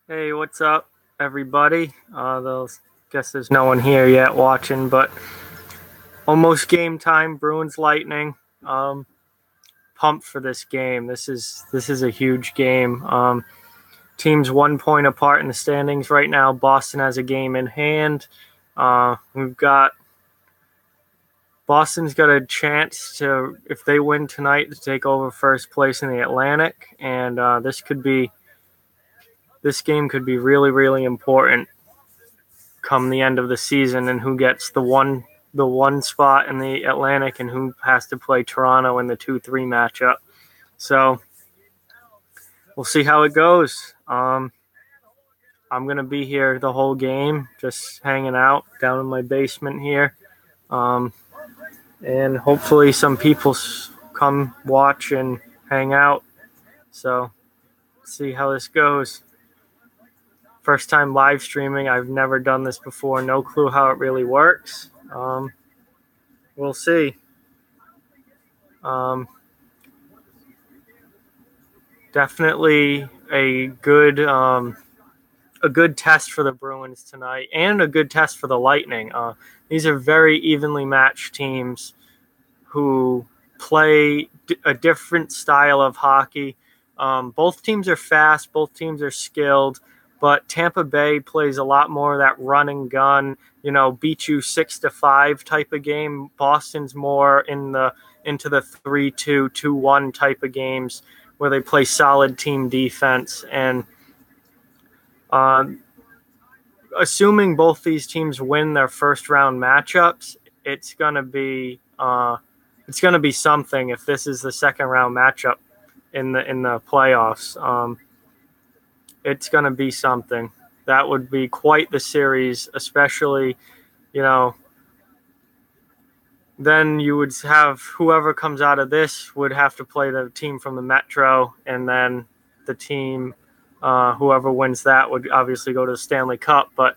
Hey, what's up, everybody? Guess there's no one here yet watching, but almost game time. Bruins Lightning. Um, Pumped for this game. This is a huge game. Teams 1 point apart in the standings right now. Boston has a game in hand. We've got Boston's got a chance to, if they win tonight, to take over first place in the Atlantic, and this game could be really, really important come the end of the season, and who gets the one spot in the Atlantic and who has to play Toronto in the 2-3 matchup. So we'll see how it goes. I'm gonna be here the whole game, just hanging out down in my basement here, and hopefully some people come watch and hang out. So see how this goes. First time live streaming. I've never done this before. No clue how it really works. We'll see. Definitely a good test for the Bruins tonight, and a good test for the Lightning. These are very evenly matched teams who play a different style of hockey. Both teams are fast. Both teams are skilled. But Tampa Bay plays a lot more of that run and gun, beat you 6-5 type of game. Boston's more into the 3-2, 2-1 type of games where they play solid team defense. And assuming both these teams win their first round matchups, it's gonna be something if this is the second round matchup in the playoffs. It's going to be something. That would be quite the series, especially, then you would have whoever comes out of this would have to play the team from the Metro, and then the team, whoever wins that would obviously go to the Stanley Cup. But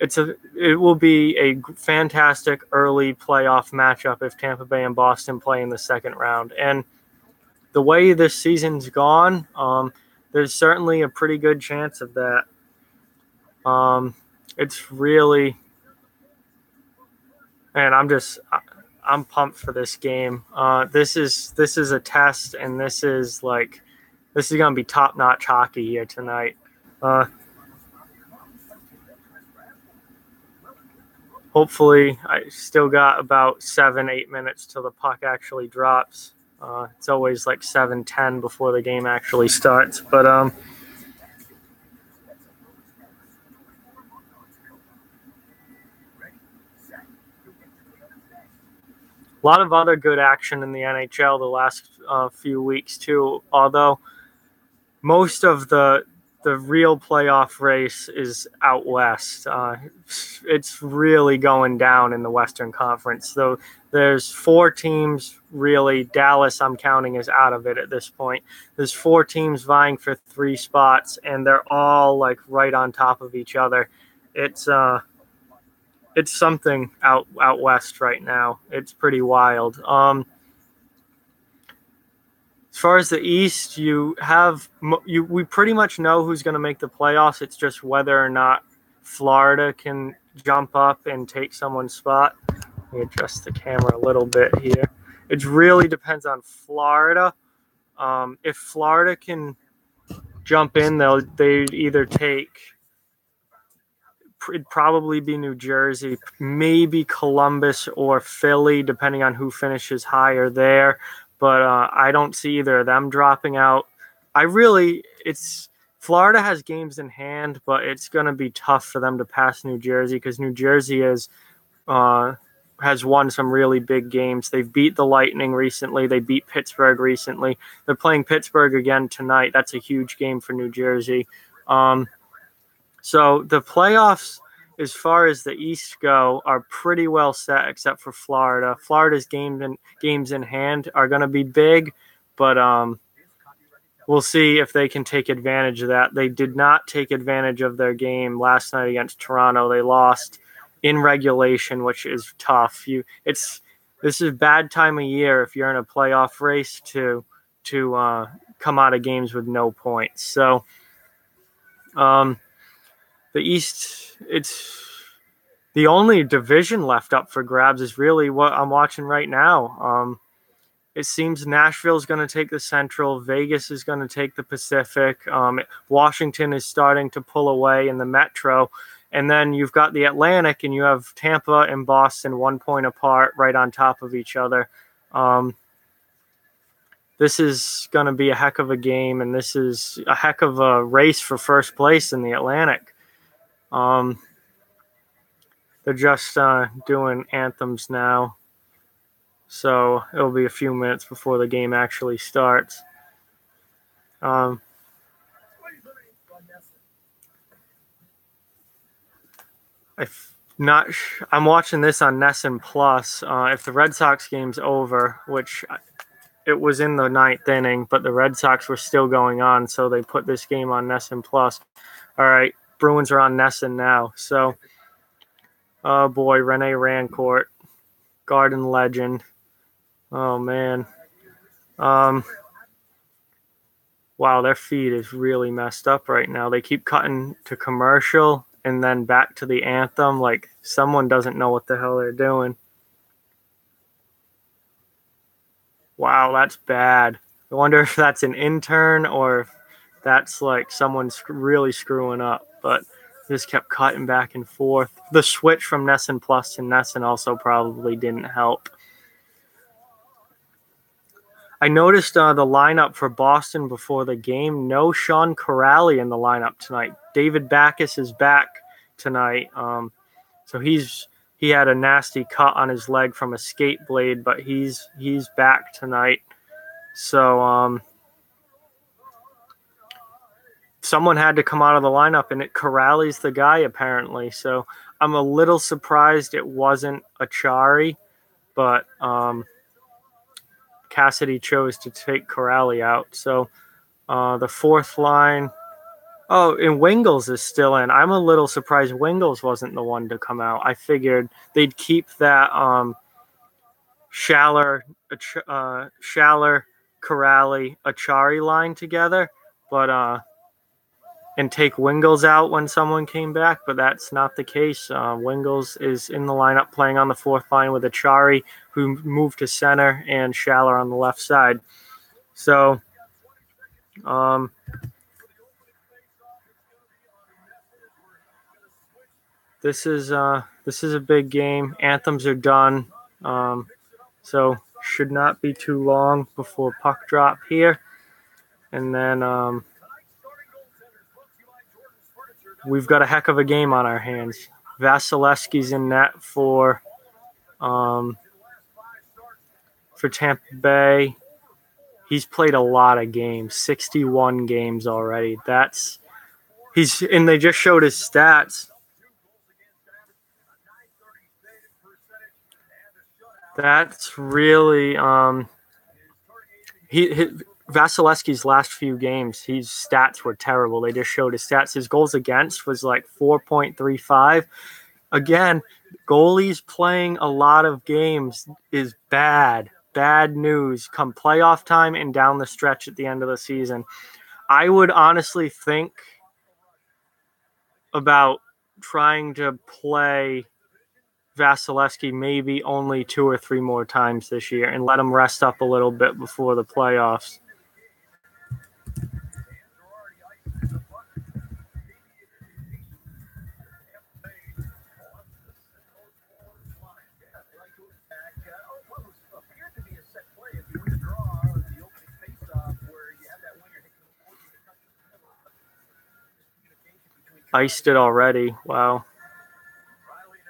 it will be a fantastic early playoff matchup if Tampa Bay and Boston play in the second round. And the way this season's gone, there's certainly a pretty good chance of that. It's really, man, I'm pumped for this game. This is a test, and this is gonna be top-notch hockey here tonight. Hopefully, I still got about 7-8 minutes till the puck actually drops. It's always like 7:10 before the game actually starts. But a lot of other good action in the NHL the last few weeks too. Although most of the real playoff race is out west. It's really going down in the Western Conference. So there's 4 teams really. Dallas, I'm counting, is out of it at this point. There's 4 teams vying for 3 spots, and they're all like right on top of each other. It's something out west right now. It's pretty wild. As far as the East, we pretty much know who's going to make the playoffs. It's just whether or not Florida can jump up and take someone's spot. Let me adjust the camera a little bit here. It really depends on Florida. If Florida can jump in, they'd either take. It'd probably be New Jersey, maybe Columbus or Philly, depending on who finishes higher there. But I don't see either of them dropping out. Florida has games in hand, but it's going to be tough for them to pass New Jersey because New Jersey has won some really big games. They've beat the Lightning recently. They beat Pittsburgh recently. They're playing Pittsburgh again tonight. That's a huge game for New Jersey. So the playoffs, as far as the East go, are pretty well set except for Florida. Florida's games in hand are going to be big, but we'll see if they can take advantage of that. They did not take advantage of their game last night against Toronto. They lost in regulation, which is tough. This is a bad time of year if you're in a playoff race to come out of games with no points. So The East, it's the only division left up for grabs is really what I'm watching right now. It seems Nashville's going to take the Central. Vegas is going to take the Pacific. Washington is starting to pull away in the Metro. And then you've got the Atlantic, and you have Tampa and Boston 1 point apart right on top of each other. This is going to be a heck of a game, and this is a heck of a race for first place in the Atlantic. They're just doing anthems now, so it'll be a few minutes before the game actually starts. I'm watching this on NESN Plus. If the Red Sox game's over, which it was in the 9th inning, but the Red Sox were still going on, so they put this game on NESN Plus. All right, Bruins are on NESN now. So, oh boy, Rene Rancourt, Garden legend. Oh man. Wow, their feed is really messed up right now. They keep cutting to commercial and then back to the anthem. Like someone doesn't know what the hell they're doing. Wow, that's bad. I wonder if that's an intern or if that's like someone's really screwing up. But just kept cutting back and forth. The switch from NESN Plus to NESN also probably didn't help. I noticed the lineup for Boston before the game. No Sean Corrali in the lineup tonight. David Backes is back tonight. So he had a nasty cut on his leg from a skate blade, but he's back tonight. So someone had to come out of the lineup, and Corrali's the guy apparently. So I'm a little surprised it wasn't Achari, but Cassidy chose to take Corrali out. So the fourth line. Oh, and Wingles is still in. I'm a little surprised Wingles wasn't the one to come out. I figured they'd keep that Schaller, Corrali, Achari line together, but and take Wingles out when someone came back, but that's not the case. Wingles is in the lineup playing on the fourth line with Achari, who moved to center, and Schaller on the left side. So, this is a big game. Anthems are done, so should not be too long before puck drop here, and then we've got a heck of a game on our hands. Vasilevsky's in net for Tampa Bay. He's played a lot of games, 61 games already. And they just showed his stats. That's really Vasilevsky's last few games, his stats were terrible. They just showed his stats. His goals against was like 4.35. Again, goalies playing a lot of games is bad. Bad news come playoff time and down the stretch at the end of the season. I would honestly think about trying to play Vasilevsky maybe only 2 or 3 more times this year and let him rest up a little bit before the playoffs. Iced it already. Wow.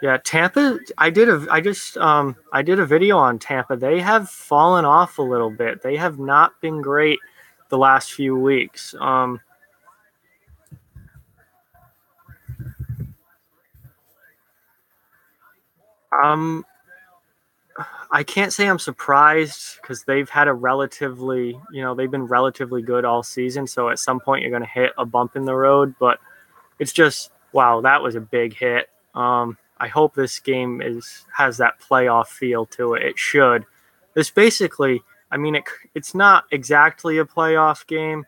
Yeah, Tampa. I did a video on Tampa. They have fallen off a little bit. They have not been great the last few weeks. I can't say I'm surprised because they've had they've been relatively good all season. So at some point you're going to hit a bump in the road, but it's just, wow, that was a big hit. I hope this game has that playoff feel to it. It should. This basically, it's not exactly a playoff game.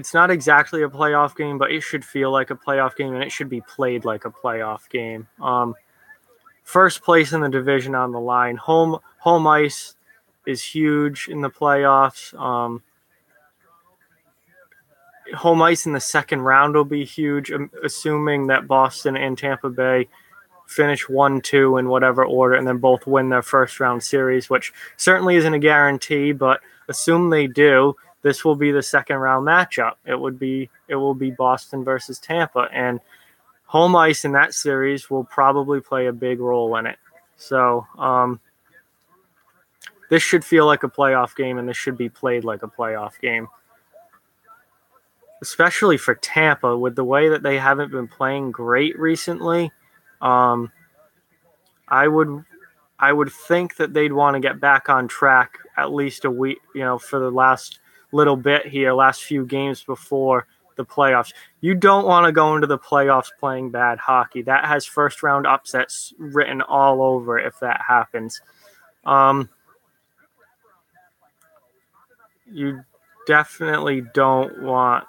it's not exactly a playoff game, but it should feel like a playoff game, and it should be played like a playoff game. First place in the division on the line. Home ice is huge in the playoffs. Home ice in the second round will be huge, assuming that Boston and Tampa Bay finish 1-2 in whatever order and then both win their first round series, which certainly isn't a guarantee, but assume they do, this will be the second round matchup. It will be Boston versus Tampa, and home ice in that series will probably play a big role in it. So this should feel like a playoff game, and this should be played like a playoff game. Especially for Tampa, with the way that they haven't been playing great recently. I would think that they'd want to get back on track at least a week, for the last little bit here, last few games before the playoffs. You don't want to go into the playoffs playing bad hockey. That has first round upsets written all over it if that happens. You definitely don't want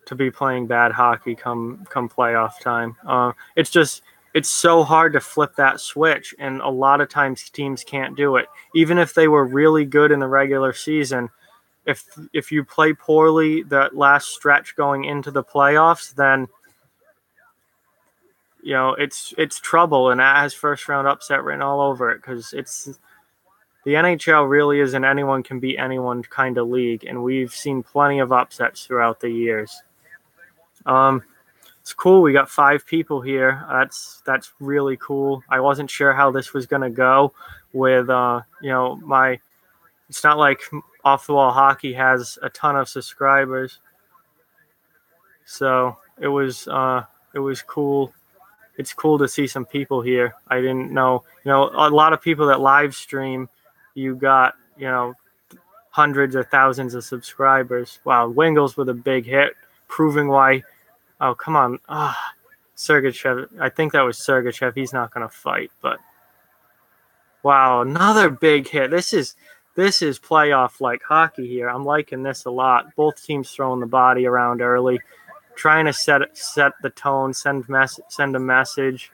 to be playing bad hockey come playoff time. It's so hard to flip that switch, and a lot of times teams can't do it. Even if they were really good in the regular season, if you play poorly that last stretch going into the playoffs, then it's trouble, and that has first round upset written all over it, because the NHL really is an anyone can beat anyone kind of league, and we've seen plenty of upsets throughout the years. It's cool. We got 5 people here. That's really cool. I wasn't sure how this was gonna go with it's not like Off the Wall Hockey has a ton of subscribers, so it was cool. It's cool to see some people here. I didn't know, a lot of people that live stream, you got, hundreds or thousands of subscribers. Wow, Wingles with a big hit, proving why. Oh, come on. Sergachev. I think that was Sergachev. He's not going to fight, but wow, another big hit. This is playoff-like hockey here. I'm liking this a lot. Both teams throwing the body around early, trying to set the tone, send a message.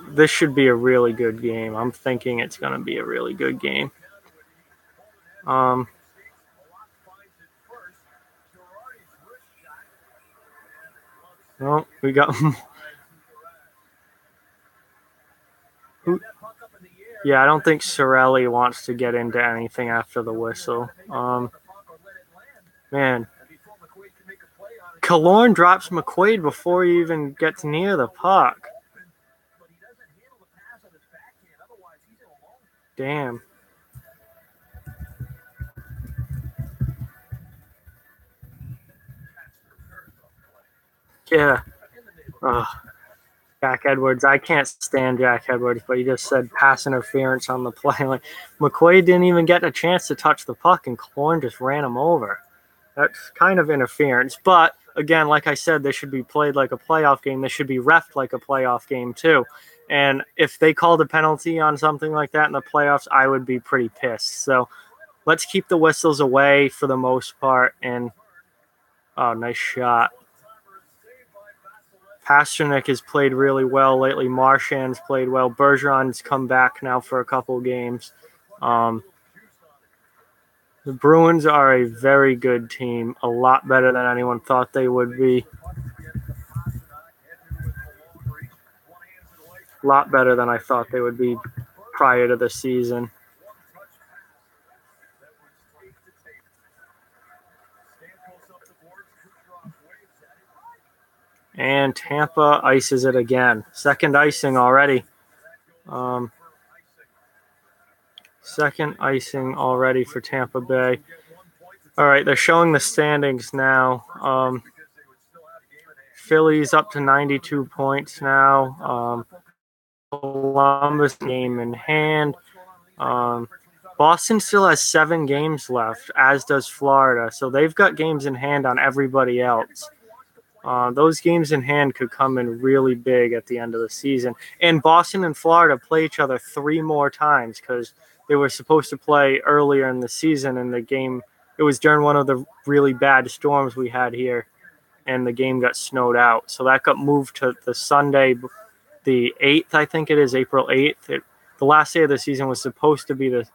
This should be a really good game. I'm thinking it's going to be a really good game. Well, we got. Yeah, I don't think Sorelli wants to get into anything after the whistle. Man. Killorn drops McQuaid before he even gets near the puck. Damn. Yeah. Jack Edwards. I can't stand Jack Edwards, but he just said pass interference on the play. Like, McQuaid didn't even get a chance to touch the puck, and Killorn just ran him over. That's kind of interference. But, again, like I said, this should be played like a playoff game. This should be reffed like a playoff game, too. And if they called a penalty on something like that in the playoffs, I would be pretty pissed. So let's keep the whistles away for the most part. And, oh, nice shot. Pasternak has played really well lately. Marchand's played well. Bergeron's come back now for a couple games. The Bruins are a very good team, a lot better than anyone thought they would be. A lot better than I thought they would be prior to the season. And Tampa ices it again. Second icing already. Second icing already for Tampa Bay. All right, they're showing the standings now. Philly's up to 92 points now. Columbus game in hand. Boston still has 7 games left, as does Florida. So they've got games in hand on everybody else. Those games in hand could come in really big at the end of the season. And Boston and Florida play each other 3 more times, because they were supposed to play earlier in the season, and the game, it was during one of the really bad storms we had here, and the game got snowed out. So that got moved to the Sunday, the 8th, I think it is, April 8th. The last day of the season was supposed to be the...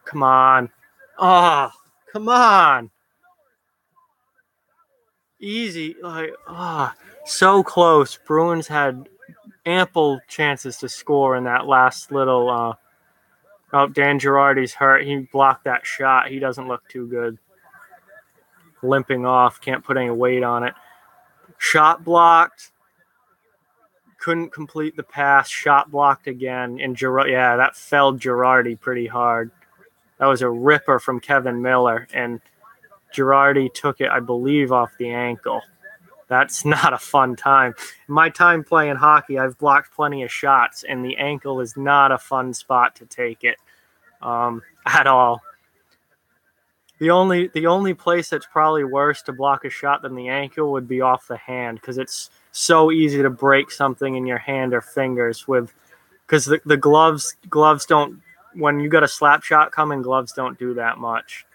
Come on. Oh, come on. Easy. So close. Bruins had ample chances to score in that last little... Dan Girardi's hurt. He blocked that shot. He doesn't look too good. Limping off. Can't put any weight on it. Shot blocked. Couldn't complete the pass. Shot blocked again. And that felled Girardi pretty hard. That was a ripper from Kevin Miller. And Girardi took it, I believe, off the ankle. That's not a fun time. In my time playing hockey, I've blocked plenty of shots, and the ankle is not a fun spot to take it at all. The only place that's probably worse to block a shot than the ankle would be off the hand, because it's so easy to break something in your hand or fingers because the gloves don't, when you got a slap shot coming, gloves don't do that much.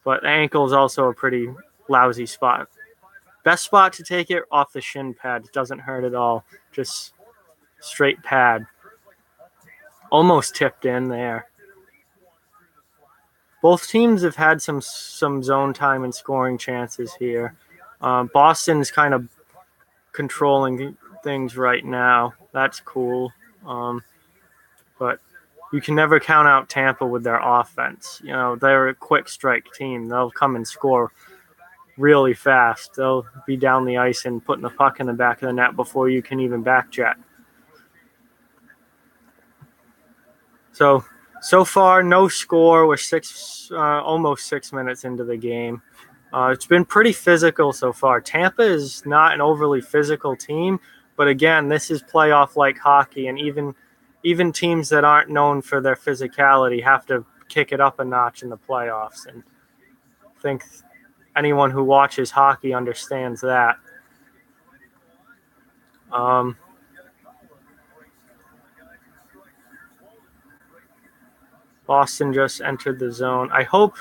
But the ankle is also a pretty lousy spot. Best spot to take it, off the shin pad. It doesn't hurt at all. Just straight pad. Almost tipped in there. Both teams have had some zone time and scoring chances here. Boston's kind of controlling things right now. That's cool. But you can never count out Tampa with their offense. You know, they're a quick strike team. They'll come and score really fast. They'll be down the ice and putting the puck in the back of the net before you can even back check. So far, no score. We're almost 6 minutes into the game. It's been pretty physical so far. Tampa is not an overly physical team, but again, this is playoff-like hockey, and even teams that aren't known for their physicality have to kick it up a notch in the playoffs. And I think anyone who watches hockey understands that. Boston just entered the zone. I hope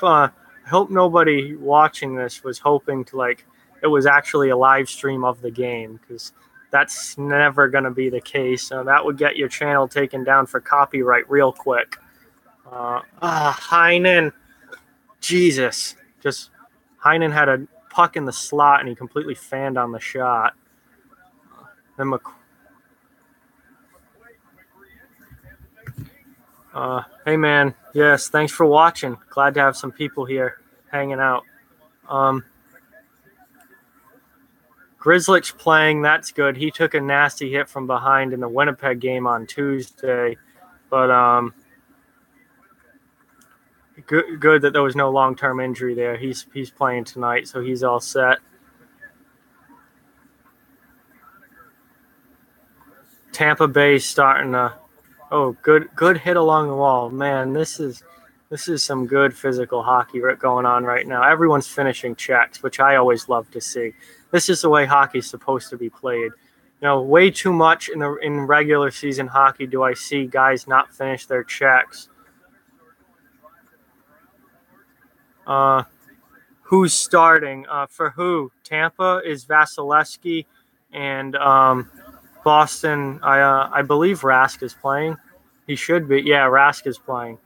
nobody watching this was hoping to, like, it was actually a live stream of the game, because that's never going to be the case. So that would get your channel taken down for copyright real quick. Heinen. Jesus. Heinen had a puck in the slot, and he completely fanned on the shot. Then hey, man. Yes, thanks for watching. Glad to have some people here hanging out. Grizzlick's playing. That's good. He took a nasty hit from behind in the Winnipeg game on Tuesday. But good that there was no long-term injury there. He's playing tonight, so he's all set. Tampa Bay starting to... Oh, good hit along the wall. Man, this is some good physical hockey going on right now. Everyone's finishing checks, which I always love to see. This is the way hockey's supposed to be played. You know, way too much in regular season hockey do I see guys not finish their checks. Who's starting? For who? Tampa is Vasilevsky, and Boston, I believe Rask is playing. He should be. Yeah, Rask is playing.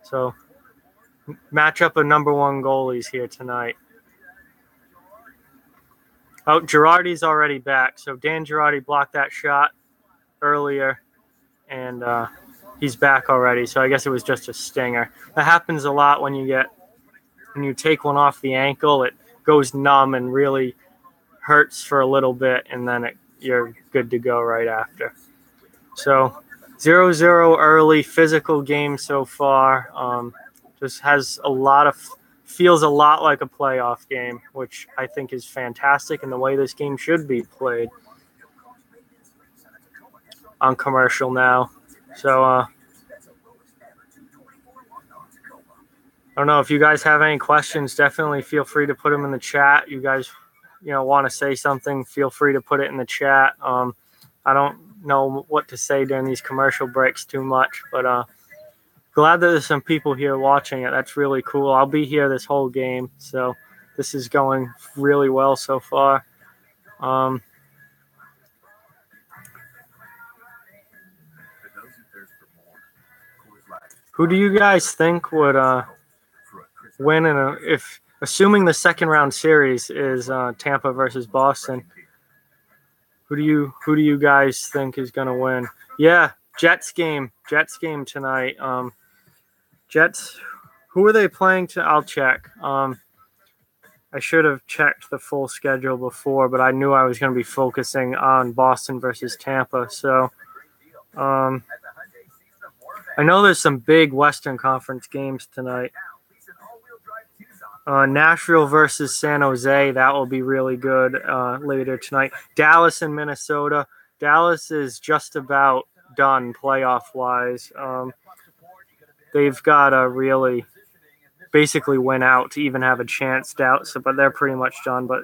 So, matchup of number one goalies here tonight. Oh, Girardi's already back. So, Dan Girardi blocked that shot earlier, and he's back already. So, I guess it was just a stinger. That happens a lot when you take one off the ankle. It goes numb and really hurts for a little bit, and then you're good to go right after. So 0-0 early, physical game so far. Just feels a lot like a playoff game, which I think is fantastic, and the way this game should be played. On commercial now. So I don't know if you guys have any questions. Definitely feel free to put them in the chat. You guys want to say something, feel free to put it in the chat. I don't know what to say during these commercial breaks too much, but glad that there's some people here watching it. That's really cool. I'll be here this whole game, so this is going really well so far. Who do you guys think would win if assuming the second round series is Tampa versus Boston? Who do you guys think is going to win? Yeah, Jets game tonight. Jets. Who are they playing to? I'll check. I should have checked the full schedule before, but I knew I was going to be focusing on Boston versus Tampa. So, I know there's some big Western Conference games tonight. Nashville versus San Jose. That will be really good later tonight. Dallas and Minnesota. Dallas is just about done playoff-wise. They've got to really basically win out to even have a chance, but they're pretty much done. But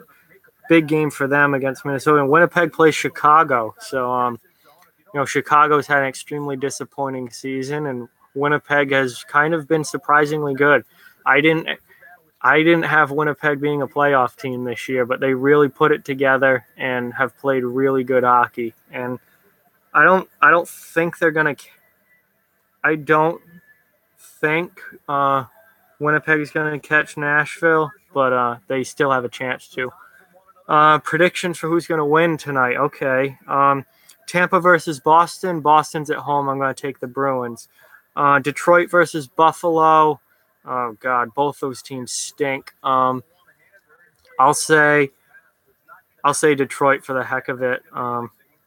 big game for them against Minnesota. And Winnipeg plays Chicago. So, Chicago's had an extremely disappointing season, and Winnipeg has kind of been surprisingly good. I didn't have Winnipeg being a playoff team this year, but they really put it together and have played really good hockey. And I don't think they're gonna. I don't think Winnipeg is gonna catch Nashville, but they still have a chance to. Predictions for who's gonna win tonight? Okay. Tampa versus Boston. Boston's at home. I'm going to take the Bruins. Detroit versus Buffalo. Oh, God, both those teams stink. I'll say Detroit for the heck of it.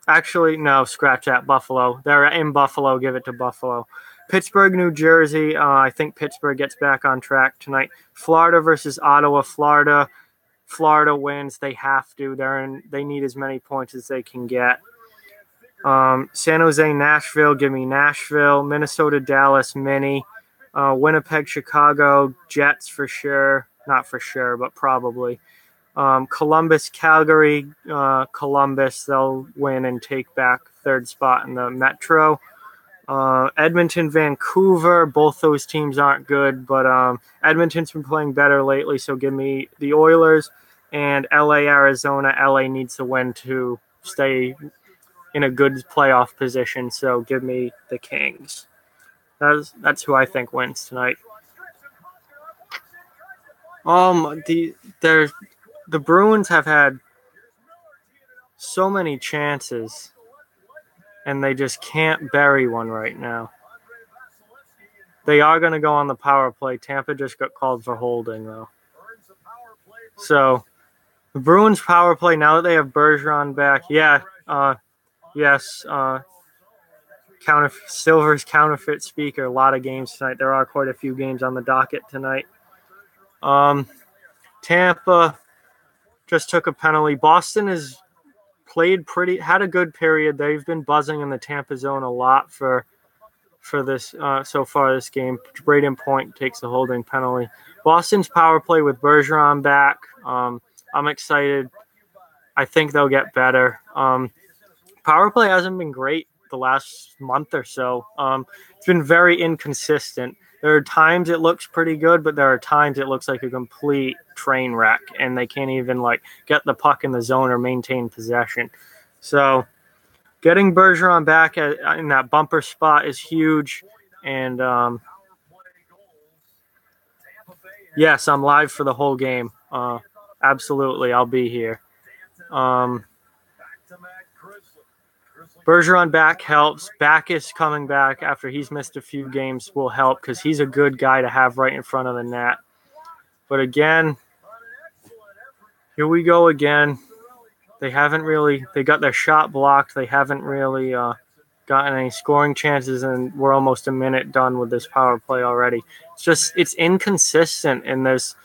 Actually, no, scratch that. Buffalo. They're in Buffalo. Give it to Buffalo. Pittsburgh, New Jersey. I think Pittsburgh gets back on track tonight. Florida versus Ottawa. Florida wins. They have to. They need as many points as they can get. San Jose, Nashville, give me Nashville. Minnesota, Dallas, Mini. Winnipeg, Chicago, Jets for sure. Not for sure, but probably. Columbus, Calgary, Columbus, they'll win and take back third spot in the Metro. Edmonton, Vancouver, both those teams aren't good, but Edmonton's been playing better lately, so give me the Oilers. And LA, Arizona, LA needs to win to stay in a good playoff position, so give me the Kings. That's who I think wins tonight. The Bruins have had so many chances, and they just can't bury one right now. They are going to go on the power play. Tampa just got called for holding, though. So, the Bruins power play, now that they have Bergeron back, yes, Silver's counterfeit speaker. A lot of games tonight. There are quite a few games on the docket tonight. Tampa just took a penalty. Boston has had a good period. They've been buzzing in the Tampa zone a lot for this so far this game. Braden Point takes the holding penalty. Boston's power play with Bergeron back. I'm excited. I think they'll get better. Power play hasn't been great the last month or so. It's been very inconsistent. There are times it looks pretty good, but there are times it looks like a complete train wreck, and they can't even get the puck in the zone or maintain possession. So getting Bergeron back in that bumper spot is huge. And yes, I'm live for the whole game. Absolutely, I'll be here. Bergeron back helps. Backus coming back after he's missed a few games will help because he's a good guy to have right in front of the net. But again, here we go again. They got their shot blocked. They haven't really gotten any scoring chances, and we're almost a minute done with this power play already. It's inconsistent, and it's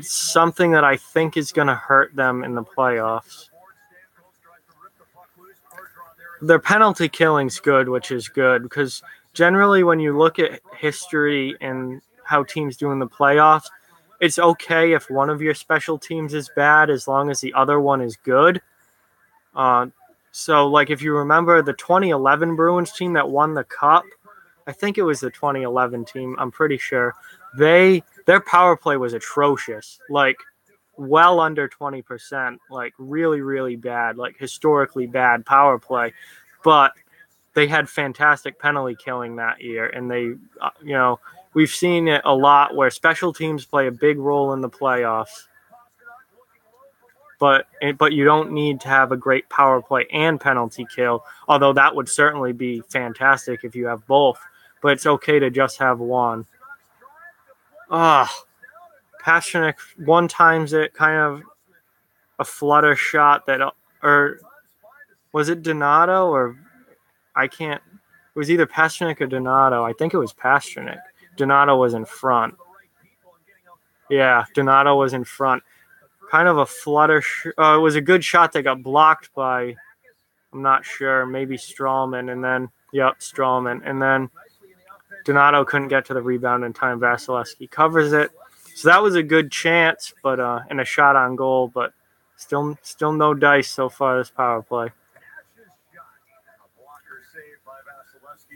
something that I think is going to hurt them in the playoffs. Their penalty killing's good, which is good, because generally when you look at history and how teams do in the playoffs, it's okay if one of your special teams is bad as long as the other one is good. So, if you remember the 2011 Bruins team that won the Cup, I think it was the 2011 team. I'm pretty sure their power play was atrocious, like well under 20%, like really really bad, like historically bad power play, but they had fantastic penalty killing that year, and they, we've seen it a lot where special teams play a big role in the playoffs. But you don't need to have a great power play and penalty kill, although that would certainly be fantastic if you have both. But it's okay to just have one. Ah, Pasternak one times it, kind of a flutter shot that, or was it Donato or I can't. It was either Pasternak or Donato. I think it was Pasternak. Donato was in front. Yeah, Donato was in front. Kind of a flutter. It was a good shot that got blocked by, I'm not sure, maybe Strawman. And then, Strawman. And then Donato couldn't get to the rebound in time. Vasilevsky covers it. So that was a good chance, but and a shot on goal, but still no dice so far this power play.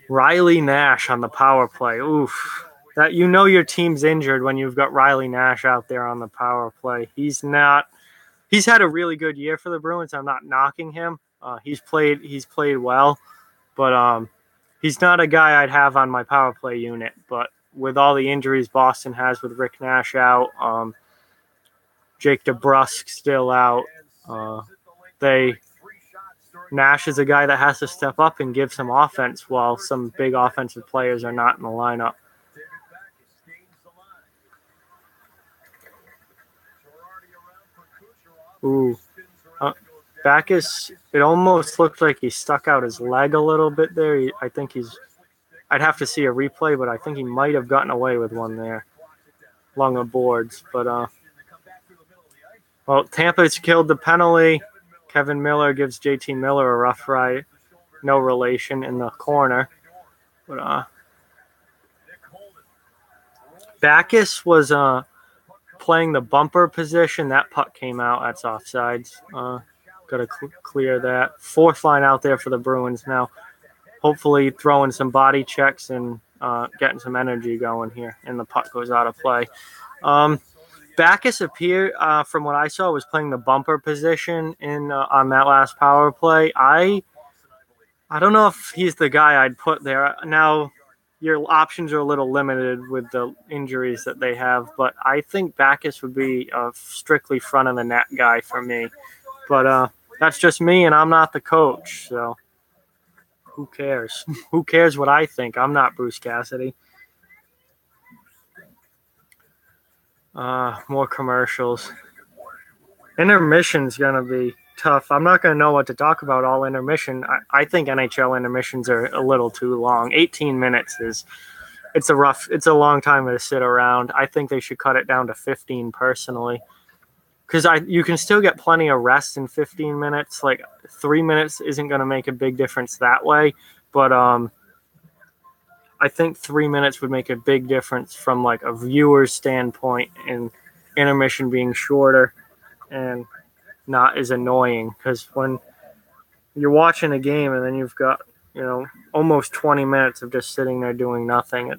Riley Nash on the power play. Oof. That, your team's injured when you've got Riley Nash out there on the power play. He's had a really good year for the Bruins. I'm not knocking him. He's played well, but he's not a guy I'd have on my power play unit. But with all the injuries Boston has with Rick Nash out, Jake DeBrusk still out, Nash is a guy that has to step up and give some offense while some big offensive players are not in the lineup. Ooh. Backus, it almost looked like he stuck out his leg a little bit there. I'd have to see a replay, but I think he might have gotten away with one there along the boards. But, Tampa's killed the penalty. Kevin Miller gives JT Miller a rough ride. No relation in the corner. But Backus was playing the bumper position. That puck came out. That's offsides. Got to clear that. Fourth line out there for the Bruins now. Hopefully throwing some body checks and getting some energy going here. And the puck goes out of play. Backus appeared, from what I saw, was playing the bumper position on that last power play. I don't know if he's the guy I'd put there. Now, your options are a little limited with the injuries that they have, but I think Backus would be a strictly front of the net guy for me. But that's just me, and I'm not the coach, so who cares? Who cares what I think? I'm not Bruce Cassidy. More commercials. Intermission's going to be tough. I'm not going to know what to talk about all intermission. I think NHL intermissions are a little too long. 18 minutes it's a long time to sit around. I think they should cut it down to 15 personally. Because you can still get plenty of rest in 15 minutes. Like 3 minutes isn't going to make a big difference that way. But I think 3 minutes would make a big difference from like a viewer's standpoint, and intermission being shorter and not as annoying. Because when you're watching a game and then you've got, almost 20 minutes of just sitting there doing nothing,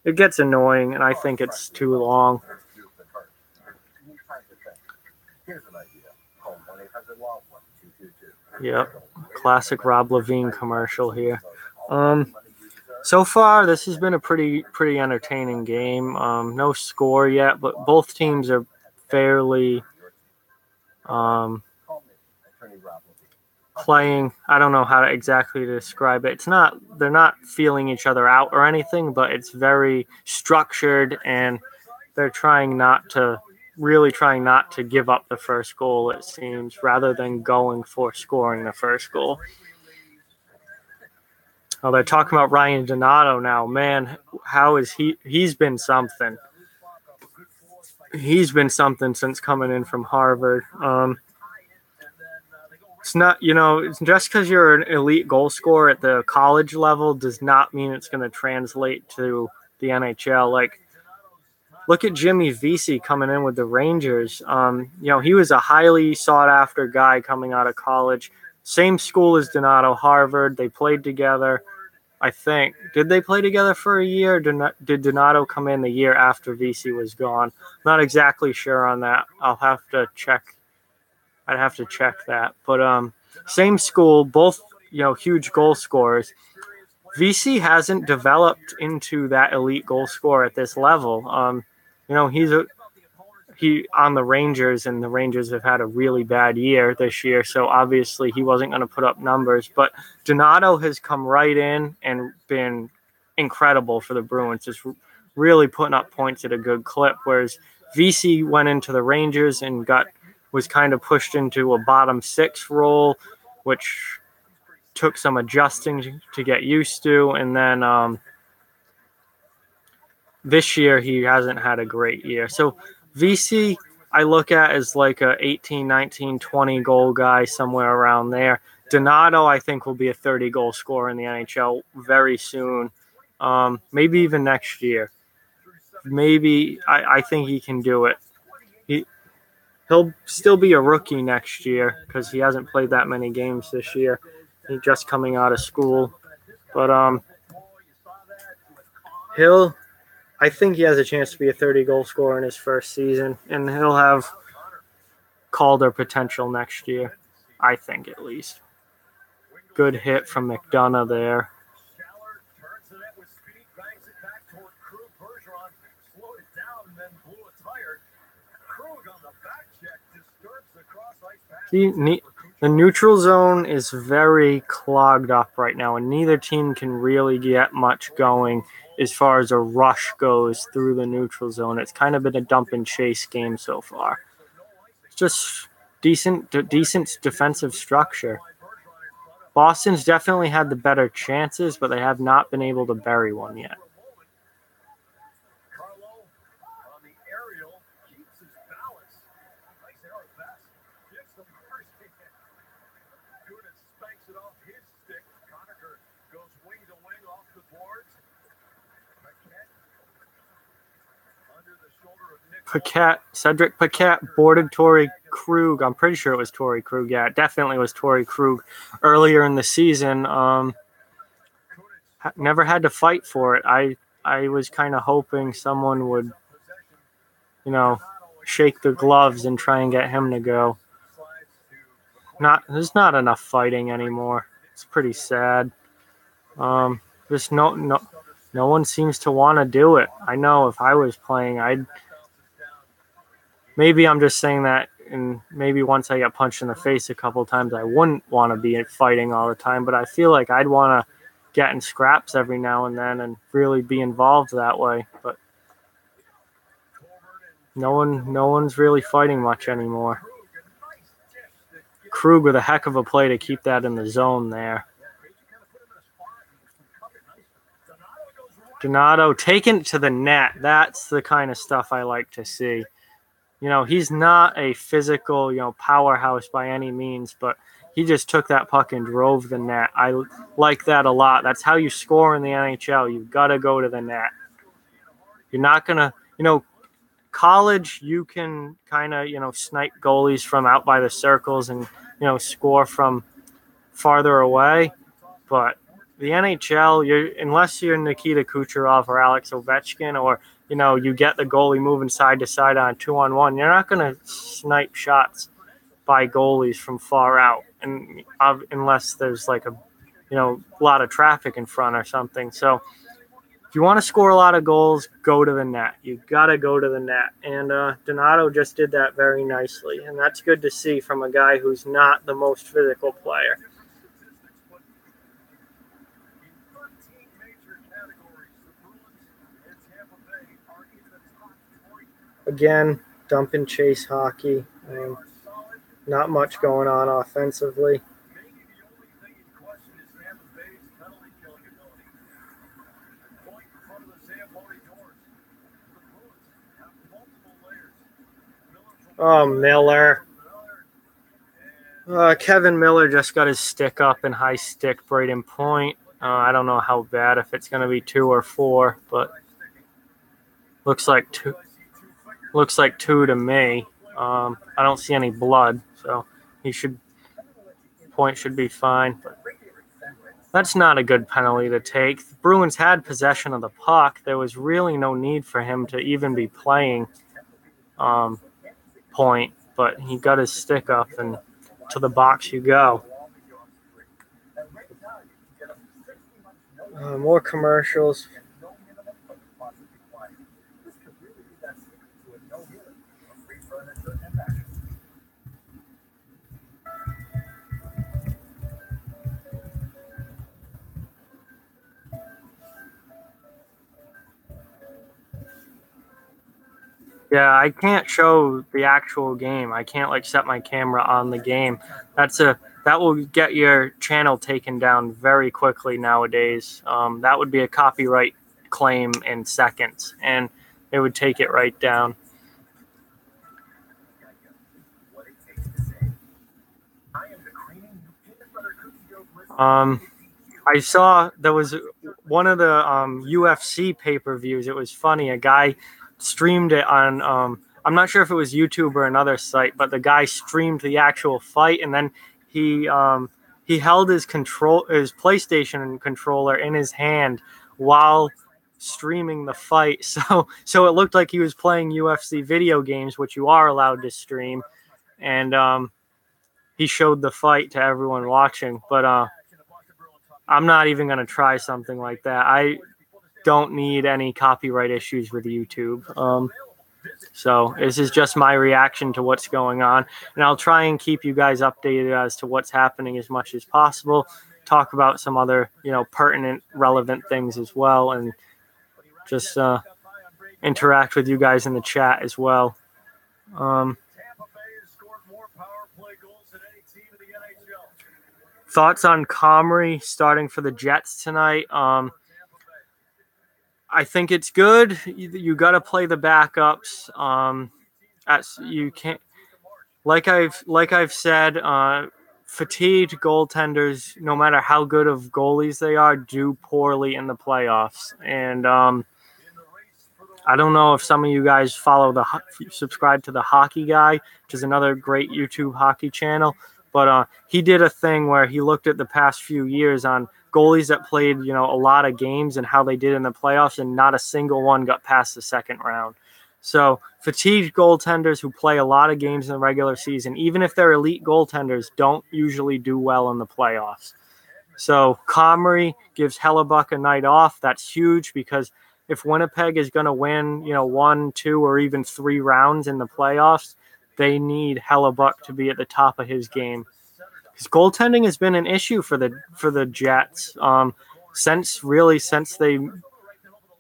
it gets annoying, and I think it's too long. Yep, classic Rob Levine commercial here. So far, this has been a pretty entertaining game. No score yet, but both teams are fairly playing. I don't know how to exactly describe it. They're not feeling each other out or anything, but it's very structured, and they're really trying not to give up the first goal, it seems, rather than going for scoring the first goal. Oh, they're talking about Ryan Donato now. Man, how is he's been something. He's been something since coming in from Harvard. It's not, just because you're an elite goal scorer at the college level does not mean it's going to translate to the NHL. Like, look at Jimmy Vesey coming in with the Rangers. He was a highly sought-after guy coming out of college. Same school as Donato, Harvard. They played together. I think. Did they play together for a year? Did Donato come in the year after VC was gone? Not exactly sure on that. I'll have to check. I'd have to check that. But same school, both huge goal scorers. VC hasn't developed into that elite goal scorer at this level. He on the Rangers, and the Rangers have had a really bad year this year, so obviously he wasn't going to put up numbers. But Donato has come right in and been incredible for the Bruins, just really putting up points at a good clip, whereas VC went into the Rangers and was kind of pushed into a bottom six role, which took some adjusting to get used to, and then this year he hasn't had a great year. So VC I look at as like a 18, 19, 20 goal guy, somewhere around there. Donato I think will be a 30 goal scorer in the NHL very soon, maybe even next year. Maybe I think he can do it. He'll still be a rookie next year because he hasn't played that many games this year. He's just coming out of school. But I think he has a chance to be a 30 goal scorer in his first season, and he'll have Calder potential next year, I think at least. Good hit from McDonough there. The neutral zone is very clogged up right now, and neither team can really get much going as far as a rush goes through the neutral zone. It's kind of been a dump and chase game so far. It's just decent defensive structure. Boston's definitely had the better chances, but they have not been able to bury one yet. Cedric Paquette boarded Torrey Krug. I'm pretty sure it was Torrey Krug. Yeah, it definitely was Torrey Krug earlier in the season. Never had to fight for it. I was kind of hoping someone would, shake the gloves and try and get him to go. There's not enough fighting anymore. It's pretty sad. Just no one seems to want to do it. I know if I was playing, maybe I'm just saying that, and maybe once I get punched in the face a couple of times, I wouldn't want to be fighting all the time. But I feel like I'd want to get in scraps every now and then and really be involved that way. But no one's really fighting much anymore. Krug with a heck of a play to keep that in the zone there. Donato taking it to the net. That's the kind of stuff I like to see. He's not a physical, powerhouse by any means, but he just took that puck and drove the net. I like that a lot. That's how you score in the NHL. You've got to go to the net. You're not going to, college, you can kind of, snipe goalies from out by the circles and, score from farther away. But the NHL, unless you're Nikita Kucherov or Alex Ovechkin, or you get the goalie moving side to side on 2-on-1, you're not going to snipe shots by goalies from far out, and unless there's like a lot of traffic in front or something. So if you want to score a lot of goals, go to the net. You got to go to the net, and Donato just did that very nicely, and that's good to see from a guy who's not the most physical player. Again, dump and chase hockey. Not much going on offensively. Oh, Miller. Kevin Miller just got his stick up in high stick, Braden Point. I don't know how bad, if it's going to be 2 or 4, but looks like 2. Looks like 2 to me. I don't see any blood, so Point should be fine. But That's not a good penalty to take. The Bruins had possession of the puck. There was really no need for him to even be playing point, but he got his stick up and to the box you go. More commercials. Yeah, I can't show the actual game. I can't like set my camera on the game. That will get your channel taken down very quickly nowadays. That would be a copyright claim in seconds, and it would take it right down. I saw there was one of the UFC pay-per-views. It was funny. A guy streamed it on I'm not sure if it was YouTube or another site, but the guy streamed the actual fight, and then he held his PlayStation controller in his hand while streaming the fight. So it looked like he was playing UFC video games, which you are allowed to stream, and he showed the fight to everyone watching. But I'm not even going to try something like that. I don't need any copyright issues with YouTube. So this is just my reaction to what's going on. And I'll try and keep you guys updated as to what's happening as much as possible. Talk about some other, pertinent, relevant things as well. And just interact with you guys in the chat as well. Thoughts on Comrie starting for the Jets tonight? I think it's good. You got to play the backups. You can't, like I've said, fatigued goaltenders, no matter how good of goalies they are, do poorly in the playoffs. And I don't know if some of you guys subscribe to the Hockey Guy, which is another great YouTube hockey channel. But he did a thing where he looked at the past few years on goalies that played, a lot of games and how they did in the playoffs, and not a single one got past the second round. So fatigued goaltenders who play a lot of games in the regular season, even if they're elite goaltenders, don't usually do well in the playoffs. So Comrie gives Hellebuck a night off. That's huge, because if Winnipeg is going to win, 1, 2, or even 3 rounds in the playoffs, they need Hellebuck to be at the top of his game. Because goaltending has been an issue for the Jets since they,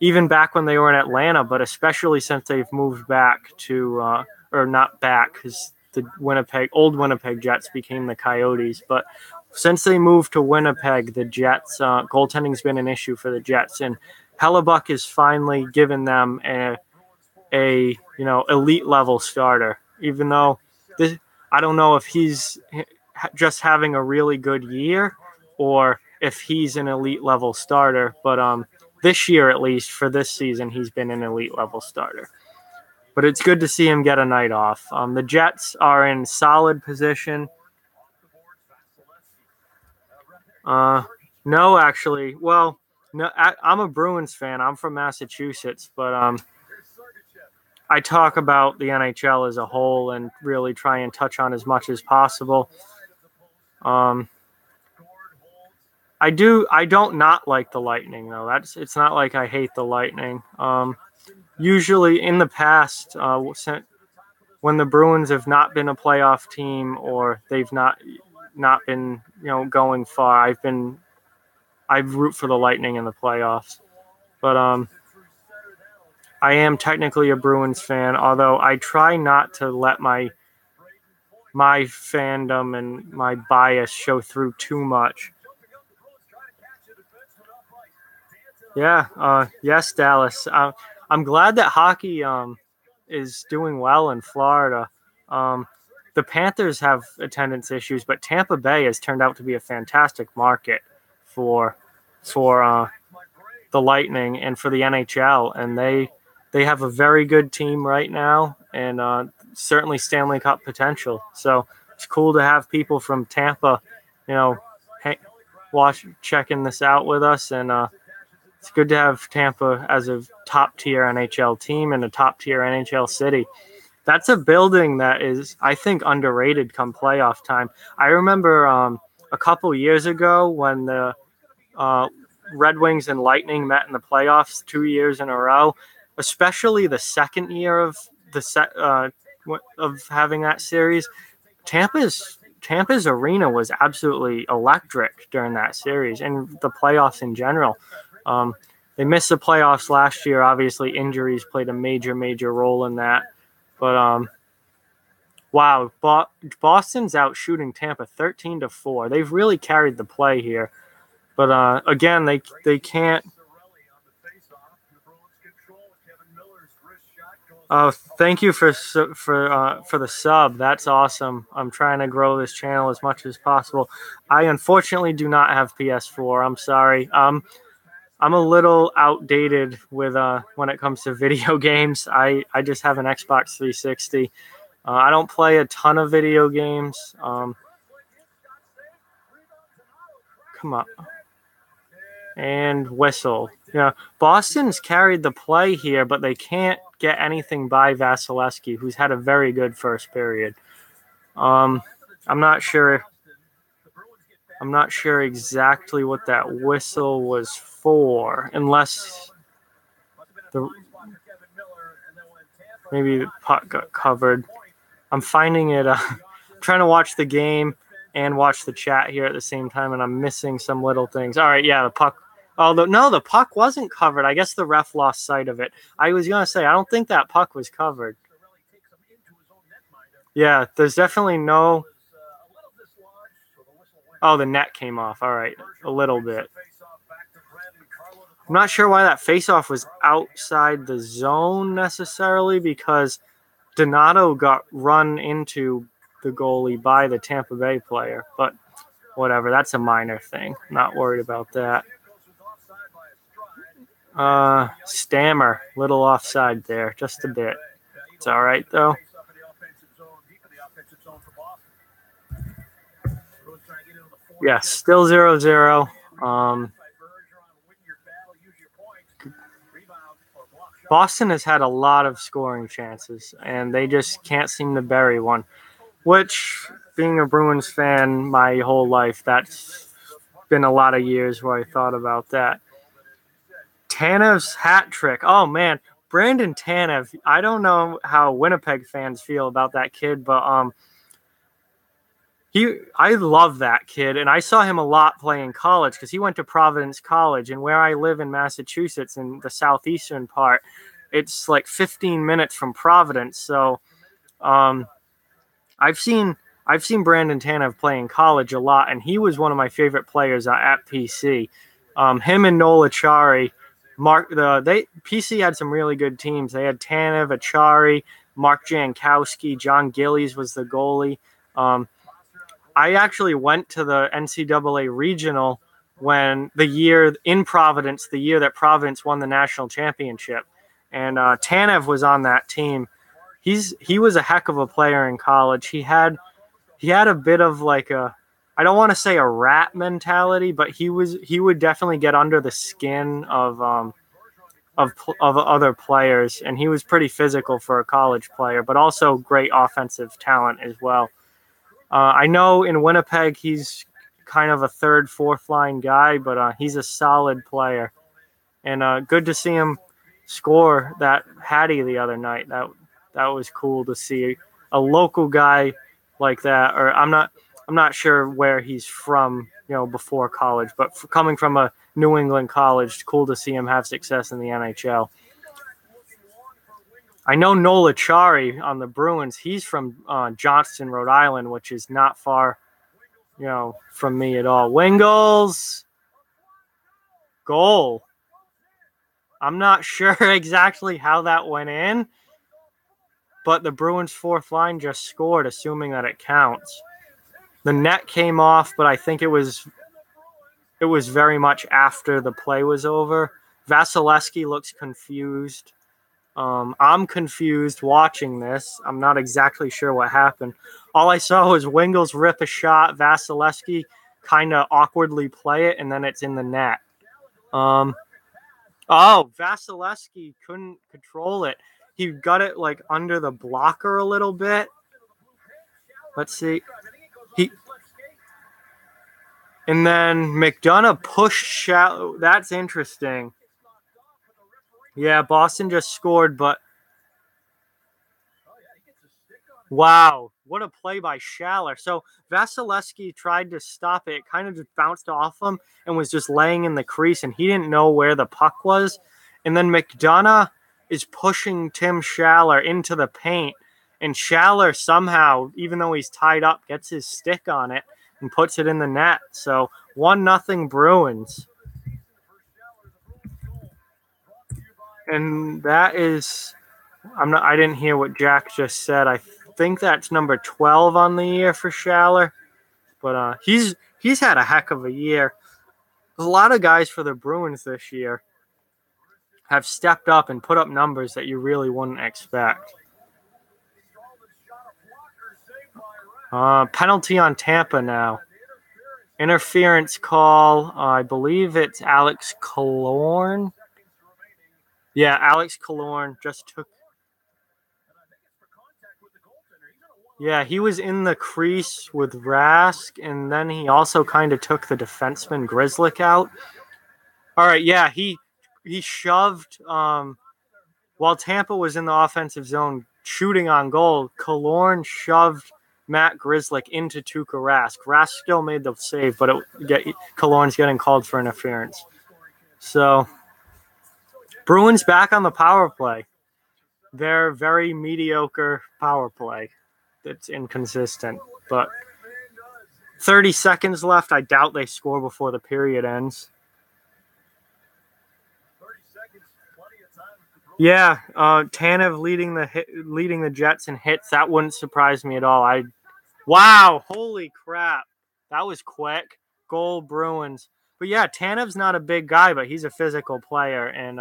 even back when they were in Atlanta, but especially since they've moved back to or not back, because the old Winnipeg Jets became the Coyotes. But since they moved to Winnipeg, the Jets goaltending's been an issue for the Jets, and Hellebuck is finally given them a elite level starter. Even though I don't know if he's just having a really good year or if he's an elite level starter, but this year, at least for this season, he's been an elite level starter. But it's good to see him get a night off. The Jets are in solid position. No, actually, well, no, I'm a Bruins fan. I'm from Massachusetts, but I talk about the NHL as a whole and really try and touch on as much as possible. I don't not like the Lightning, though. It's not like I hate the Lightning. Usually in the past, when the Bruins have not been a playoff team or they've not been going far, I root for the Lightning in the playoffs. But I am technically a Bruins fan, although I try not to let my fandom and my bias show through too much. Yeah, yes, Dallas. I'm glad that hockey is doing well in Florida. The Panthers have attendance issues, but Tampa Bay has turned out to be a fantastic market for the Lightning and for the NHL, and they have a very good team right now, and certainly Stanley Cup potential. So it's cool to have people from Tampa, checking this out with us, and it's good to have Tampa as a top-tier NHL team and a top-tier NHL city. That's a building that is, I think, underrated come playoff time. I remember a couple years ago when the uh, Red Wings and Lightning met in the playoffs 2 years in a row, especially the second year of of having that series. Tampa's arena was absolutely electric during that series and the playoffs in general. They missed the playoffs last year. Obviously, injuries played a major role in that. But wow, Boston's out shooting Tampa 13-4. They've really carried the play here. But again, they can't. Oh, thank you for the sub. That's awesome. I'm trying to grow this channel as much as possible. I unfortunately do not have PS4. I'm sorry. I'm a little outdated with when it comes to video games. I just have an Xbox 360. I don't play a ton of video games. Come on. And whistle. Yeah, Boston's carried the play here, but they can't get anything by Vasilevsky, who's had a very good first period. I'm not sure. I'm not sure exactly what that whistle was for, unless maybe the puck got covered. I'm finding it. Trying to watch the game and watch the chat here at the same time, and I'm missing some little things. All right, yeah, the puck. Although no, the puck wasn't covered. I guess the ref lost sight of it. I was gonna say I don't think that puck was covered. Yeah, there's definitely no. Oh, the net came off. All right, a little bit. I'm not sure why that faceoff was outside the zone necessarily, because Donato got run into the goalie by the Tampa Bay player, but whatever. That's a minor thing. Not worried about that. Stammer, little offside there, just a bit. It's all right though. Yeah, still 0-0. Boston has had a lot of scoring chances, and they just can't seem to bury one. Which, being a Bruins fan my whole life, that's been a lot of years where I thought about that. Tanev's hat trick. Oh, man. Brandon Tanev. I don't know how Winnipeg fans feel about that kid, but I love that kid, and I saw him a lot play in college because he went to Providence College, and where I live in Massachusetts, in the southeastern part, it's like 15 minutes from Providence. So I've seen Brandon Tanev play in college a lot, and he was one of my favorite players at PC. Him and Noel Acciari, PC had some really good teams. They had Tanev, Acciari, Mark Jankowski, John Gillies was the goalie. I actually went to the NCAA regional when the year in Providence, the year that Providence won the national championship, and Tanev was on that team. He was a heck of a player in college. He had a bit of like a, I don't want to say a rat mentality, but he would definitely get under the skin of other players, and he was pretty physical for a college player, but also great offensive talent as well. I know in Winnipeg he's kind of a third, fourth line guy, but he's a solid player, and good to see him score that Hattie the other night. That was cool to see a local guy like that. Or I'm not sure where he's from, before college, but coming from a New England college, cool to see him have success in the NHL. I know Noel Acciari on the Bruins. He's from Johnston, Rhode Island, which is not far, from me at all. Wingles, goal. I'm not sure exactly how that went in, but the Bruins' fourth line just scored, assuming that it counts. The net came off, but I think it was very much after the play was over. Vasilevsky looks confused. I'm confused watching this. I'm not exactly sure what happened. All I saw was Wingles rip a shot. Vasilevsky kind of awkwardly play it, and then it's in the net. Oh, Vasilevsky couldn't control it. He got it like under the blocker a little bit. Let's see. And then McDonough pushed shallow. That's interesting. Yeah, Boston just scored, but wow, what a play by Schaller. So Vasilevsky tried to stop it. It kind of just bounced off him and was just laying in the crease, and he didn't know where the puck was. And then McDonough is pushing Tim Schaller into the paint, and Schaller somehow, even though he's tied up, gets his stick on it and puts it in the net. So 1-0 Bruins. And that is, I didn't hear what Jack just said. I think that's number 12 on the year for Schaller. But he's had a heck of a year. A lot of guys for the Bruins this year have stepped up and put up numbers that you really wouldn't expect. Penalty on Tampa now. Interference call. I believe it's Alex Killorn. Yeah, Alex Killorn just took. Yeah, he was in the crease with Rask, and then he also kind of took the defenseman Grzelcyk out. All right, yeah, he shoved while Tampa was in the offensive zone shooting on goal. Killorn shoved Matt Grzelcyk into Tuukka Rask. Rask still made the save, but Killorn's getting called for interference. So Bruins back on the power play. They're very mediocre power play. It's inconsistent, but 30 seconds left. I doubt they score before the period ends. Yeah, Tanev leading the Jets in hits. That wouldn't surprise me at all. Wow, holy crap. That was quick. Goal Bruins. But yeah, Tanev's not a big guy, but he's a physical player, and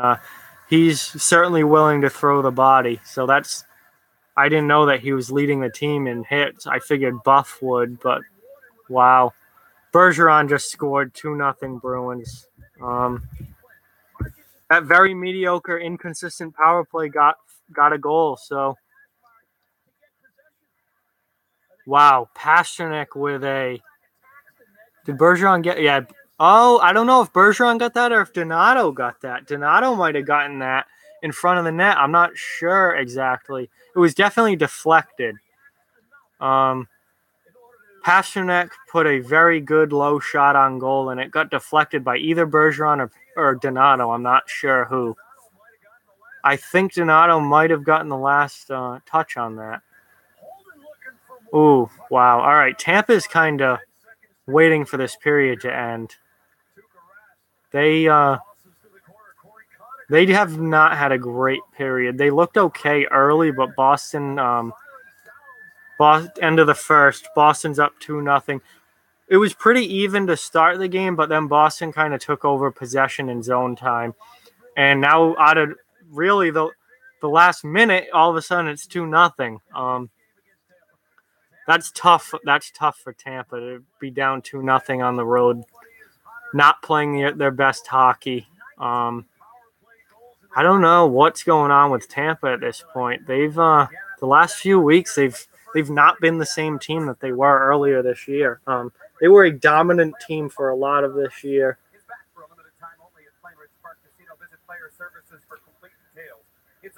he's certainly willing to throw the body. So I didn't know that he was leading the team in hits. I figured Buff would, but wow. Bergeron just scored 2-0 Bruins. That very mediocre, inconsistent power play got a goal. So, wow. Pasternak with a... Did Bergeron get... Yeah. Oh, I don't know if Bergeron got that or if Donato got that. Donato might have gotten that in front of the net. I'm not sure exactly. It was definitely deflected. Pasternak put a very good low shot on goal, and it got deflected by either Bergeron or Donato. I'm not sure who. I think Donato might have gotten the last touch on that. Ooh, wow. All right, Tampa's kind of waiting for this period to end. They have not had a great period. They looked okay early, but Boston, end of the first, Boston's up 2-0. It was pretty even to start the game, but then Boston kind of took over possession in zone time. And now out of really the last minute, all of a sudden it's 2-0. That's tough. That's tough for Tampa to be down 2-0 on the road, not playing their best hockey. I don't know what's going on with Tampa at this point. They've the last few weeks they've not been the same team that they were earlier this year. They were a dominant team for a lot of this year.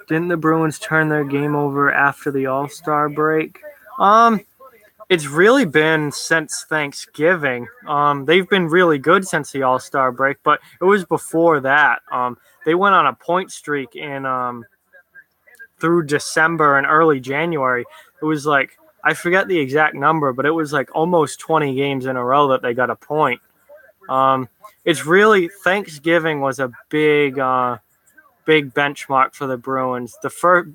Didn't the Bruins turn their game over after the All-Star break? It's really been since Thanksgiving. They've been really good since the All-Star break, but it was before that. They went on a point streak through December and early January. It was like, I forget the exact number, but it was like almost 20 games in a row that they got a point. It's really, Thanksgiving was a big benchmark for the Bruins. Before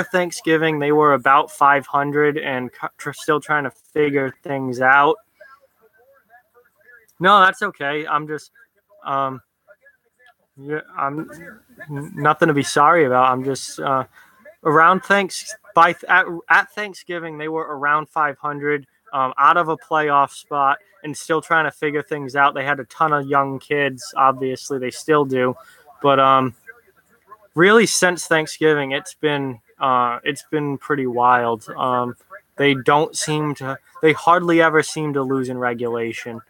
Thanksgiving, they were about 500 and still trying to figure things out. No, that's okay. I'm nothing to be sorry about. I'm just at Thanksgiving they were around 500. out of a playoff spot and still trying to figure things out. They had a ton of young kids. Obviously, they still do. But really, since Thanksgiving, it's been pretty wild. They don't seem to. They hardly ever seem to lose in regulation.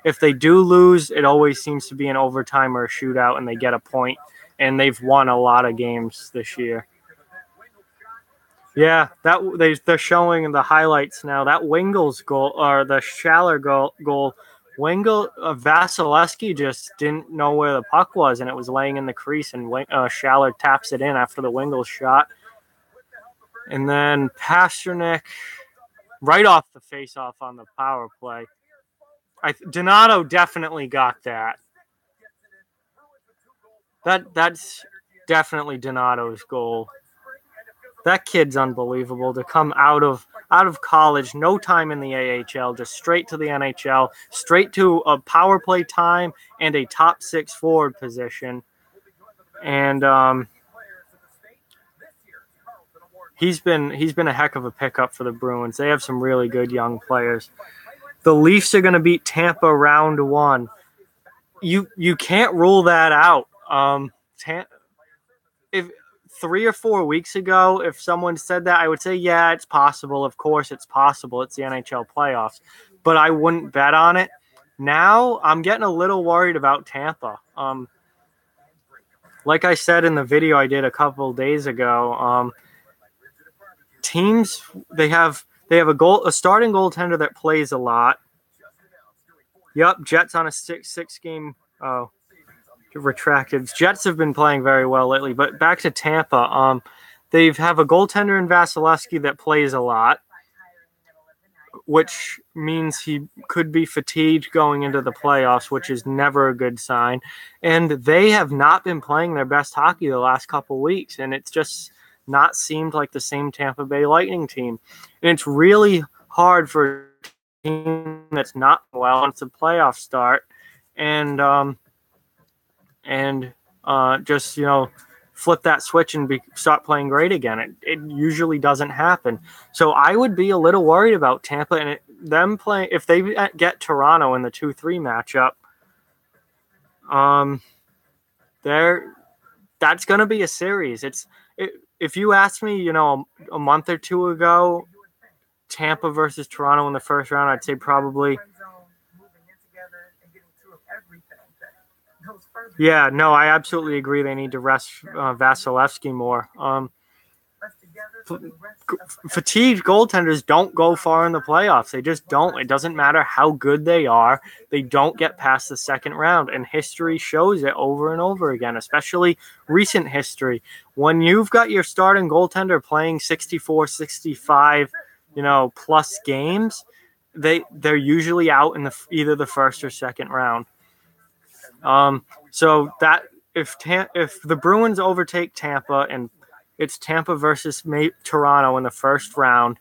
If they do lose, it always seems to be an overtime or a shootout, and they get a point. And they've won a lot of games this year. Yeah, they're showing the highlights now. That Wingels goal or the Schaller goal, Vasilevsky just didn't know where the puck was, and it was laying in the crease, and Schaller taps it in after the Wingels shot. And then Pasternak, right off the face-off on the power play. Donato definitely got that. That's definitely Donato's goal. That kid's unbelievable to come out of college, no time in the AHL, just straight to the NHL, straight to a power play time and a top 6 forward position. And he's been a heck of a pickup for the Bruins. They have some really good young players. The Leafs are going to beat Tampa round 1. You can't rule that out. If 3 or 4 weeks ago, if someone said that, I would say, yeah, it's possible. Of course, it's possible. It's the NHL playoffs. But I wouldn't bet on it. Now, I'm getting a little worried about Tampa. Like I said in the video I did a couple days ago, teams, they have a starting goaltender that plays a lot. Yep, Jets on a six game. Oh, retracted. Jets have been playing very well lately, but back to Tampa. They have a goaltender in Vasilevsky that plays a lot, which means he could be fatigued going into the playoffs, which is never a good sign. And they have not been playing their best hockey the last couple weeks, and it's just not seemed like the same Tampa Bay Lightning team. And it's really hard for a team that's not well once the playoffs start and just, flip that switch and start playing great again. It usually doesn't happen. So I would be a little worried about Tampa and them playing. If they get Toronto in the 2-3 matchup, that's going to be a series. If you asked me, a month or two ago, Tampa versus Toronto in the first round, I'd say probably. Yeah, no, I absolutely agree. They need to rest Vasilevsky more. Fatigued goaltenders don't go far in the playoffs. They just don't. It doesn't matter how good they are. They don't get past the second round, and history shows it over and over again, especially recent history. When you've got your starting goaltender playing 64, 65, plus games, they're usually out in either the first or second round. So that if the Bruins overtake Tampa and it's Tampa versus Toronto in the first round,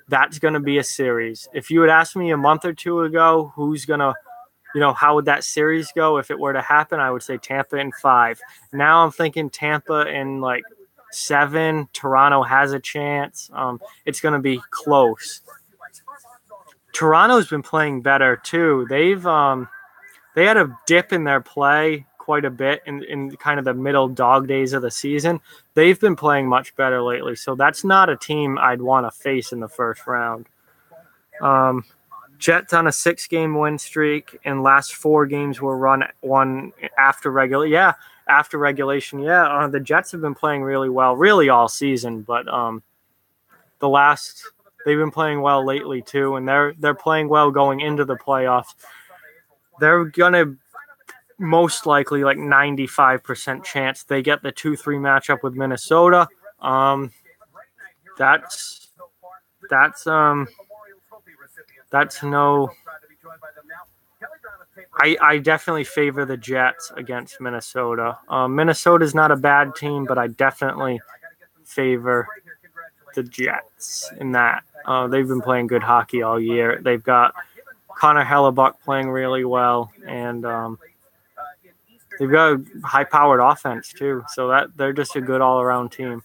that's going to be a series. If you had asked me a month or two ago who's going to, how would that series go if it were to happen, I would say Tampa in 5. Now I'm thinking Tampa in 7. Toronto has a chance. It's going to be close. Toronto's been playing better too. They had a dip in their play quite a bit in kind of the middle dog days of the season. They've been playing much better lately, so that's not a team I'd want to face in the first round. Jets on a 6-game win streak, and last 4 games were won after regulation. Yeah, the Jets have been playing really well, really all season, but they've been playing well lately too, and they're playing well going into the playoffs. They're going to most likely 95% chance they get the 2-3 matchup with Minnesota. I definitely favor the Jets against Minnesota. Minnesota's not a bad team, but I definitely favor the Jets in that. They've been playing good hockey all year. They've got Connor Hellebuck playing really well, and they've got a high-powered offense too. So that they're just a good all-around team.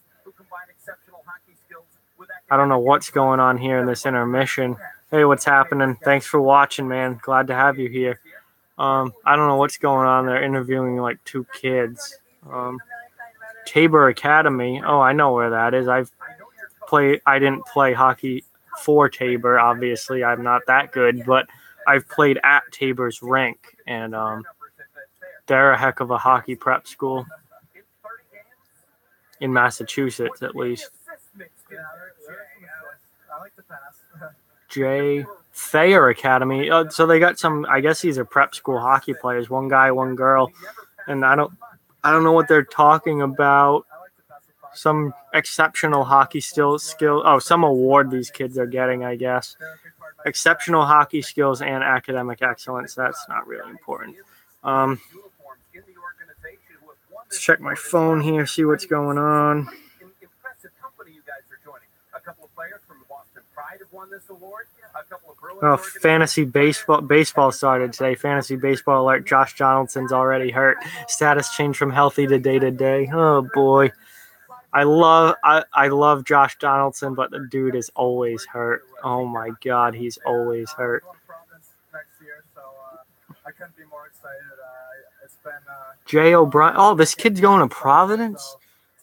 I don't know what's going on here in this intermission. Hey, what's happening? Thanks for watching, man. Glad to have you here. I don't know what's going on. They're interviewing like two kids. Tabor Academy. Oh, I know where that is. I didn't play hockey for Tabor, obviously. I'm not that good, but I've played at Tabor's rink, and they're a heck of a hockey prep school in Massachusetts, at least. J. Thayer Academy. So they got some. I guess these are prep school hockey players. One guy, one girl, and I don't know what they're talking about. Some exceptional hockey skill. Oh, some award these kids are getting, I guess. Exceptional hockey skills and academic excellence. That's not really important. Let's check my phone here, see what's going on. Oh, fantasy baseball started today. Fantasy baseball alert. Josh Donaldson's already hurt. Status changed from healthy to day-to-day. Oh, boy. I love Josh Donaldson, but the dude is always hurt. Oh, my God. He's always hurt. Jay O'Brien. Oh, this kid's going to Providence?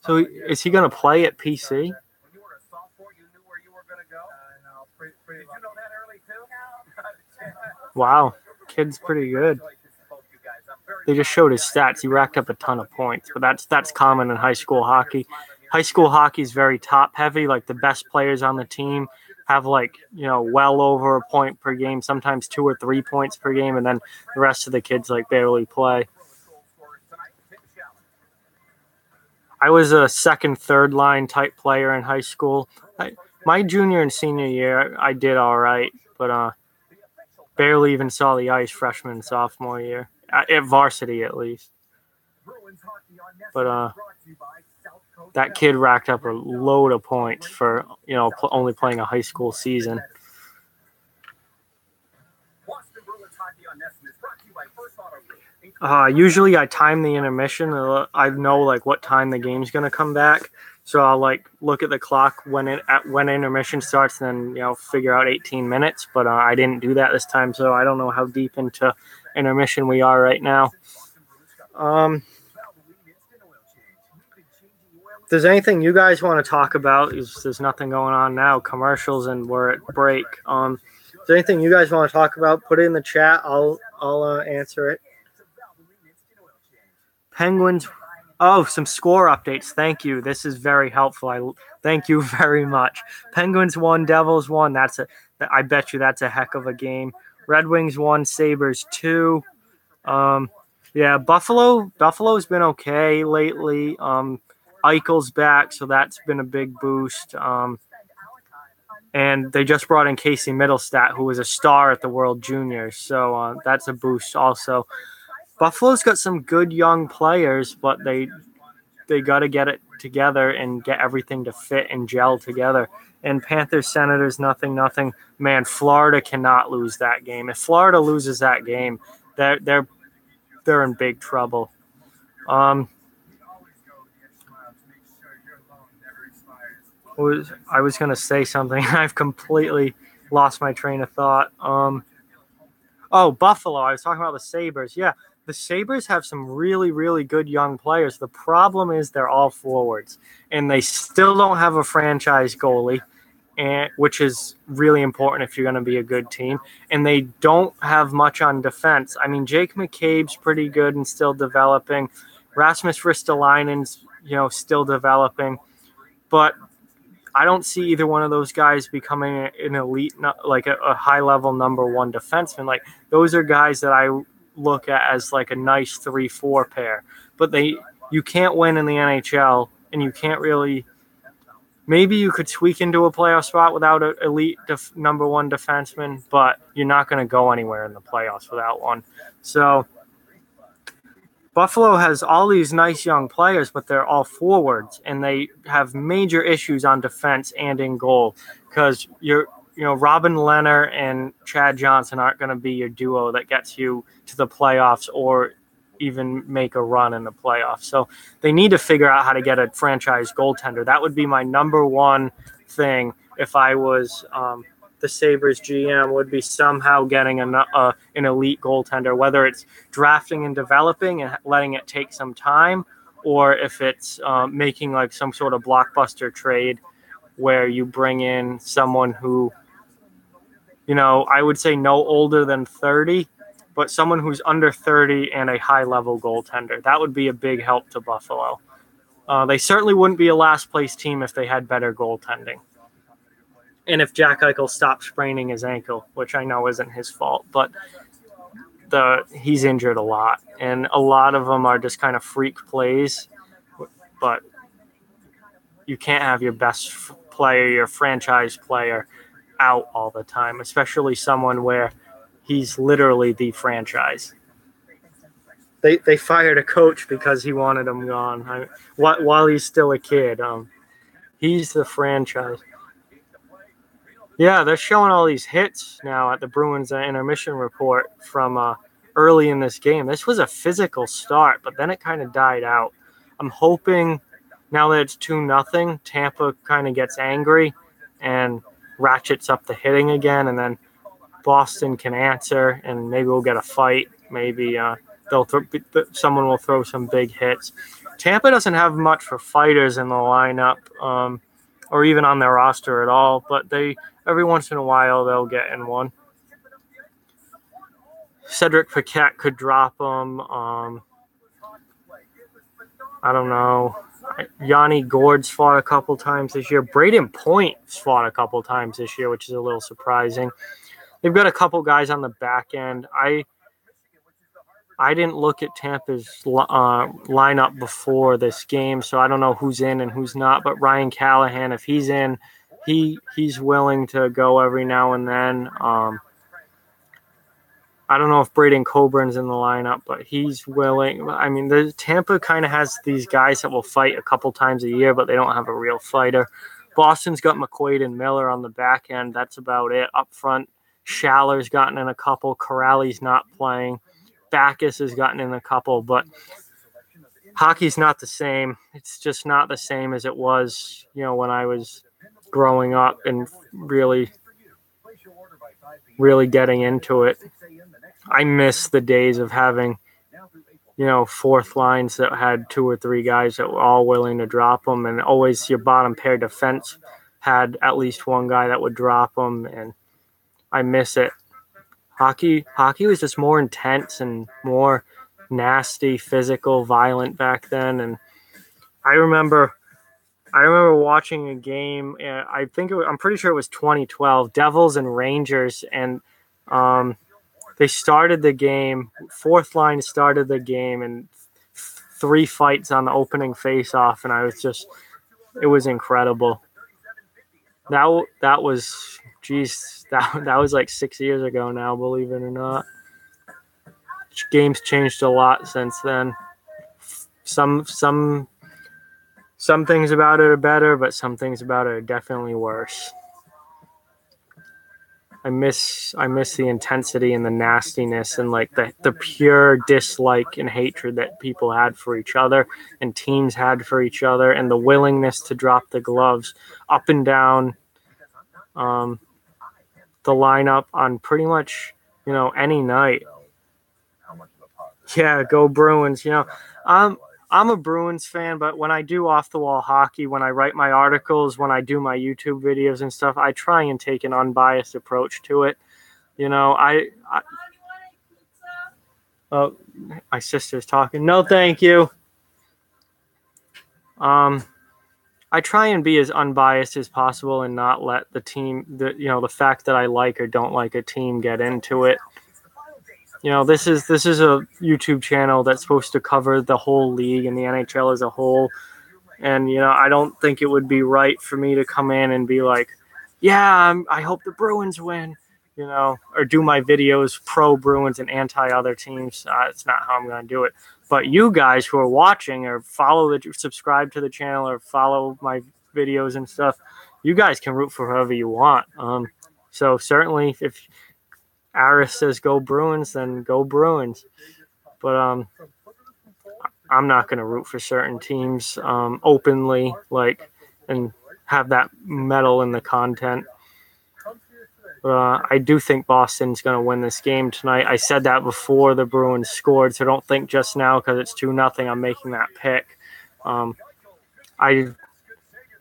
So is he going to play at PC? Wow, kid's pretty good. They just showed his stats. He racked up a ton of points, but that's common in high school hockey. High school hockey is very top heavy. Like the best players on the team have well over a point per game, sometimes 2 or 3 points per game, and then the rest of the kids barely play. I was a second, third line type player in high school. My junior and senior year, I did all right, but barely even saw the ice freshman and sophomore year, at varsity at least. But that kid racked up a load of points for only playing a high school season. Usually I time the intermission. I know what time the game's gonna come back, so I'll look at the clock when intermission starts, and then figure out 18 minutes. But I didn't do that this time, so I don't know how deep into intermission we are right now. If there's anything you guys want to talk about, there's nothing going on now, commercials, and we're at break. If there's anything you guys want to talk about, put it in the chat. I'll answer it. Penguins. Oh, some score updates. Thank you. This is very helpful. Thank you very much. Penguins won, Devils won. I bet you that's a heck of a game. Red Wings won, Sabres 2. Yeah, Buffalo's been okay lately. Eichel's back, so that's been a big boost. And they just brought in Casey Middlestat, who was a star at the World Juniors, so that's a boost also. Buffalo's got some good young players, but they got to get it together and get everything to fit and gel together. And Panthers, Senators, 0-0. Man, Florida cannot lose that game. If Florida loses that game, they're in big trouble. I was going to say something. I've completely lost my train of thought. Buffalo. I was talking about the Sabres. Yeah, the Sabres have some really, really good young players. The problem is they're all forwards, and they still don't have a franchise goalie, which is really important if you're going to be a good team. And they don't have much on defense. I mean, Jake McCabe's pretty good and still developing. Rasmus Ristolainen's, still developing. But I don't see either one of those guys becoming an elite, a high-level number one defenseman. Those are guys that I look at as a nice 3-4 pair. But you can't win in the NHL, and you can't really – maybe you could squeak into a playoff spot without an elite number one defenseman, but you're not going to go anywhere in the playoffs without one. So Buffalo has all these nice young players, but they're all forwards, and they have major issues on defense and in goal because Robin Lehner and Chad Johnson aren't going to be your duo that gets you to the playoffs or even make a run in the playoffs. So they need to figure out how to get a franchise goaltender. That would be my number one thing if I was the Sabres GM would be somehow getting an elite goaltender, whether it's drafting and developing and letting it take some time, or if it's making like some sort of blockbuster trade where you bring in someone who, I would say no older than 30, but someone who's under 30 and a high-level goaltender. That would be a big help to Buffalo. They certainly wouldn't be a last-place team if they had better goaltending. And if Jack Eichel stopped spraining his ankle, which I know isn't his fault, but he's injured a lot. And a lot of them are just kind of freak plays, but you can't have your best player, your franchise player, out all the time, especially someone where he's literally the franchise. They fired a coach because he wanted him gone while he's still a kid. He's the franchise. Yeah, they're showing all these hits now at the Bruins intermission report from early in this game. This was a physical start, but then it kind of died out. I'm hoping now that it's 2-0, Tampa kind of gets angry and ratchets up the hitting again, and then Boston can answer, and maybe we'll get a fight. Maybe someone will throw some big hits. Tampa doesn't have much for fighters in the lineup, or even on their roster at all, but every once in a while they'll get in one. Cedric Paquette could drop them. I don't know. Yanni Gord's fought a couple times this year. Braden Point's fought a couple times this year, which is a little surprising. They've got a couple guys on the back end. I didn't look at Tampa's lineup before this game, so I don't know who's in and who's not. But Ryan Callahan, if he's in, he's willing to go every now and then. I don't know if Braden Coburn's in the lineup, but he's willing. I mean, Tampa kind of has these guys that will fight a couple times a year, but they don't have a real fighter. Boston's got McQuaid and Miller on the back end. That's about it. Up front, Schaller's gotten in a couple. Corrali's not playing. Backus has gotten in a couple, but hockey's not the same. It's just not the same as it was, when I was growing up and really getting into it. I miss the days of having, fourth lines that had 2 or 3 guys that were all willing to drop them, and always your bottom pair defense had at least one guy that would drop them, and I miss it. Hockey was just more intense and more nasty, physical, violent back then, and I remember watching a game. I'm pretty sure it was 2012, Devils and Rangers, and they started the game. Fourth line started the game, and 3 fights on the opening face-off, and it was incredible. That was, that was like 6 years ago now, believe it or not. Games changed a lot since then. Some things about it are better, but some things about it are definitely worse. I miss the intensity and the nastiness and like the pure dislike and hatred that people had for each other and teams had for each other, and the willingness to drop the gloves up and down the lineup on pretty much, any night. Yeah, go Bruins. I'm a Bruins fan, but when I do off-the-wall hockey, when I write my articles, when I do my YouTube videos and stuff, I try and take an unbiased approach to it. Oh, my sister's talking. No, thank you. I try and be as unbiased as possible and not let the team, the fact that I like or don't like a team get into it. This is a YouTube channel that's supposed to cover the whole league and the NHL as a whole. And, I don't think it would be right for me to come in and be like, yeah, I hope the Bruins win, or do my videos pro Bruins and anti other teams. It's not how I'm going to do it. But you guys who are watching or subscribe to the channel or follow my videos and stuff, you guys can root for whoever you want. So certainly if Aris says go Bruins, then go Bruins. But I'm not going to root for certain teams openly, and have that meddle in the content. I do think Boston's going to win this game tonight. I said that before the Bruins scored, so don't think just now because it's 2-0 I'm making that pick. I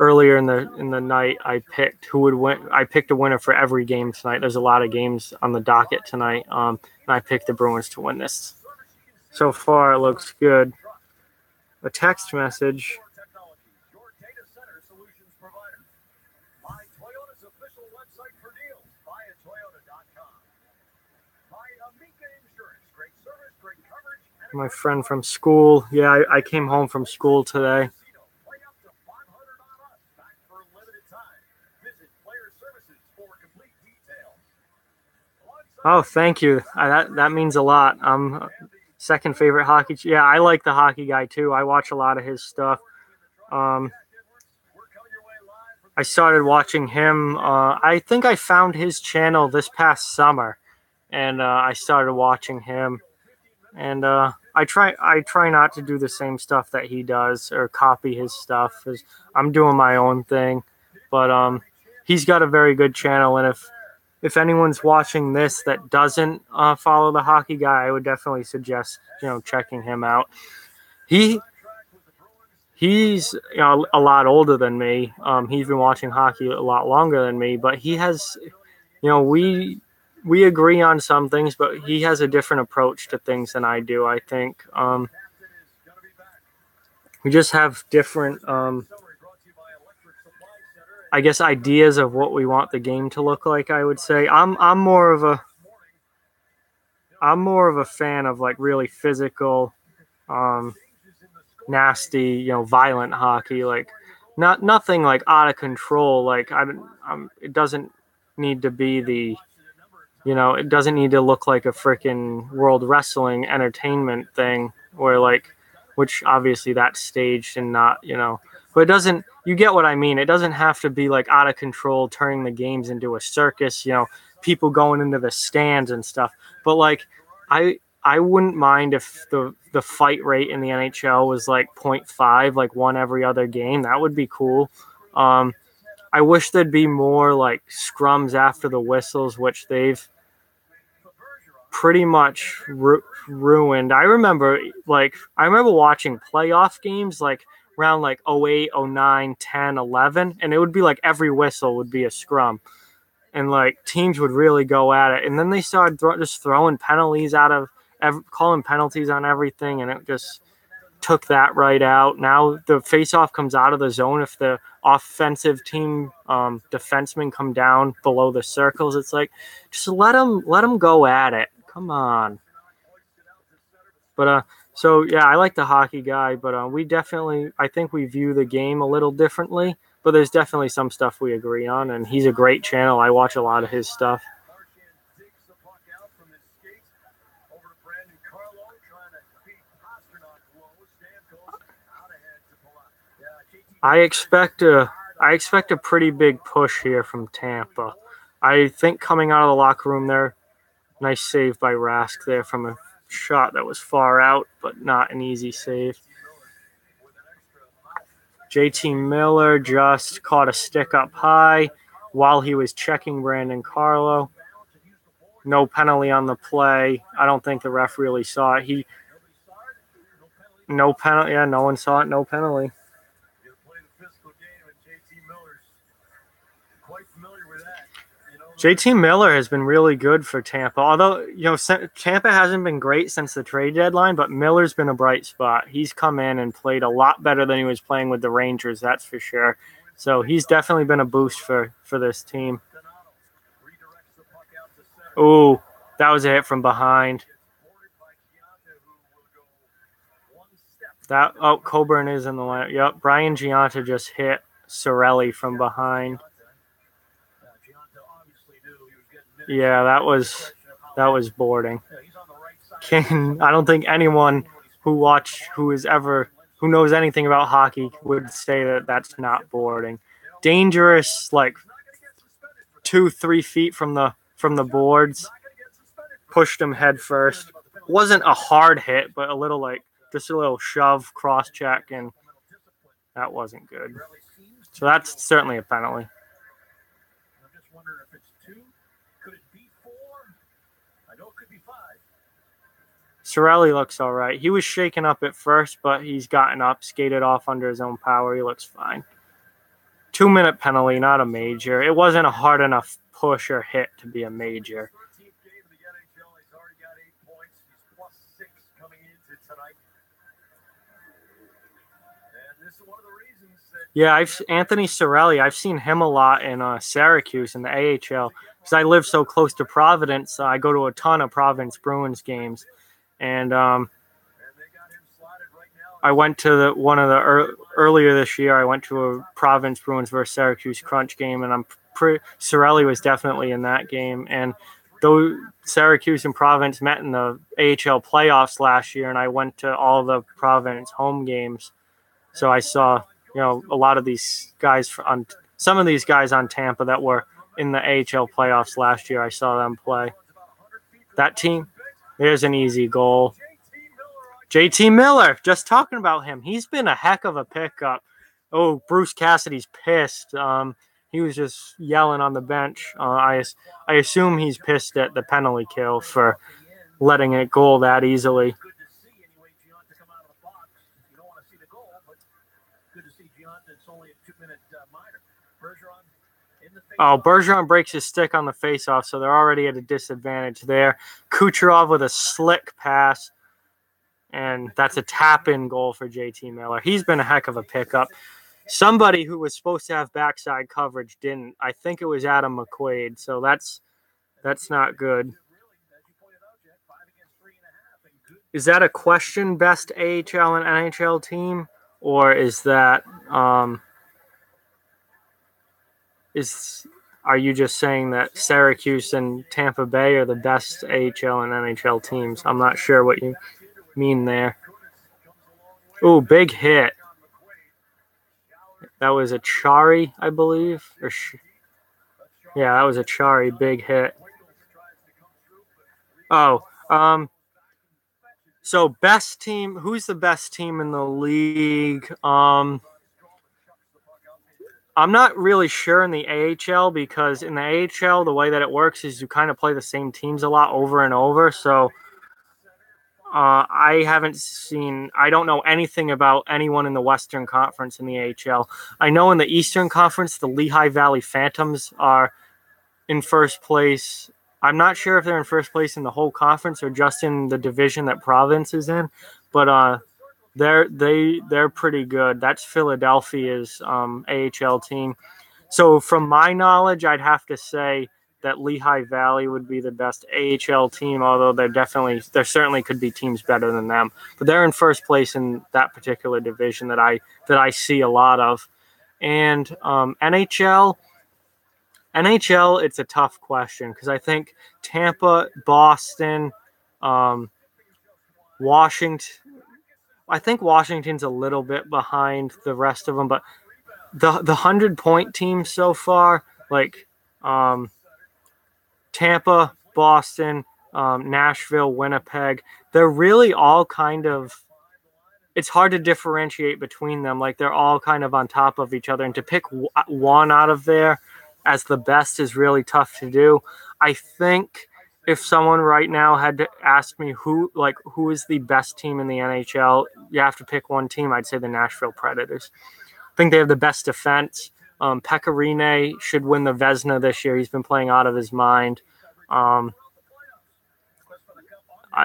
earlier in the night I picked who would win. I picked a winner for every game tonight. There's a lot of games on the docket tonight, and I picked the Bruins to win this. So far, it looks good. A text message. My friend from school. Yeah, I came home from school today. Oh, thank you. That means a lot. Second favorite hockey. Yeah, I like the hockey guy too. I watch a lot of his stuff. I started watching him. I think I found his channel this past summer, and I started watching him. And I try not to do the same stuff that he does or copy his stuff. 'Cause I'm doing my own thing, but he's got a very good channel. And if anyone's watching this that doesn't follow the hockey guy, I would definitely suggest checking him out. He's a lot older than me. He's been watching hockey a lot longer than me, but he has we agree on some things, but he has a different approach to things than I do. I think we just have different, I guess, ideas of what we want the game to look like. I would say I'm more of a fan of like really physical, nasty, violent hockey. Like nothing like out of control. Like it doesn't need to be it doesn't need to look like a freaking World Wrestling Entertainment thing where which obviously that's staged and not, but it doesn't, you get what I mean. It doesn't have to be like out of control, turning the games into a circus, people going into the stands and stuff. But like, I wouldn't mind if the fight rate in the NHL was like 0.5, like one every other game. That would be cool. I wish there'd be more like scrums after the whistles, which they've pretty much ruined. I remember watching playoff games like around like 08, 09, 10, 11, and it would be like every whistle would be a scrum. And like teams would really go at it. And then they started just throwing penalties calling penalties on everything, and it just took that right out. Now the faceoff comes out of the zone if the offensive team defensemen come down below the circles. It's like, just let them go at it. Come on. But so yeah, I like the hockey guy, but I think we view the game a little differently. But there's definitely some stuff we agree on, and he's a great channel. I watch a lot of his stuff. I expect a pretty big push here from Tampa. I think coming out of the locker room there, nice save by Rask there from a shot that was far out, but not an easy save. JT Miller just caught a stick up high while he was checking Brandon Carlo. No penalty on the play. I don't think the ref really saw it. No penalty. Yeah, no one saw it. No penalty. JT Miller has been really good for Tampa. Although, Tampa hasn't been great since the trade deadline, but Miller's been a bright spot. He's come in and played a lot better than he was playing with the Rangers, that's for sure. So he's definitely been a boost for this team. Ooh, that was a hit from behind. Coburn is in the line. Yep, Brian Giunta just hit Cirelli from behind. Yeah, that was boarding. I don't think anyone who knows anything about hockey would say that that's not boarding. Dangerous, like 2-3 feet from the boards. Pushed him head first. Wasn't a hard hit, but just a little shove, cross check, and that wasn't good. So that's certainly a penalty. Cirelli looks all right. He was shaken up at first, but he's gotten up, skated off under his own power. He looks fine. 2-minute penalty, not a major. It wasn't a hard enough push or hit to be a major. Yeah, Anthony Cirelli. I've seen him a lot in Syracuse in the AHL because I live so close to Providence. I go to a ton of Providence Bruins games, and I went to earlier this year. I went to a Providence Bruins versus Syracuse Crunch game, and Cirelli was definitely in that game. And though Syracuse and Providence met in the AHL playoffs last year, and I went to all the Providence home games, so I saw a lot of these guys some of these guys on Tampa that were in the AHL playoffs last year. I saw them play. That team, there's an easy goal. JT Miller, just talking about him. He's been a heck of a pickup. Oh, Bruce Cassidy's pissed. He was just yelling on the bench. I assume he's pissed at the penalty kill for letting it goal that easily. Oh, Bergeron breaks his stick on the faceoff, so they're already at a disadvantage there. Kucherov with a slick pass, and that's a tap-in goal for JT Miller. He's been a heck of a pickup. Somebody who was supposed to have backside coverage didn't. I think it was Adam McQuaid, so that's not good. Is that a question, best AHL and NHL team, or is that are you just saying that Syracuse and Tampa Bay are the best AHL and NHL teams? I'm not sure what you mean there. Ooh, big hit. That was a Chari, I believe. Yeah, that was a Chari, big hit. Oh, so best team. Who's the best team in the league? I'm not really sure in the AHL because in the AHL, the way that it works is you kind of play the same teams a lot over and over. So I don't know anything about anyone in the Western Conference in the AHL. I know in the Eastern Conference, the Lehigh Valley Phantoms are in first place. I'm not sure if they're in first place in the whole conference or just in the division that Providence is in, but they're pretty good. That's Philadelphia's AHL team. So from my knowledge, I'd have to say that Lehigh Valley would be the best AHL team, although there certainly could be teams better than them. But they're in first place in that particular division that I see a lot of. And NHL, it's a tough question because I think Tampa, Boston, Washington. I think Washington's a little bit behind the rest of them, but the 100-point teams so far, like Tampa, Boston, Nashville, Winnipeg, they're really all kind of – it's hard to differentiate between them. Like they're all kind of on top of each other, and to pick one out of there as the best is really tough to do. I think – if someone right now had to ask me who is the best team in the NHL, you have to pick one team, I'd say the Nashville Predators. I think they have the best defense. Pekka Rinne should win the Vezina this year. He's been playing out of his mind.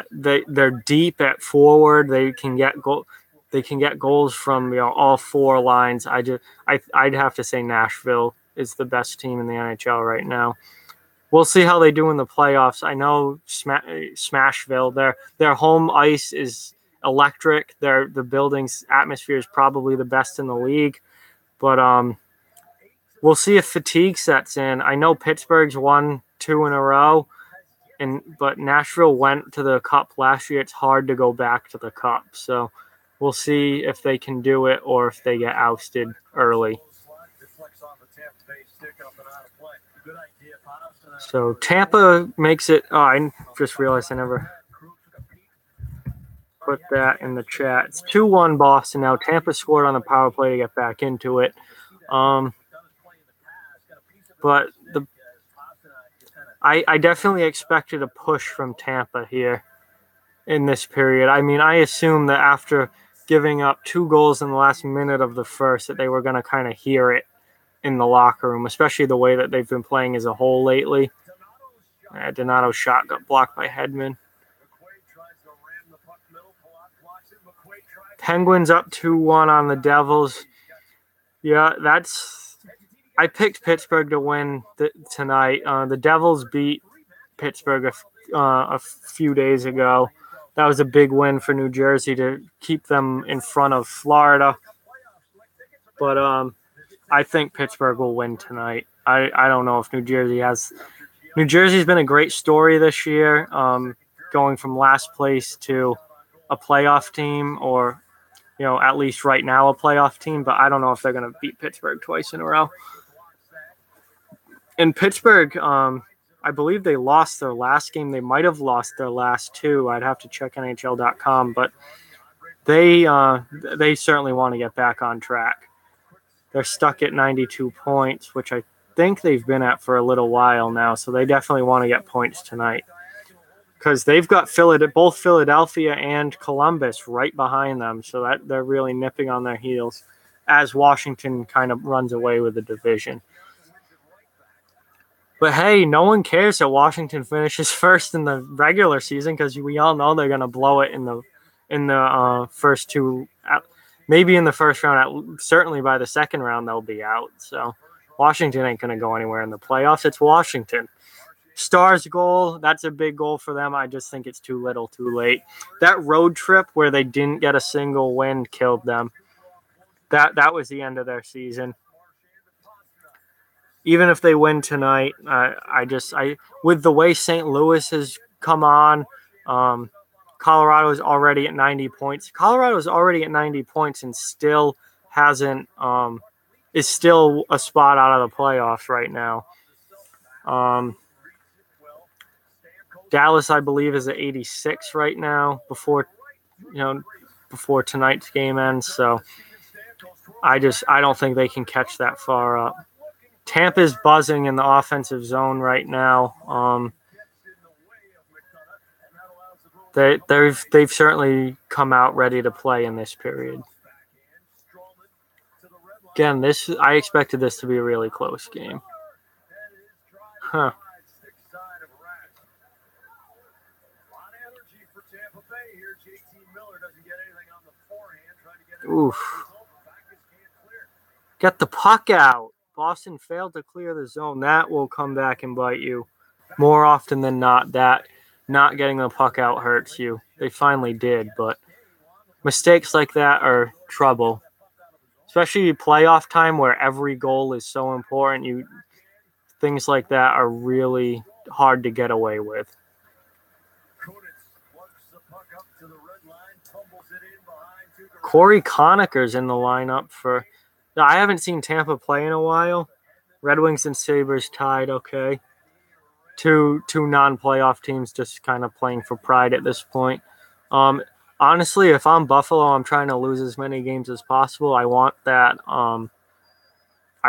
They're deep at forward. They can get goals from all four lines. I'd have to say Nashville is the best team in the NHL right now. We'll see how they do in the playoffs. I know Smashville, their home ice is electric. The building's atmosphere is probably the best in the league. But we'll see if fatigue sets in. I know Pittsburgh's won 2 in a row, but Nashville went to the Cup last year. It's hard to go back to the Cup. So we'll see if they can do it or if they get ousted early. So Tampa makes it. Oh, I just realized I never put that in the chat. It's 2-1 Boston now. Tampa scored on the power play to get back into it. But I definitely expected a push from Tampa here in this period. I mean, I assumed that after giving up 2 goals in the last minute of the first, that they were going to kind of hear it in the locker room, especially the way that they've been playing as a whole lately. Donato's shot got blocked by Hedman. Penguins up 2-1 on the Devils. Yeah, I picked Pittsburgh to win tonight. The Devils beat Pittsburgh a few days ago. That was a big win for New Jersey to keep them in front of Florida. But I think Pittsburgh will win tonight. I don't know if New Jersey has. New Jersey's been a great story this year, going from last place to a playoff team, or at least right now a playoff team. But I don't know if they're going to beat Pittsburgh twice in a row. In Pittsburgh, I believe they lost their last game. They might have lost their last 2. I'd have to check NHL.com, but they certainly want to get back on track. They're stuck at 92 points, which I think they've been at for a little while now, so they definitely want to get points tonight because they've got both Philadelphia and Columbus right behind them, so that they're really nipping on their heels as Washington kind of runs away with the division. But hey, no one cares that Washington finishes first in the regular season because we all know they're going to blow it in the first 2. Maybe in the first round. Certainly by the second round they'll be out. So Washington ain't going to go anywhere in the playoffs. It's Washington. Stars goal, that's a big goal for them. I just think it's too little, too late. That road trip where they didn't get a single win killed them. That was the end of their season. Even if they win tonight, with the way St. Louis has come on, Colorado is already at 90 points. Colorado is already at 90 points and still is still a spot out of the playoffs right now. Dallas, I believe, is at 86 right now before tonight's game ends. So I don't think they can catch that far up. Tampa's buzzing in the offensive zone right now. They've certainly come out ready to play in this period. Again, I expected this to be a really close game. Huh. Oof. Get the puck out. Boston failed to clear the zone. That will come back and bite you. More often than not, that not getting the puck out hurts you. They finally did, but mistakes like that are trouble. Especially playoff time where every goal is so important. Things like that are really hard to get away with. Corey Conacher's in the lineup for... I haven't seen Tampa play in a while. Red Wings and Sabres tied, okay. Two non-playoff teams just kind of playing for pride at this point. Honestly, if I'm Buffalo, I'm trying to lose as many games as possible. I want that. I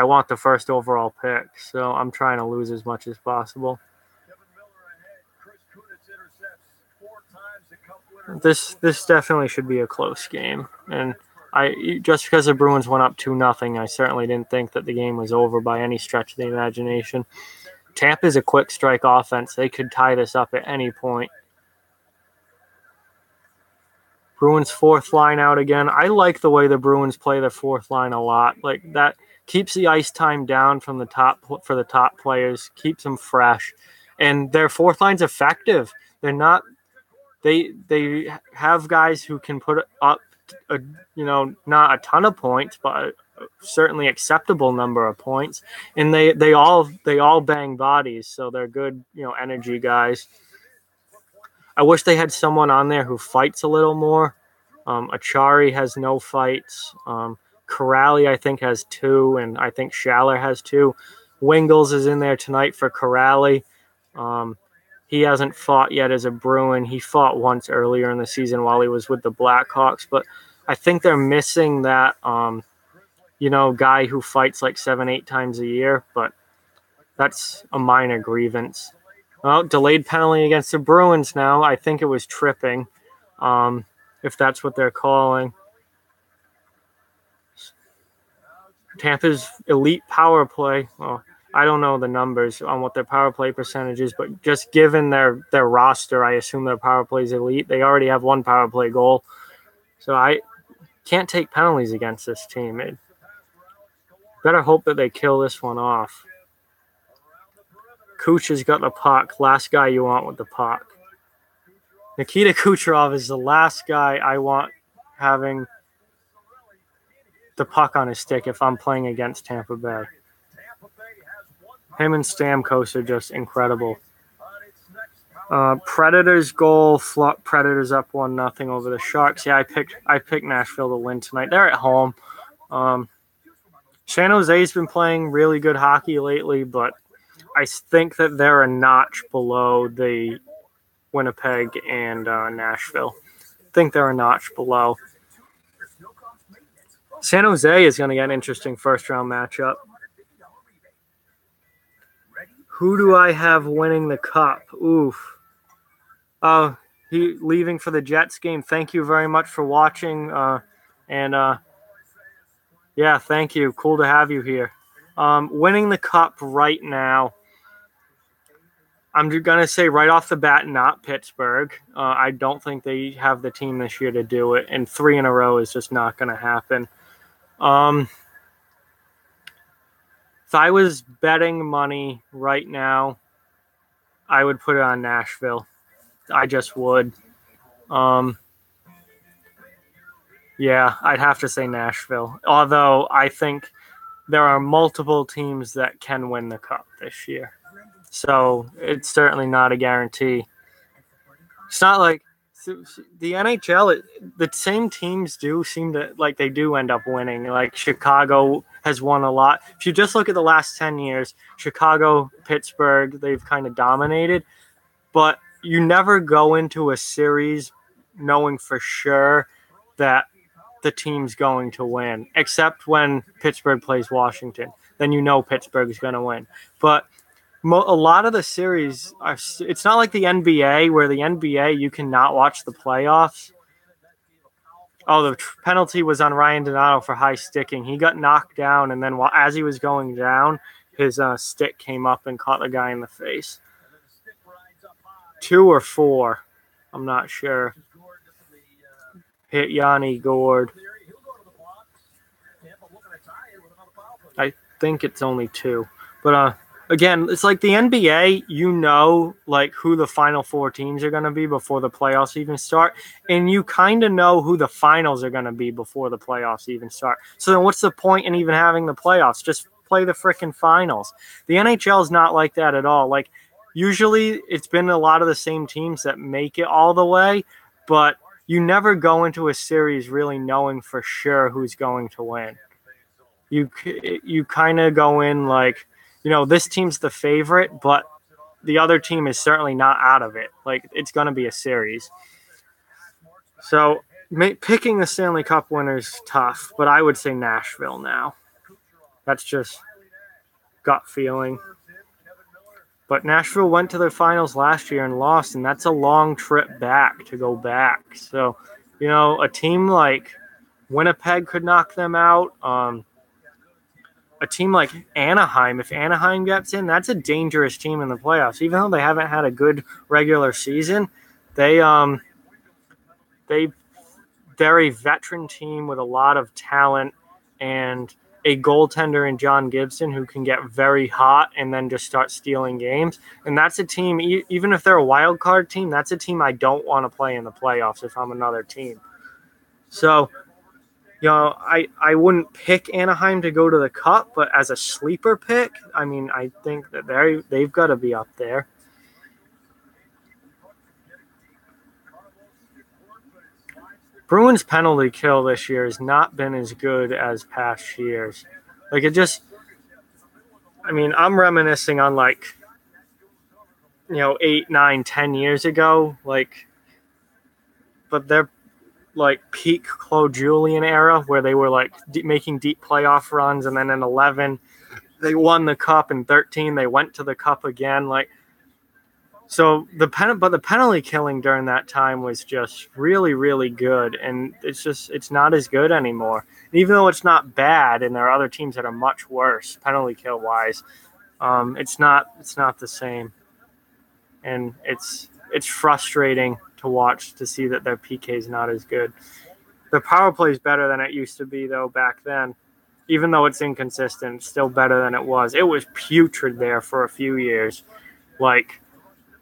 want the first overall pick, so I'm trying to lose as much as possible. This definitely should be a close game, and just because the Bruins went up 2-0, I certainly didn't think that the game was over by any stretch of the imagination. Tampa's a quick strike offense. They could tie this up at any point. Bruins fourth line out again. I like the way the Bruins play their fourth line a lot. Like that keeps the ice time down from the top for the top players, keeps them fresh, and their fourth line's effective. They're not. They have guys who can put up, not a ton of points, but certainly acceptable number of points, and they all bang bodies, so they're good, energy guys. I wish they had someone on there who fights a little more. Achari has no fights. Corrali, I think, has 2, and I think Schaller has 2. Wingles is in there tonight for Corrali. He hasn't fought yet as a Bruin. He fought once earlier in the season while he was with the Blackhawks, but I think they're missing that, guy who fights like 7-8 times a year, but that's a minor grievance. Well, delayed penalty against the Bruins now. I think it was tripping, if that's what they're calling. Tampa's elite power play. Well, I don't know the numbers on what their power play percentage is, but just given their roster, I assume their power play is elite. They already have one power play goal. So I can't take penalties against this team. It better hope that they kill this one off. Kuch has got the puck. Last guy you want with the puck. Nikita Kucherov is the last guy I want having the puck on his stick if I'm playing against Tampa Bay. Him and Stamkos are just incredible. Predators goal. Predators up 1-0 over the Sharks. Yeah, I picked Nashville to win tonight. They're at home. San Jose's been playing really good hockey lately, but I think that they're a notch below the Winnipeg and Nashville. I think they're a notch below. San Jose is going to get an interesting first-round matchup. Who do I have winning the cup? Oof. He leaving for the Jets game. Thank you very much for watching. Yeah, thank you. Cool to have you here. Winning the cup right now, I'm going to say right off the bat, not Pittsburgh. I don't think they have the team this year to do it, and 3 in a row is just not going to happen. If I was betting money right now, I would put it on Nashville. I just would. Yeah, I'd have to say Nashville. Although I think there are multiple teams that can win the cup this year. So it's certainly not a guarantee. It's not like the NHL, the same teams do seem to, like, they do end up winning. Like Chicago has won a lot. If you just look at the last 10 years, Chicago, Pittsburgh, they've kind of dominated. But you never go into a series knowing for sure that the team's going to win, except when Pittsburgh plays Washington. Then you know Pittsburgh is going to win. But a lot of the series, it's not like the NBA, where the NBA you cannot watch the playoffs. Oh, the penalty was on Ryan Donato for high sticking. He got knocked down, and then as he was going down, his stick came up and caught the guy in the face. 2 or 4, I'm not sure. Hit Yanni Gourde. I think it's only 2. But again, it's like the NBA, you know, like who the final 4 teams are going to be before the playoffs even start. And you kind of know who the finals are going to be before the playoffs even start. So then what's the point in even having the playoffs? Just play the freaking finals. The NHL is not like that at all. Like, usually it's been a lot of the same teams that make it all the way, but you never go into a series really knowing for sure who's going to win. You kind of go in like, you know, this team's the favorite, but the other team is certainly not out of it. Like, it's going to be a series. So picking the Stanley Cup winner is tough, but I would say Nashville now. That's just gut feeling. But Nashville went to the finals last year and lost, and that's a long trip back to go back. So, you know, a team like Winnipeg could knock them out. A team like Anaheim, if Anaheim gets in, that's a dangerous team in the playoffs. Even though they haven't had a good regular season, they're a veteran team with a lot of talent and a goaltender in John Gibson who can get very hot and then just start stealing games. And that's a team, even if they're a wild card team, that's a team I don't want to play in the playoffs if I'm another team. So, you know, I wouldn't pick Anaheim to go to the Cup, but as a sleeper pick, I mean, I think that they've got to be up there. Bruins penalty kill this year has not been as good as past years. Like, it just, I mean, I'm reminiscing on, like, you know, 8, 9, 10 years ago, like, but they're like peak Claude Julien era where they were like making deep playoff runs, and then in 11 they won the Cup, in 13 they went to the Cup again. Like, So the penalty killing during that time was just really, really good, and it's not as good anymore. Even though it's not bad, and there are other teams that are much worse penalty kill wise, it's not the same, and it's frustrating to watch to see that their PK is not as good. The power play is better than it used to be though back then. Even though it's inconsistent, it's still better than it was. It was putrid there for a few years, like.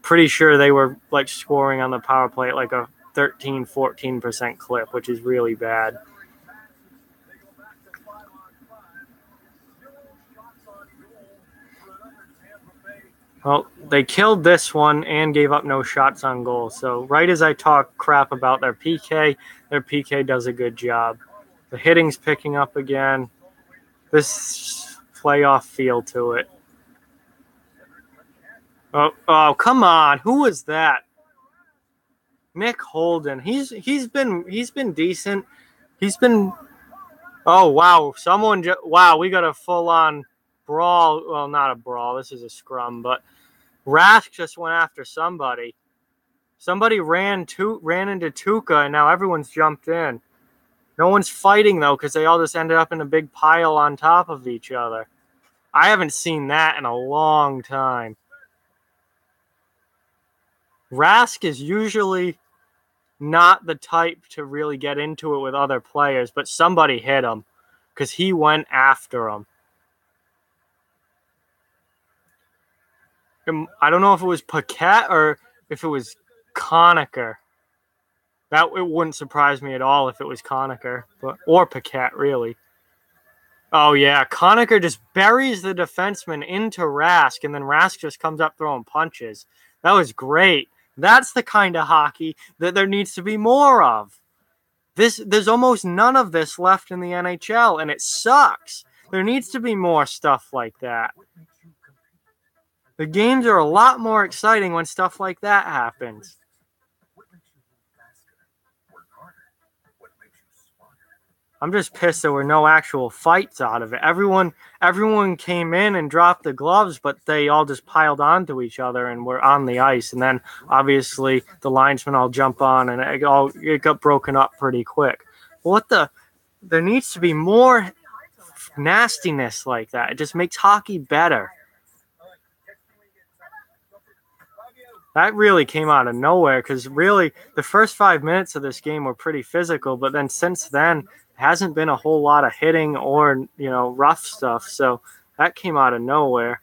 Pretty sure they were like scoring on the power play at like a 13-14% clip, which is really bad. Well, they killed this one and gave up no shots on goal. So right as I talk crap about their PK does a good job. The hitting's picking up again. This playoff feel to it. Oh, come on! Who was that? Nick Holden. He's been decent. He's been. Oh wow! Wow! We got a full on brawl. Well, not a brawl. This is a scrum, but Rask just went after somebody. Somebody ran into Tuca, and now everyone's jumped in. No one's fighting though, because they all just ended up in a big pile on top of each other. I haven't seen that in a long time. Rask is usually not the type to really get into it with other players, but somebody hit him because he went after him. I don't know if it was Paquette or if it was Conacher. It wouldn't surprise me at all if it was Conacher, or Paquette, really. Oh, yeah. Conacher just buries the defenseman into Rask, and then Rask just comes up throwing punches. That was great. That's the kind of hockey that there needs to be more of. There's almost none of this left in the NHL, and it sucks. There needs to be more stuff like that. The games are a lot more exciting when stuff like that happens. I'm just pissed there were no actual fights out of it. Everyone came in and dropped the gloves, but they all just piled onto each other and were on the ice. And then obviously the linesmen all jump on, and it got broken up pretty quick. There needs to be more nastiness like that. It just makes hockey better. That really came out of nowhere because really the first 5 minutes of this game were pretty physical, but then since then hasn't been a whole lot of hitting or rough stuff. So that came out of nowhere.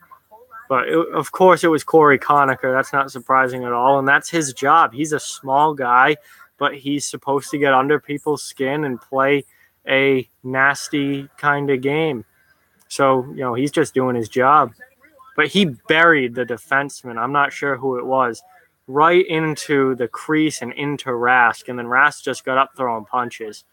But of course it was Corey Conacher. That's not surprising at all, and that's his job. He's a small guy, but he's supposed to get under people's skin and play a nasty kind of game. So he's just doing his job. But he buried the defenseman. I'm not sure who it was. Right into the crease and into Rask. And then Rask just got up throwing punches.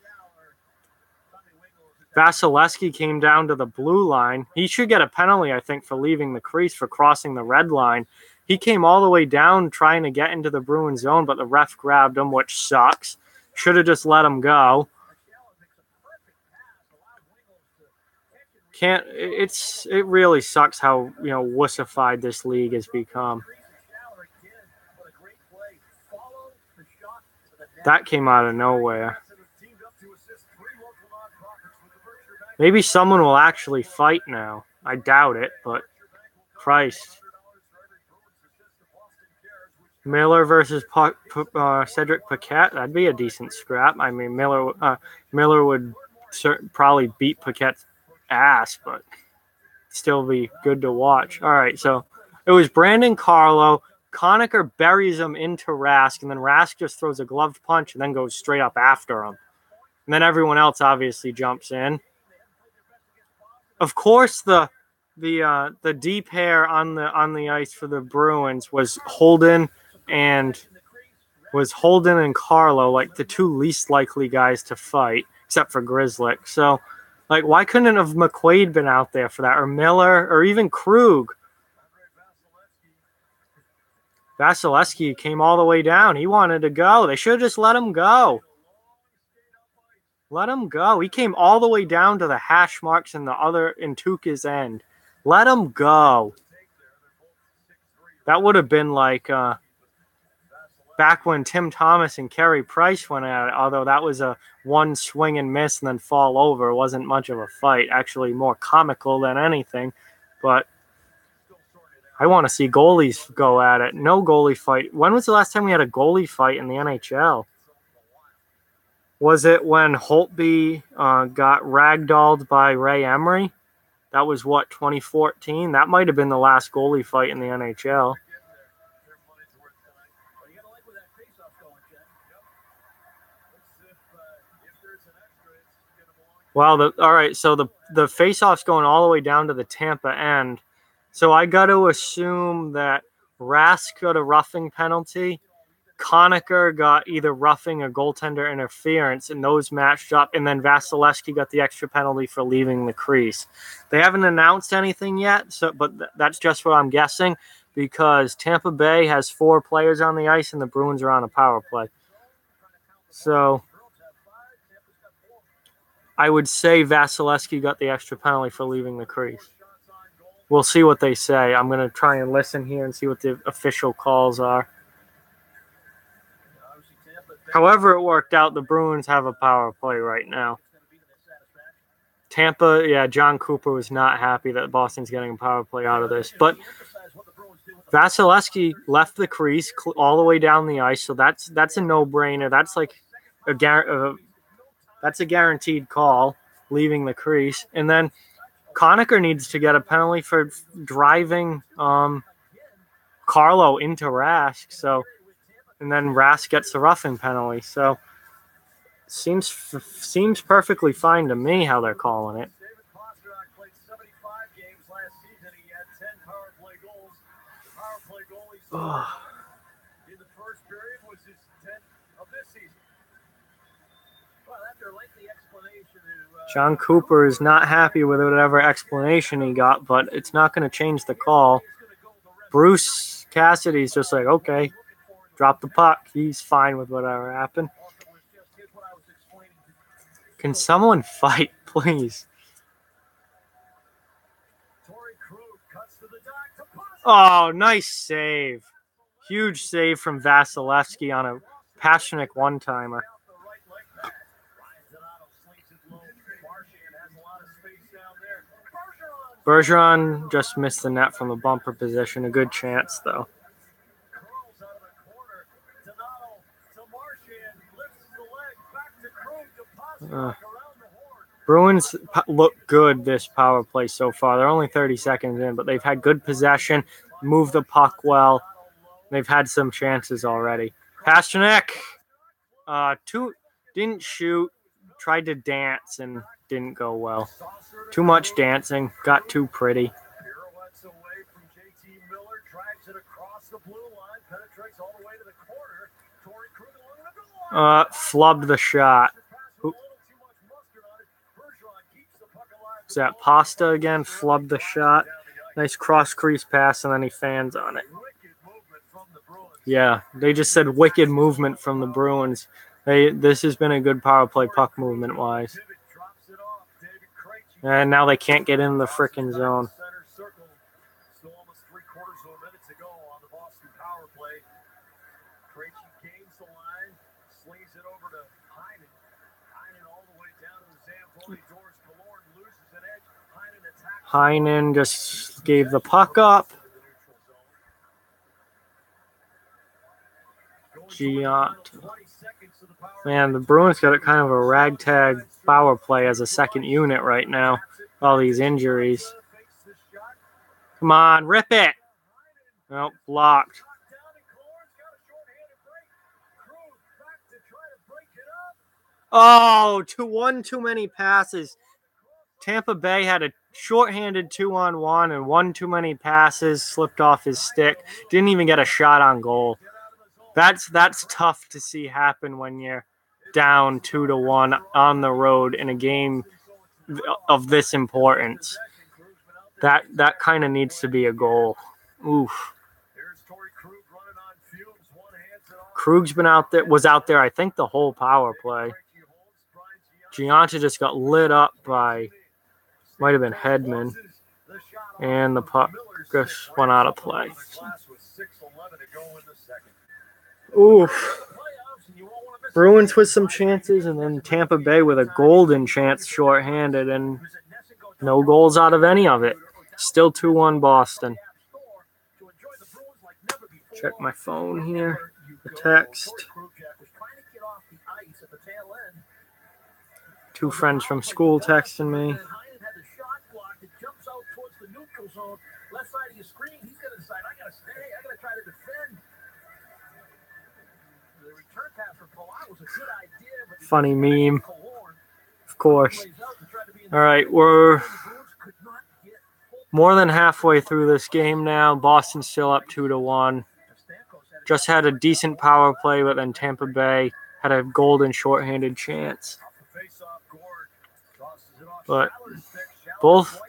Vasilevsky came down to the blue line. He should get a penalty, I think, for leaving the crease, for crossing the red line. He came all the way down trying to get into the Bruins zone, but the ref grabbed him, which sucks. Should have just let him go. It really sucks how wussified this league has become. That came out of nowhere. Maybe someone will actually fight now. I doubt it, but Christ. Miller versus Cedric Paquette. That'd be a decent scrap. I mean, Miller would probably beat Paquette's ass, but still be good to watch. All right, so it was Brandon Carlo. Conacher buries him into Rask, and then Rask just throws a gloved punch and then goes straight up after him. And then everyone else obviously jumps in. Of course, the D pair on the ice for the Bruins was Holden and Carlo, like the two least likely guys to fight, except for Grzelcyk. So, like, why couldn't have McQuaid been out there for that, or Miller, or even Krug? Vasilevsky came all the way down. He wanted to go. They should have just let him go. Let him go. He came all the way down to the hash marks in Tuca's end. Let him go. That would have been like back when Tim Thomas and Carey Price went at it, although that was a one swing and miss and then fall over. It wasn't much of a fight, actually more comical than anything. But I want to see goalies go at it. No goalie fight. When was the last time we had a goalie fight in the NHL? Was it when Holtby got ragdolled by Ray Emery? That was, what, 2014? That might have been the last goalie fight in the NHL. Well, all right, so the face-off's going all the way down to the Tampa end. So I got to assume that Rask got a roughing penalty, Conacher got either roughing or goaltender interference, and those matched up, and then Vasilevsky got the extra penalty for leaving the crease. They haven't announced anything yet, but that's just what I'm guessing, because Tampa Bay has 4 players on the ice and the Bruins are on a power play. So I would say Vasilevsky got the extra penalty for leaving the crease. We'll see what they say. I'm going to try and listen here and see what the official calls are. However it worked out, the Bruins have a power play right now. Tampa, yeah, John Cooper was not happy that Boston's getting a power play out of this. But Vasilevsky left the crease all the way down the ice, so that's a no-brainer. That's like that's a guaranteed call, leaving the crease. And then Conacher needs to get a penalty for driving Carlo into Rask. So, and then Rask gets the roughing penalty. So, seems perfectly fine to me how they're calling it. Oh. John Cooper is not happy with whatever explanation he got, but it's not going to change the call. Bruce Cassidy's just like, okay, drop the puck. He's fine with whatever happened. Can someone fight, please? Oh, nice save. Huge save from Vasilevsky on a Pastrnak one-timer. Bergeron just missed the net from the bumper position. A good chance, though. Bruins look good this power play so far. They're only 30 seconds in, but they've had good possession, moved the puck well. They've had some chances already. Pastrnak, didn't shoot, tried to dance and didn't go well. Too much dancing, got too pretty. Flubbed the shot. Is that Pasta again? Flubbed the shot. Nice cross-crease pass, and then he fans on it. Yeah, they just said wicked movement from the Bruins. This has been a good power play puck movement-wise. And now they can't get in the frickin' zone. Heinen just gave the puck up. Giant. Man, the Bruins got a kind of a ragtag power play as a second unit right now. All these injuries. Come on, rip it. Nope, blocked. Oh, one too many passes. Tampa Bay had a shorthanded 2-on-1 and one too many passes, slipped off his stick. Didn't even get a shot on goal. That's tough to see happen when you're down 2-1 on the road in a game of this importance. That kind of needs to be a goal. Oof. Krug's was out there, I think, the whole power play. Gianta just got lit up by, might have been Hedman, and the puck just went out of play. Oof. Bruins with some chances, and then Tampa Bay with a golden chance shorthanded, and no goals out of any of it. Still 2-1 Boston. Check my phone here. The text. 2 friends from school texting me. Funny meme. Of course. All right, we're more than halfway through this game now. Boston's still up 2-1. Just had a decent power play, but then Tampa Bay had a golden shorthanded chance. But both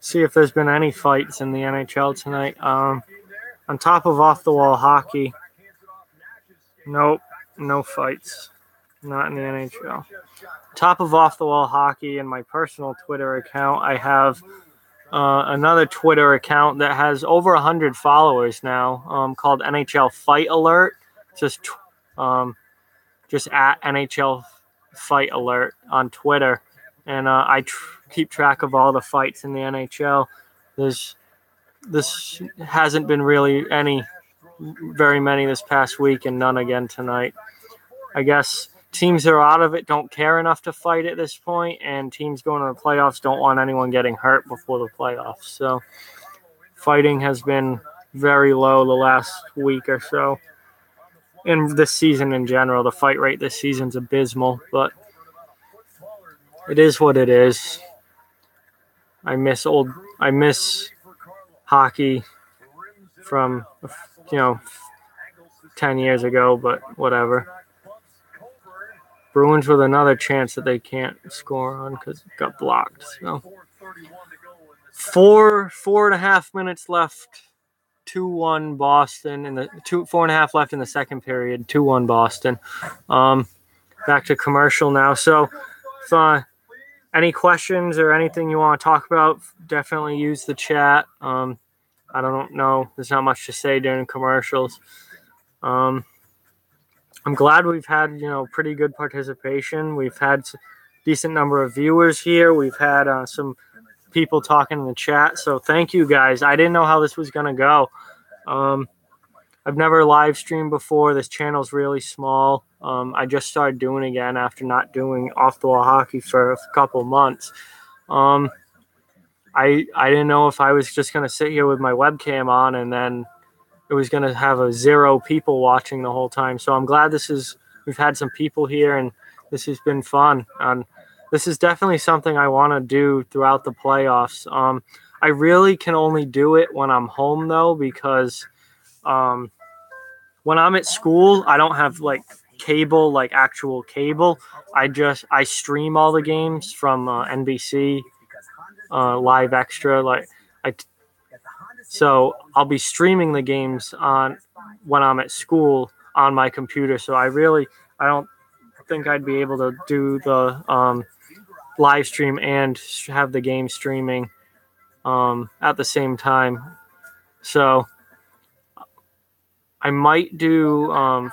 see if there's been any fights in the NHL tonight. On top of off-the-wall hockey, nope, no fights. Not in the NHL. Top of off-the-wall hockey, in my personal Twitter account, I have another Twitter account that has over 100 followers now, called NHL Fight Alert. Just at NHL Fight Alert on Twitter. And I keep track of all the fights in the NHL. This hasn't been really very many this past week, and none again tonight. I guess teams that are out of it don't care enough to fight at this point, and teams going to the playoffs don't want anyone getting hurt before the playoffs. So fighting has been very low the last week or so. And this season in general, the fight rate this season's abysmal, but it is what it is. I miss hockey from 10 years ago, but whatever. Bruins with another chance that they can't score on because it got blocked. So 4.5 minutes left. 2-1 Boston, and 4.5 left in the second period. 2-1 Boston. Back to commercial now. So if any questions or anything you want to talk about, definitely use the chat. I don't know. There's not much to say during commercials. I'm glad we've had, pretty good participation. We've had a decent number of viewers here. We've had some people talking in the chat. So thank you guys. I didn't know how this was going to go. I've never live streamed before. This channel's really small. I just started doing it again after not doing off-the-wall hockey for a couple months. I didn't know if I was just going to sit here with my webcam on and then it was going to have 0 people watching the whole time. So I'm glad we've had some people here and this has been fun. This is definitely something I want to do throughout the playoffs. I really can only do it when I'm home though, because when I'm at school, I don't have cable, actual cable. I stream all the games from NBC, Live Extra, so I'll be streaming the games when I'm at school on my computer. So I don't think I'd be able to do the live stream and have the game streaming at the same time. So I might do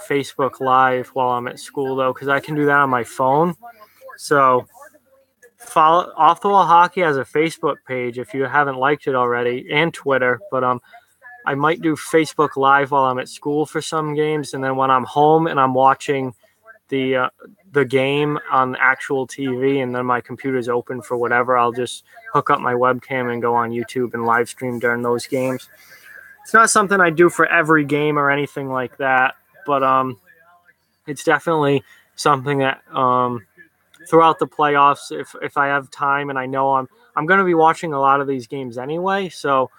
Facebook Live while I'm at school though, because I can do that on my phone. So follow Off the Wall Hockey has a Facebook page if you haven't liked it already, and Twitter. But I might do Facebook Live while I'm at school for some games, and then when I'm home and I'm watching the game on actual TV, and then my computer's open for whatever, I'll just hook up my webcam and go on YouTube and live stream during those games. It's not something I do for every game or anything like that, but it's definitely something that throughout the playoffs, if I have time and I know I'm going to be watching a lot of these games anyway, so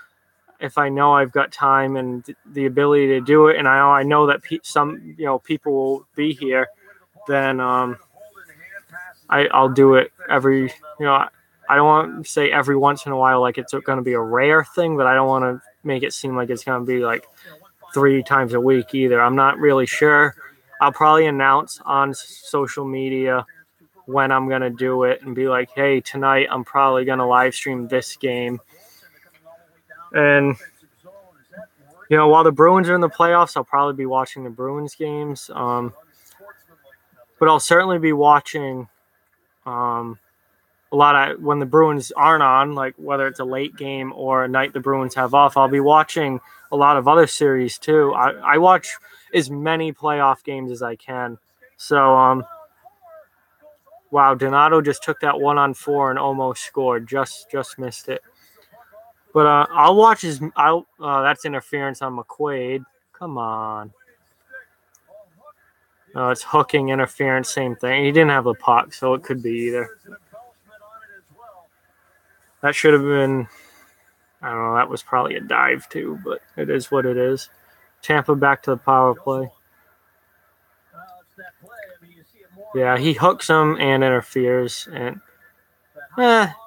if I know I've got time and the ability to do it, and I know that some people will be here, then I'll do it every, I don't want to say every once in a while like it's going to be a rare thing, but I don't want to make it seem like it's going to be like 3 times a week either. I'm not really sure. I'll probably announce on social media when I'm going to do it and be like, hey, tonight I'm probably going to live stream this game. And, while the Bruins are in the playoffs, I'll probably be watching the Bruins games. But I'll certainly be watching a lot of when the Bruins aren't on, like whether it's a late game or a night the Bruins have off. I'll be watching a lot of other series too. I watch as many playoff games as I can. So, wow, Donato just took that 1-on-4 and almost scored. Just missed it. But I'll watch his. That's interference on McQuaid. Come on. No, it's hooking, interference, same thing. He didn't have the puck, so it could be either. That should have been, I don't know, that was probably a dive too, but it is what it is. Tampa back to the power play. Yeah, he hooks him and interferes, and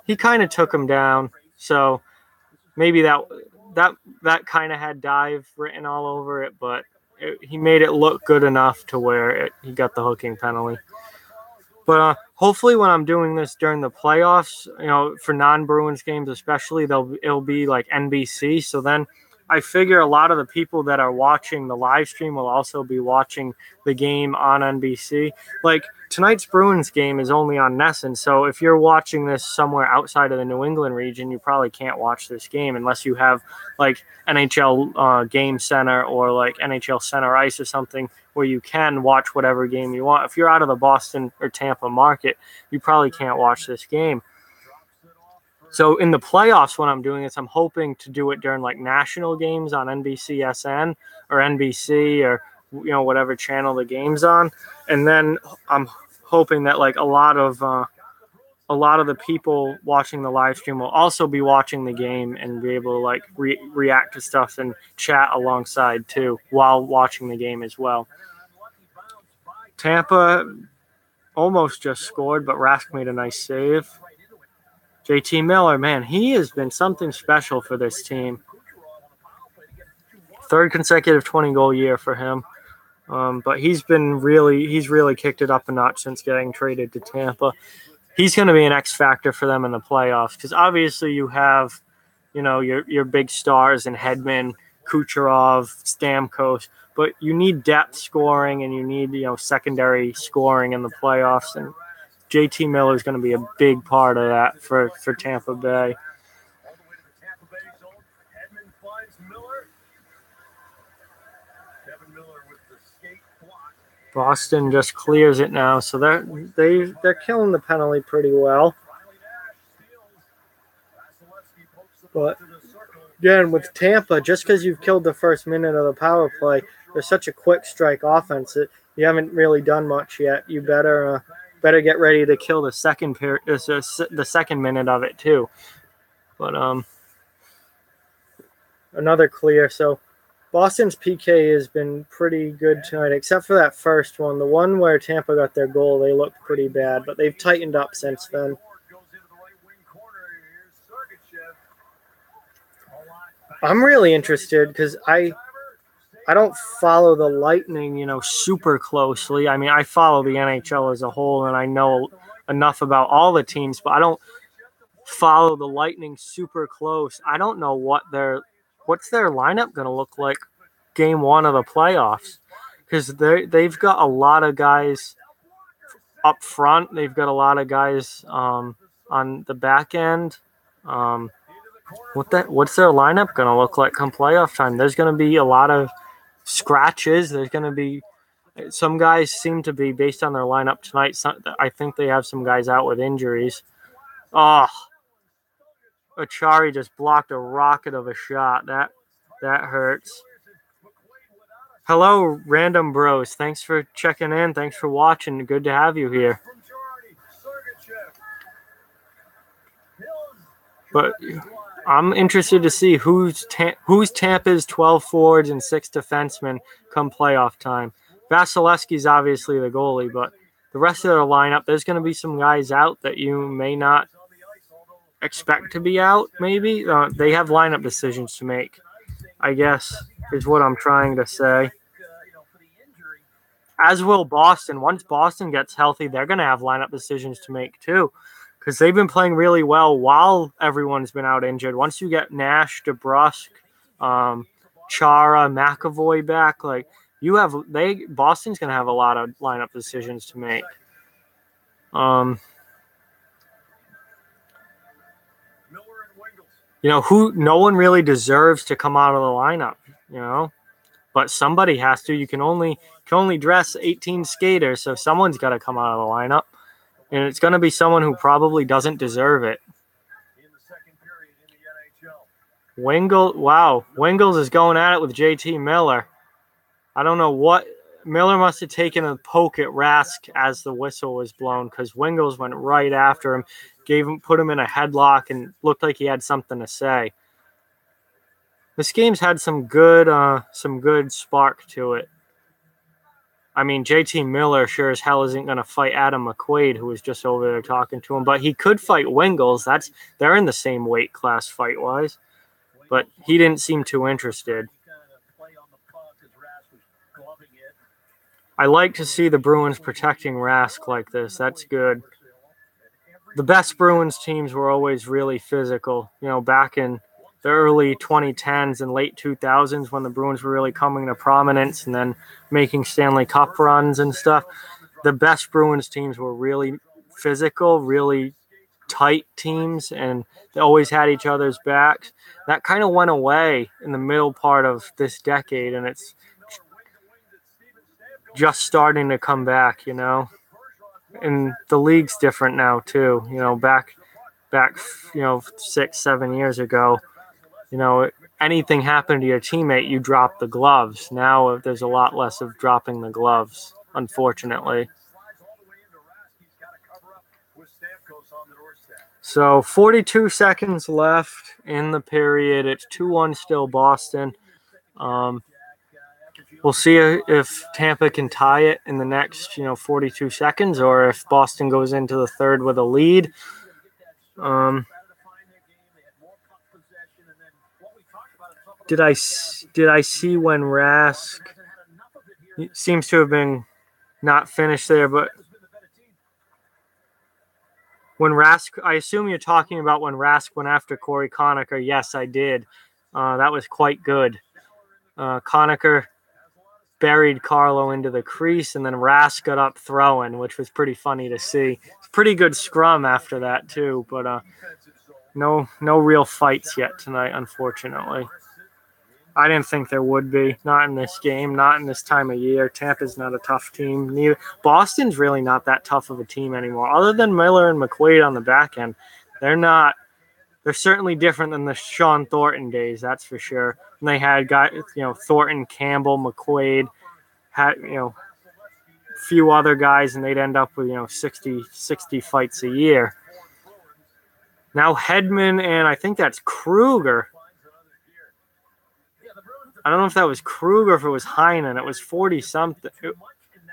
he kind of took him down. So maybe that kind of had dive written all over it, but he made it look good enough to where he got the hooking penalty. But hopefully when I'm doing this during the playoffs, for non-Bruins games especially, it'll be like NBC. So then I figure a lot of the people that are watching the live stream will also be watching the game on NBC. Like tonight's Bruins game is only on NESN, so if you're watching this somewhere outside of the New England region, you probably can't watch this game unless you have like NHL Game Center or like NHL Center Ice or something where you can watch whatever game you want. If you're out of the Boston or Tampa market, you probably can't watch this game. So in the playoffs, when I'm doing this, I'm hoping to do it during like national games on NBCSN or NBC or whatever channel the game's on, and then I'm hoping that like a lot of the people watching the live stream will also be watching the game and be able to like react to stuff and chat alongside too while watching the game as well. Tampa almost just scored, but Rask made a nice save. JT Miller, man, he has been something special for this team. 3rd consecutive 20-goal year for him. But he's really kicked it up a notch since getting traded to Tampa. He's going to be an X factor for them in the playoffs because obviously you have, your big stars in Hedman, Kucherov, Stamkos, but you need depth scoring and you need, secondary scoring in the playoffs, and JT Miller is going to be a big part of that for Tampa Bay. Boston just clears it now, so they're killing the penalty pretty well. But again, with Tampa, just because you've killed the first minute of the power play, there's such a quick strike offense that you haven't really done much yet. You better get ready to kill the second minute of it too. But another clear. So Boston's PK has been pretty good tonight, except for that first one. The one where Tampa got their goal, they looked pretty bad, but they've tightened up since then. I'm really interested because I don't follow the Lightning, super closely. I mean, I follow the NHL as a whole, and I know enough about all the teams, but I don't follow the Lightning super close. I don't know what's their lineup going to look like game 1 of the playoffs, because they've got a lot of guys up front. They've got a lot of guys on the back end. What's their lineup going to look like come playoff time? There's going to be a lot of scratches. There's going to be some guys seem to be, based on their lineup tonight, I think they have some guys out with injuries. Oh, Achari just blocked a rocket of a shot. That hurts. Hello, Random Bros. Thanks for checking in. Thanks for watching. Good to have you here. But I'm interested to see who's Tampa's 12 forwards and 6 defensemen come playoff time. Vasilevsky's obviously the goalie, but the rest of their lineup, there's going to be some guys out that you may not expect to be out, maybe. They have lineup decisions to make, I guess, is what I'm trying to say. As will Boston. Once Boston gets healthy, they're going to have lineup decisions to make too, because they've been playing really well while everyone's been out injured. Once you get Nash, DeBrusque, Chara, McAvoy back, like Boston's going to have a lot of lineup decisions to make. No one really deserves to come out of the lineup, but somebody has to. You can only dress 18 skaters, so someone's got to come out of the lineup, and it's going to be someone who probably doesn't deserve it. Wingles is going at it with JT Miller. I don't know what Miller must have taken a poke at Rask as the whistle was blown, because Wingles went right after him, put him in a headlock, and looked like he had something to say. This game's had some good spark to it. I mean, JT Miller sure as hell isn't going to fight Adam McQuaid, who was just over there talking to him, but he could fight Wingles. They're in the same weight class fight-wise, but he didn't seem too interested. I like to see the Bruins protecting Rask like this. That's good. The best Bruins teams were always really physical, back in the early 2010s and late 2000s when the Bruins were really coming to prominence and then making Stanley Cup runs and stuff. The best Bruins teams were really physical, really tight teams, and they always had each other's backs. That kind of went away in the middle part of this decade, and it's just starting to come back, And the league's different now too. Back 6-7 years ago, anything happened to your teammate, you drop the gloves. Now there's a lot less of dropping the gloves, unfortunately. So 42 seconds left in the period. It's 2-1 still Boston. We'll see if Tampa can tie it in the next 42 seconds, or if Boston goes into the third with a lead. Did I see when Rask seems to have been not finished there, but when Rask, I assume you're talking about when Rask went after Corey Conacher. Yes, I did. That was quite good. Conacher buried Carlo into the crease, and then Rask got up throwing, which was pretty funny to see. It's a pretty good scrum after that too, but no real fights yet tonight, unfortunately. I didn't think there would be. Not in this game, not in this time of year. Tampa's not a tough team. Neither. Boston's really not that tough of a team anymore. Other than Miller and McQuaid on the back end, they're not. They're certainly different than the Sean Thornton days, that's for sure. And they had guys, Thornton, Campbell, McQuaid, had a few other guys, and they'd end up with 60 fights a year. Now Hedman and I think that's Kruger. I don't know if that was Kruger or if it was Heinen. It was 40-something.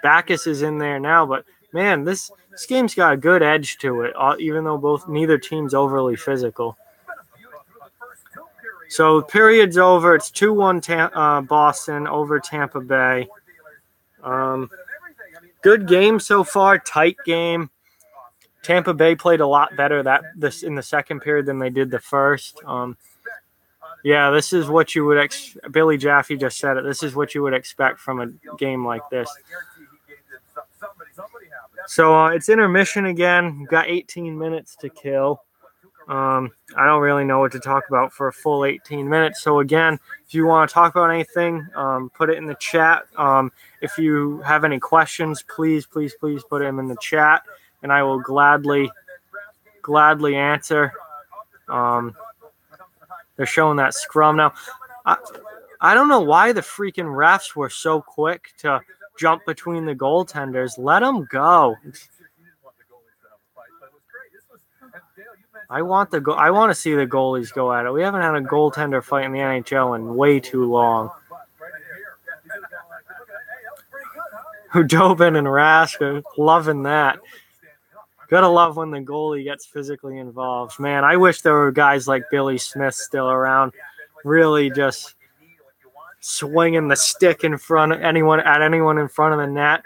Backus is in there now, but man, this game's got a good edge to it, even though neither team's overly physical. So the period's over. It's 2-1 Boston over Tampa Bay. Good game so far. Tight game. Tampa Bay played a lot better in the second period than they did the first. Yeah, this is what you would Billy Jaffe just said it. This is what you would expect from a game like this. So it's intermission again. We've got 18 minutes to kill. I don't really know what to talk about for a full 18 minutes. So again, if you want to talk about anything, put it in the chat. If you have any questions, please put them in the chat, and I will gladly answer. They're showing that scrum now. I don't know why the freaking refs were so quick to jump between the goaltenders. Let them go. I want to see the goalies go at it. We haven't had a goaltender fight in the NHL in way too long. Hudobin and Rask are loving that. Gotta love when the goalie gets physically involved. Man, I wish there were guys like Billy Smith still around, really just swinging the stick in front of anyone in front of the net.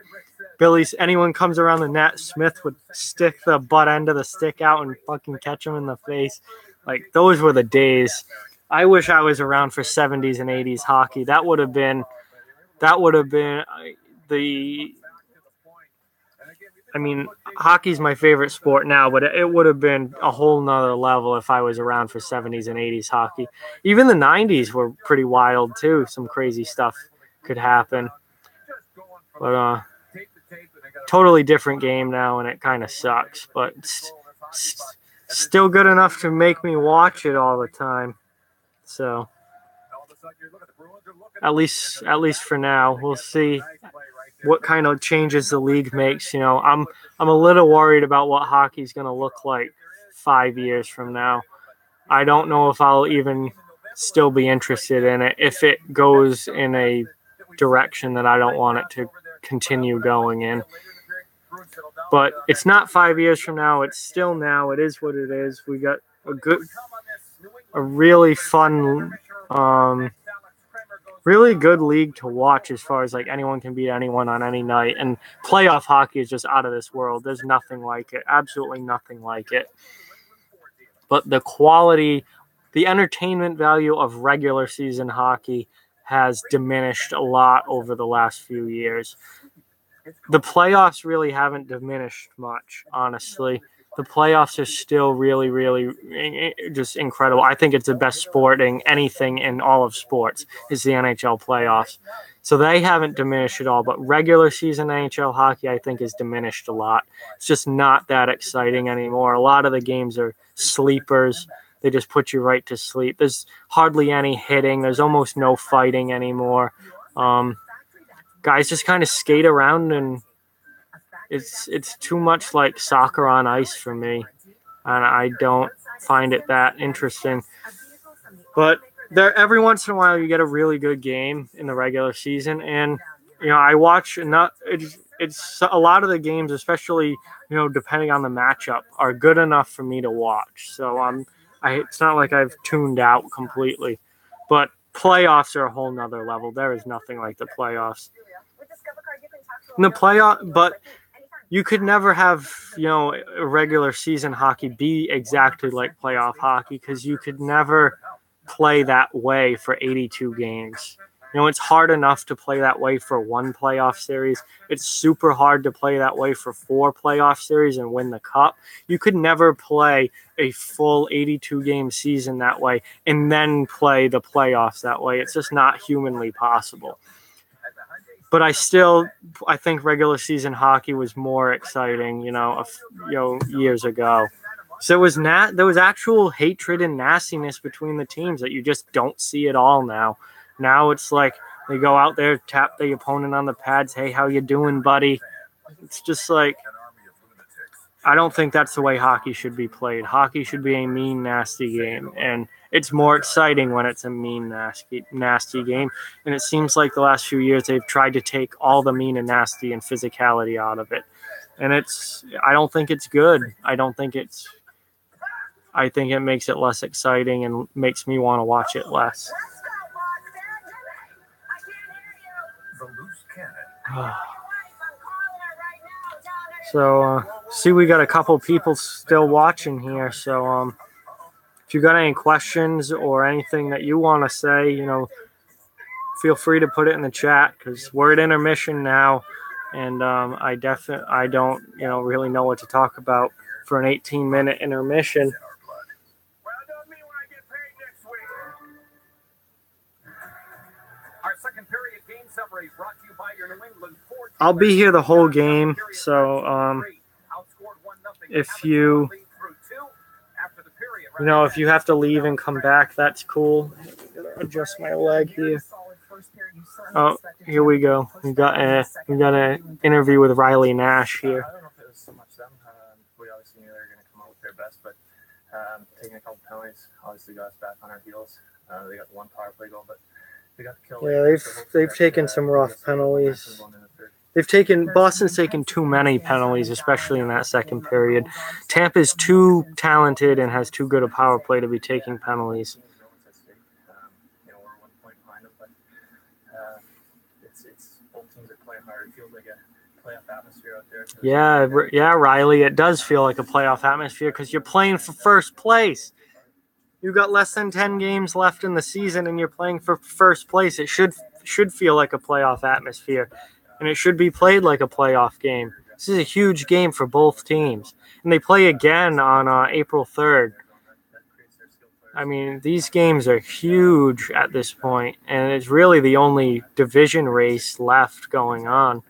Anyone comes around the net, Smith would stick the butt end of the stick out and fucking catch him in the face. Like, those were the days. I wish I was around for 70s and 80s hockey. That would have been the. I mean, hockey's my favorite sport now, but it would have been a whole nother level if I was around for 70s and 80s hockey. Even the 90s were pretty wild, too. Some crazy stuff could happen. But, totally different game now, and it kind of sucks. But still good enough to make me watch it all the time. So, at least for now, we'll see what kind of changes the league makes. You know, I'm a little worried about what hockey's going to look like 5 years from now. I don't know if I'll even still be interested in it if it goes in a direction that I don't want it to continue going in. But it's not 5 years from now. It's still now. It is what it is. We got a really fun, really good league to watch as far as like anyone can beat anyone on any night. And playoff hockey is just out of this world. There's nothing like it. Absolutely nothing like it. But the quality, the entertainment value of regular season hockey has diminished a lot over the last few years. The playoffs really haven't diminished much, honestly. The playoffs are still really, really just incredible. I think it's the best sporting anything in all of sports is the NHL playoffs. So they haven't diminished at all. But regular season NHL hockey, I think, has diminished a lot. It's just not that exciting anymore. A lot of the games are sleepers. They just put you right to sleep. There's hardly any hitting. There's almost no fighting anymore. Guys just kind of skate around, and it's too much like soccer on ice for me, and I don't find it that interesting. But every once in a while you get a really good game in the regular season, and you know I watch. It's a lot of the games, especially depending on the matchup, are good enough for me to watch. So it's not like I've tuned out completely, but playoffs are a whole nother level. There is nothing like the playoffs. In the playoff, but you could never have, a regular season hockey be exactly like playoff hockey because you could never play that way for 82 games. It's hard enough to play that way for one playoff series. It's super hard to play that way for 4 playoff series and win the cup. You could never play a full 82-game season that way and then play the playoffs that way. It's just not humanly possible. But I think regular season hockey was more exciting, years ago. So there was actual hatred and nastiness between the teams that you just don't see at all now. Now it's like they go out there, tap the opponent on the pads. Hey, how you doing, buddy? It's just like, I don't think that's the way hockey should be played. Hockey should be a mean, nasty game, and it's more exciting when it's a mean, nasty game. And it seems like the last few years they've tried to take all the mean and nasty and physicality out of it. And I don't think it's good. I think it makes it less exciting and makes me want to watch it less. So, see, we got a couple people still watching here. So, if you got any questions or anything that you want to say, feel free to put it in the chat because we're at intermission now, and I don't, really know what to talk about for an 18-minute intermission. I'll be here the whole game, so if you have to leave and come back, that's cool. Adjust my leg here. Oh, here we go. We got an interview with Riley Nash here. I don't know if it was so much them. We obviously knew they were going to come out with their best, but taking a couple penalties obviously got us back on our heels. They got the one power play goal, but they got the kill. Yeah, they've taken some rough penalties. Boston's taken too many penalties, especially in that second period. Tampa's too talented and has too good a power play to be taking penalties. We're 1 point behind them, but it's both teams are playing hard. It feels like a playoff atmosphere out there. Yeah, Riley, it does feel like a playoff atmosphere because you're playing for first place. You got less than 10 games left in the season, and you're playing for first place. It should feel like a playoff atmosphere, and it should be played like a playoff game. This is a huge game for both teams, and they play again on April 3rd. I mean, these games are huge at this point, and it's really the only division race left going on.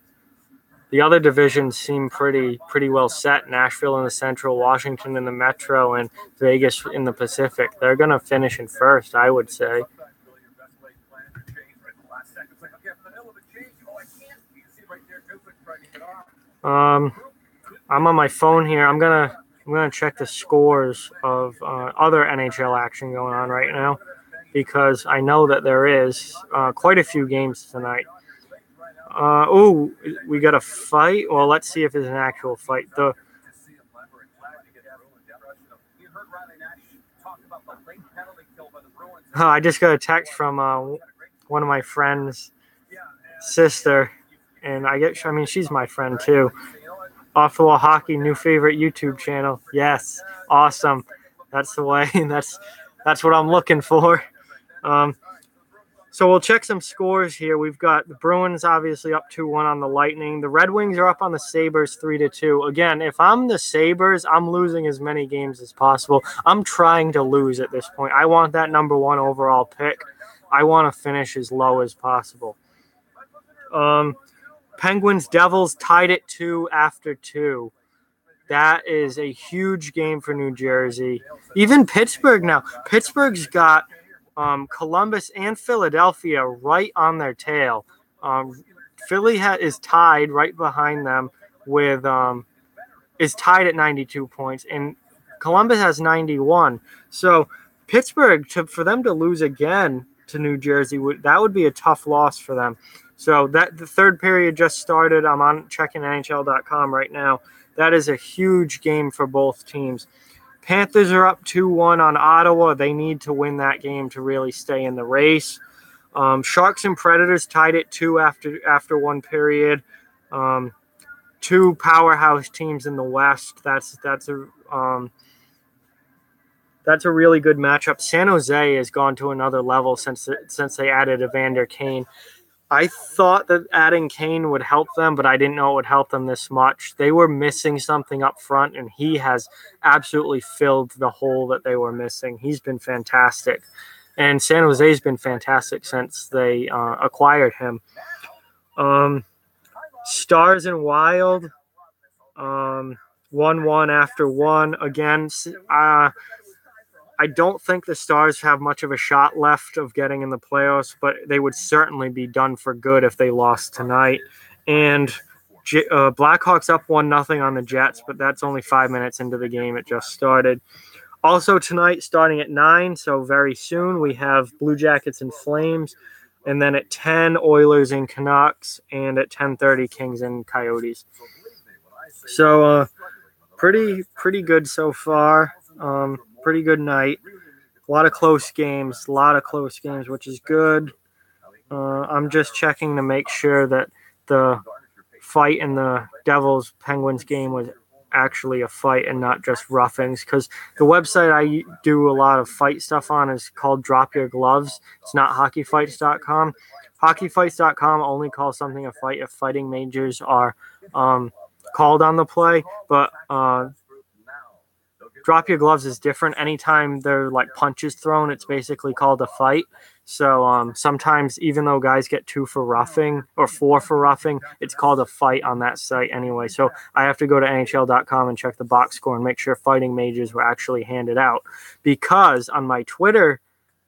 The other divisions seem pretty well set. Nashville in the Central, Washington in the Metro, and Vegas in the Pacific. They're going to finish in first, I would say. I'm on my phone here. I'm gonna check the scores of other NHL action going on right now, because I know that there is quite a few games tonight. We got a fight. Well, let's see if it's an actual fight. I just got a text from one of my friends' sister, and she's my friend too. Off the Wall Hockey, new favorite YouTube channel. Yes, awesome. That's the way. That's what I'm looking for. So we'll check some scores here. We've got the Bruins obviously up 2-1 on the Lightning. The Red Wings are up on the Sabres 3-2. Again, if I'm the Sabres, I'm losing as many games as possible. I'm trying to lose at this point. I want that number 1 overall pick. I want to finish as low as possible. Penguins Devils tied at 2 after 2. That is a huge game for New Jersey. Even Pittsburgh now. Pittsburgh's got Columbus and Philadelphia right on their tail. Philly is tied right behind them with is tied at 92 points, and Columbus has 91. So Pittsburgh, for them to lose again to New Jersey, that would be a tough loss for them. So the third period just started. I'm on checking NHL.com right now. That is a huge game for both teams. Panthers are up 2-1 on Ottawa. They need to win that game to really stay in the race. Sharks and Predators tied at 2 after one period. Two powerhouse teams in the West. That's a really good matchup. San Jose has gone to another level since they added Evander Kane. I thought that adding Kane would help them, but I didn't know it would help them this much. They were missing something up front, and he has absolutely filled the hole that they were missing. He's been fantastic. And San Jose's been fantastic since they acquired him. Stars and Wild, 1-1 after 1. Again, I don't think the Stars have much of a shot left of getting in the playoffs, but they would certainly be done for good if they lost tonight. And Blackhawks up 1-0 on the Jets, but that's only 5 minutes into the game. It just started. Also tonight, starting at 9, so very soon, we have Blue Jackets and Flames. And then at 10, Oilers and Canucks. And at 10:30, Kings and Coyotes. So pretty good so far. Pretty good night. A lot of close games, which is good. I'm just checking to make sure that the fight in the Devils-Penguins game was actually a fight and not just roughings, because the website I do a lot of fight stuff on is called Drop Your Gloves. It's not hockeyfights.com. Hockeyfights.com only calls something a fight if fighting majors are called on the play, but Drop Your Gloves is different. Anytime there are like punches thrown, it's basically called a fight. So sometimes, even though guys get 2 for roughing or 4 for roughing, it's called a fight on that site anyway. So I have to go to NHL.com and check the box score and make sure fighting majors were actually handed out. Because on my Twitter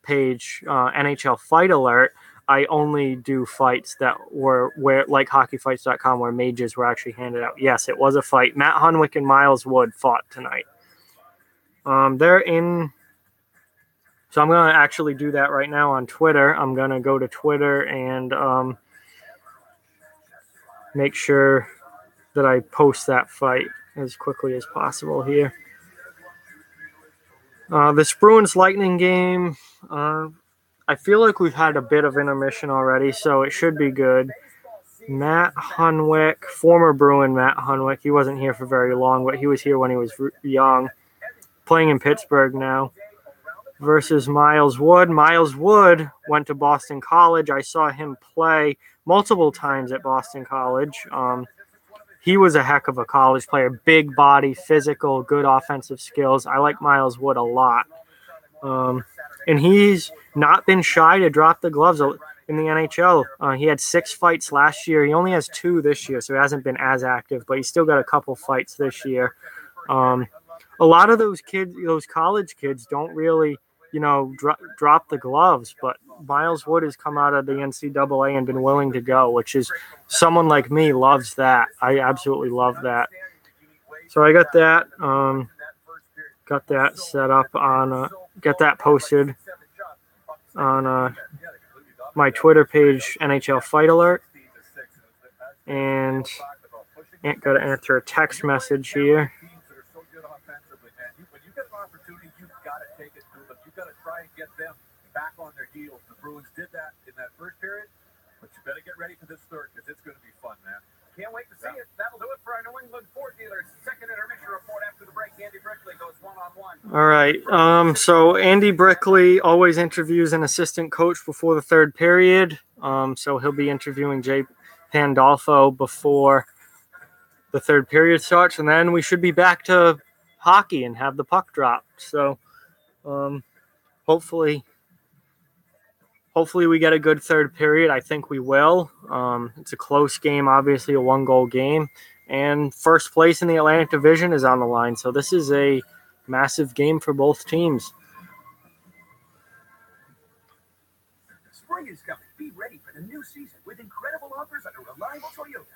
page, NHL Fight Alert, I only do fights that were like hockeyfights.com, where majors were actually handed out. Yes, it was a fight. Matt Hunwick and Miles Wood fought tonight. They're in. So I'm going to actually do that right now on Twitter. I'm going to go to Twitter and make sure that I post that fight as quickly as possible here. This Bruins Lightning game, I feel like we've had a bit of intermission already, so it should be good. Matt Hunwick, former Bruin Matt Hunwick, he wasn't here for very long, but he was here when he was young, playing in Pittsburgh now, versus Miles Wood. Miles Wood went to Boston College. I saw him play multiple times at Boston College. He was a heck of a college player, big body, physical, good offensive skills. I like Miles Wood a lot. And he's not been shy to drop the gloves in the NHL. He had 6 fights last year. He only has 2 this year, so he hasn't been as active, but he's still got a couple fights this year. A lot of those kids, those college kids, don't really, drop the gloves, but Miles Wood has come out of the NCAA and been willing to go, which is someone like me loves that. I absolutely love that. So I got that. Got that set up on, get that posted on my Twitter page, NHL Fight Alert. And got to answer a text message here. Get them back on their heels. The Bruins did that in that first period, but you better get ready for this third because it's going to be fun, man. Can't wait to see it. That'll do it for our New England Ford dealers. Second intermission report after the break. Andy Brickley goes one-on-one. All right. So Andy Brickley always interviews an assistant coach before the third period. So he'll be interviewing Jay Pandolfo before the third period starts, and then we should be back to hockey and have the puck drop. So, Hopefully we get a good third period. I think we will. It's a close game, obviously a 1-goal game. And first place in the Atlantic Division is on the line. So this is a massive game for both teams. Spring is coming. Be ready for the new season with incredible offers at a reliable Toyota.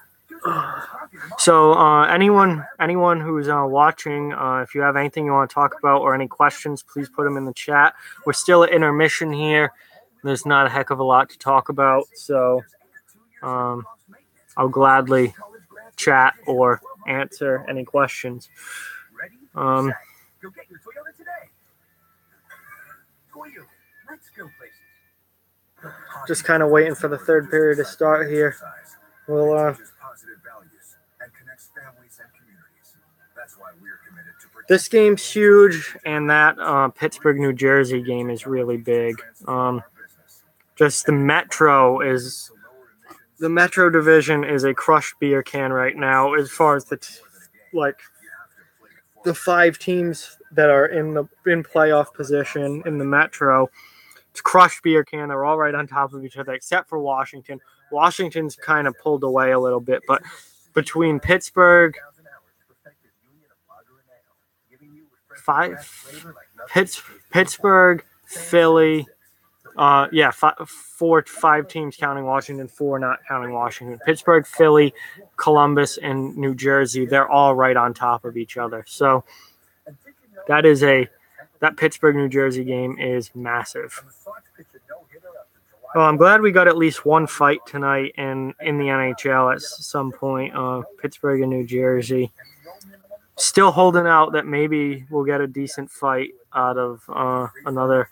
So anyone who's watching, if you have anything you want to talk about or any questions, please put them in the chat. We're still at intermission here. There's not a heck of a lot to talk about, so I'll gladly chat or answer any questions. Just kind of waiting for the third period to start here. We'll this game's huge, and that Pittsburgh, New Jersey game is really big. Just the Metro division is a crushed beer can right now as far as the 5 teams that are in playoff position in the Metro. It's crushed beer can. They're all right on top of each other except for Washington. Washington's kind of pulled away a little bit, but between Pittsburgh, Philly, 5 teams counting Washington, 4 not counting Washington. Pittsburgh, Philly, Columbus, and New Jersey, they're all right on top of each other. So that Pittsburgh, New Jersey game is massive. Well, I'm glad we got at least one fight tonight in the NHL at some point. Pittsburgh and New Jersey. Still holding out that maybe we'll get a decent fight out of another.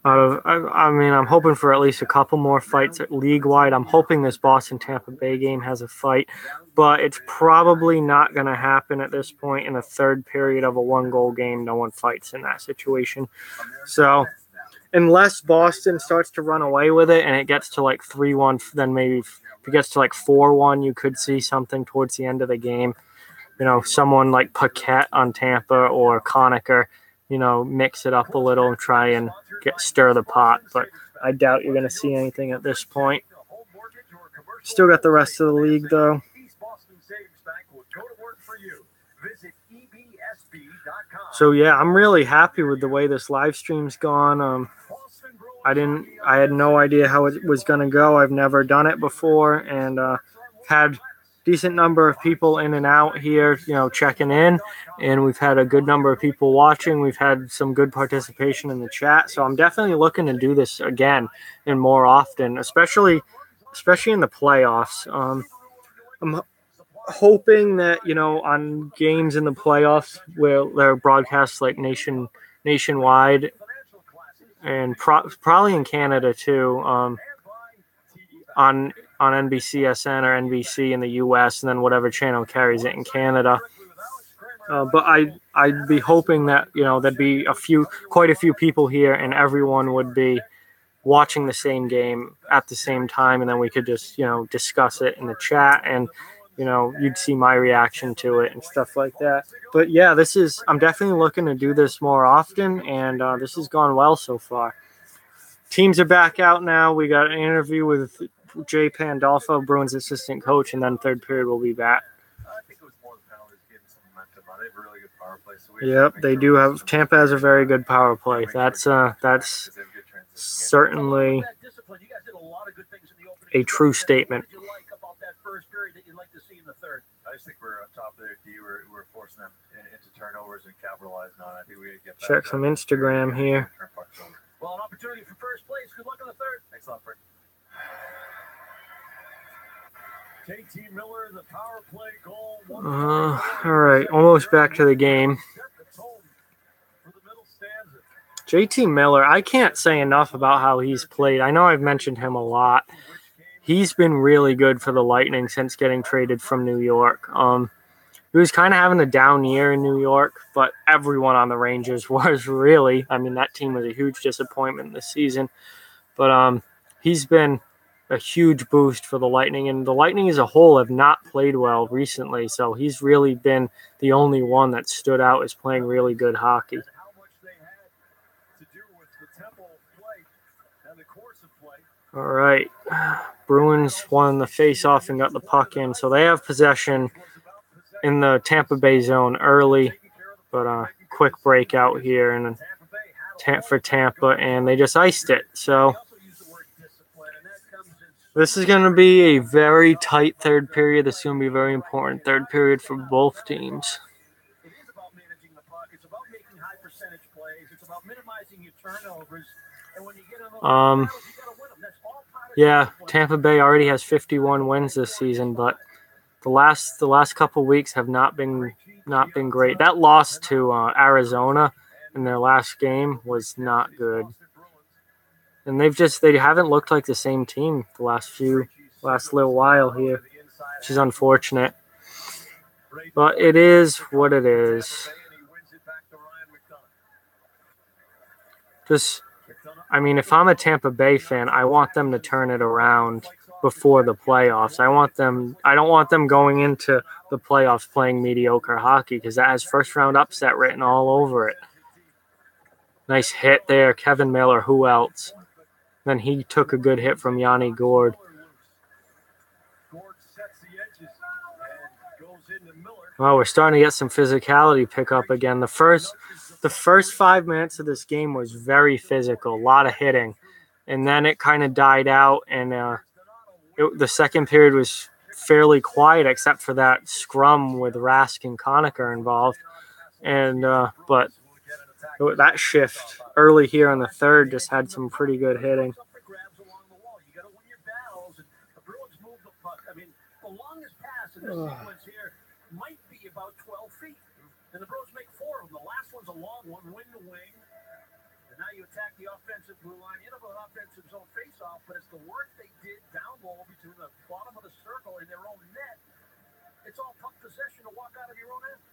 I'm hoping for at least a couple more fights league-wide. I'm hoping this Boston-Tampa Bay game has a fight, but it's probably not going to happen at this point in the third period of a 1-goal game. No one fights in that situation. So unless Boston starts to run away with it and it gets to 3-1, then maybe if it gets to 4-1, you could see something towards the end of the game. Someone like Paquette on Tampa or Conacher, mix it up a little and try and stir the pot. But I doubt you're going to see anything at this point. Still got the rest of the league, though. So, yeah, I'm really happy with the way this live stream's gone. I had no idea how it was going to go. I've never done it before, and had decent number of people in and out here, checking in, and we've had a good number of people watching. We've had some good participation in the chat, so I'm definitely looking to do this again and more often, especially in the playoffs. I'm hoping that on games in the playoffs where they're broadcast like nationwide, and probably in Canada too, on NBCSN or NBC in the U.S. and then whatever channel carries it in Canada. But I'd be hoping that there'd be quite a few people here, and everyone would be watching the same game at the same time, and then we could just discuss it in the chat, and you'd see my reaction to it and stuff like that. But yeah, I'm definitely looking to do this more often, and this has gone well so far. Teams are back out now. We got an interview with Jay Pandolfo, Bruins assistant coach, and then third period we'll be back. I think it was more the penalties getting some momentum. They have a really good power play. Yep, they do have. Tampa has a very good power play. That's certainly a true statement. I just think we're on top of their D. We're forcing them into turnovers and capitalizing on it. I think we get that. Check some Instagram here. Well, an opportunity for first place. Good luck on the third. Thanks a lot, Fred. JT Miller, the power play goal. All right, almost back to the game. JT Miller, I can't say enough about how he's played. I know I've mentioned him a lot. He's been really good for the Lightning since getting traded from New York. He was kind of having a down year in New York, but everyone on the Rangers was really. I mean, that team was a huge disappointment this season. But he's been a huge boost for the Lightning, and the Lightning as a whole have not played well recently, so he's really been the only one that stood out as playing really good hockey. All right, Bruins won the face-off and got the puck in, so they have possession in the Tampa Bay zone early, but quick breakout here and for Tampa, and they just iced it. So this is going to be a very tight third period. This is going to be a very important third period for both teams. It is about managing the puck. It's about making high percentage plays. It's about minimizing your turnovers. And when you get on those you got to win them. That's all part of yeah, Tampa Bay already has 51 wins this season, but the last couple weeks have not been great. That loss to Arizona in their last game was not good. And they haven't looked like the same team the last little while here, which is unfortunate. But it is what it is. If I'm a Tampa Bay fan, I want them to turn it around before the playoffs. I don't want them going into the playoffs playing mediocre hockey, because that has first round upset written all over it. Nice hit there, Kevin Miller. Who else? Then he took a good hit from Yanni Gourde. Well, we're starting to get some physicality pick up again. The first 5 minutes of this game was very physical, a lot of hitting. And then it kind of died out, and the second period was fairly quiet except for that scrum with Rask and Conacher involved. And but that shift early here in the third just had some pretty good hitting. Might be about 12 feet. And the Bruins make 4 of them. The last one's a long one, wing to wing. And now you attack the offensive blue line. You have an offensive zone face-off, but it's the work they did down low between the bottom of the circle and their own net. It's all puck possession to walk out of your own end.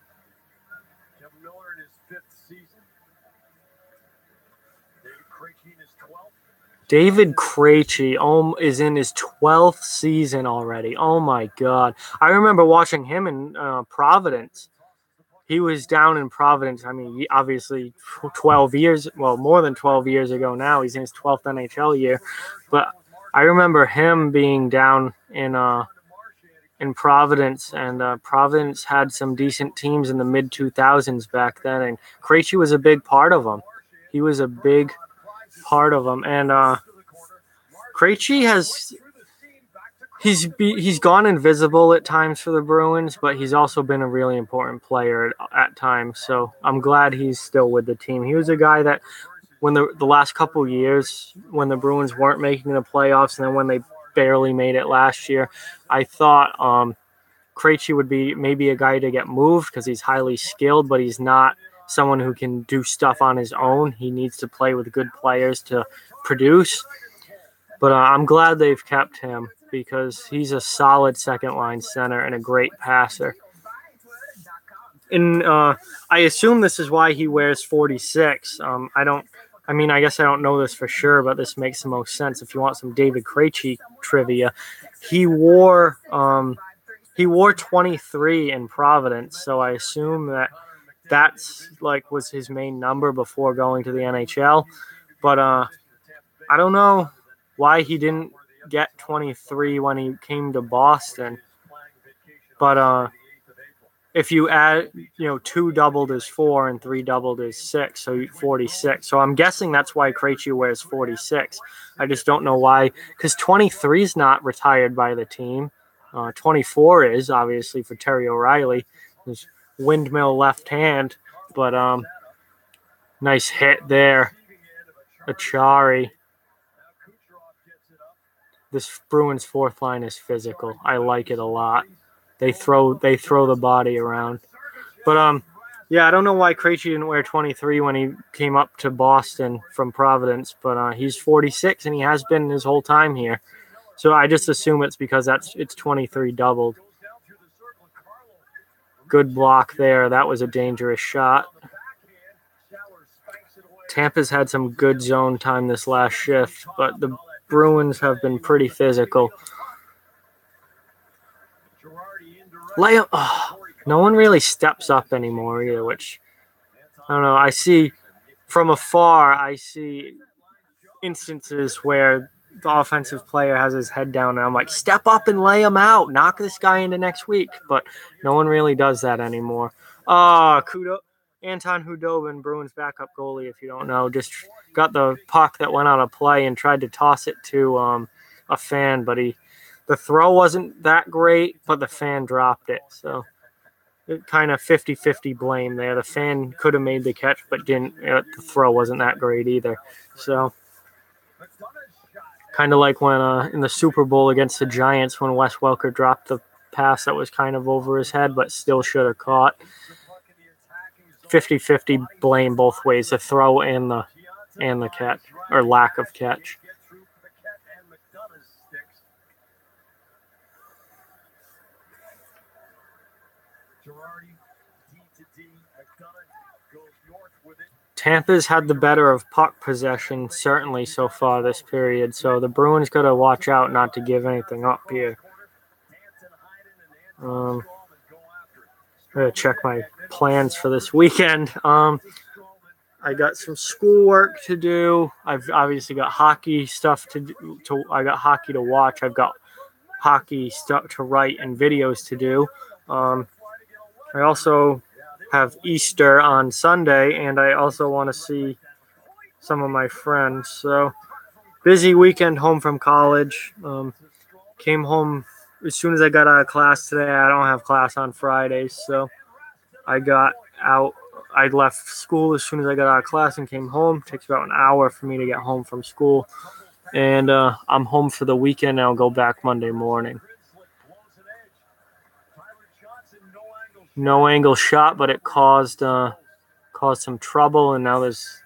Kevin Miller in his 5th season. David Krejci in his 12th. David Krejci is in his 12th season already. Oh, my God. I remember watching him in Providence. He was down in Providence. I mean, obviously 12 years, well, more than 12 years ago now. He's in his 12th NHL year. But I remember him being down in Providence, and Providence had some decent teams in the mid-2000s back then, and Krejci was a big part of them. He was a big part of them, and Krejci he's gone invisible at times for the Bruins, but he's also been a really important player at times. So I'm glad he's still with the team. He was a guy that when the last couple years when the Bruins weren't making the playoffs, and then when they barely made it last year, I thought Krejci would be maybe a guy to get moved because he's highly skilled, but he's not someone who can do stuff on his own. He needs to play with good players to produce. But I'm glad they've kept him because he's a solid second-line center and a great passer. And I assume this is why he wears 46. I guess I don't know this for sure, but this makes the most sense. If you want some David Krejci trivia, he wore 23 in Providence, so I assume that's was his main number before going to the NHL. But I don't know why he didn't get 23 when he came to Boston. But if you add, 2 doubled is 4 and 3 doubled is 6, so 46. So I'm guessing that's why Krejci wears 46. I just don't know why, because 23 is not retired by the team. 24 is, obviously, for Terry O'Reilly. His windmill left hand, but nice hit there. Achari. This Bruins fourth line is physical. I like it a lot. They throw the body around. But I don't know why Krejci didn't wear 23 when he came up to Boston from Providence, but he's 46 and he has been his whole time here. So I just assume it's because it's 23 doubled. Good block there. That was a dangerous shot. Tampa's had some good zone time this last shift, but the Bruins have been pretty physical. No one really steps up anymore either, which, I don't know. I see from afar, instances where the offensive player has his head down, and I'm like, step up and lay him out. Knock this guy into next week. But no one really does that anymore. Anton Hudobin, Bruins backup goalie, if you don't know, just got the puck that went out of play and tried to toss it to a fan, but the throw wasn't that great, but the fan dropped it. So it kind of 50-50 blame there. The fan could have made the catch, but didn't. The throw wasn't that great either. So kind of like when in the Super Bowl against the Giants when Wes Welker dropped the pass that was kind of over his head, but still should have caught. 50-50 blame both ways, the throw and the catch, or lack of catch. Tampa's had the better of puck possession, certainly so far this period, so the Bruins got to watch out not to give anything up here. I'm going to check my plans for this weekend. I got some schoolwork to do. I've obviously got hockey stuff to do. I got hockey to watch. I've got hockey stuff to write and videos to do. I also have Easter on Sunday, and I also want to see some of my friends. So busy weekend home from college. Came home as soon as I got out of class today. I don't have class on Fridays, so I got out. I left school as soon as I got out of class and came home. It takes about an hour for me to get home from school. And I'm home for the weekend, and I'll go back Monday morning. No angle shot, but it caused some trouble, and now there's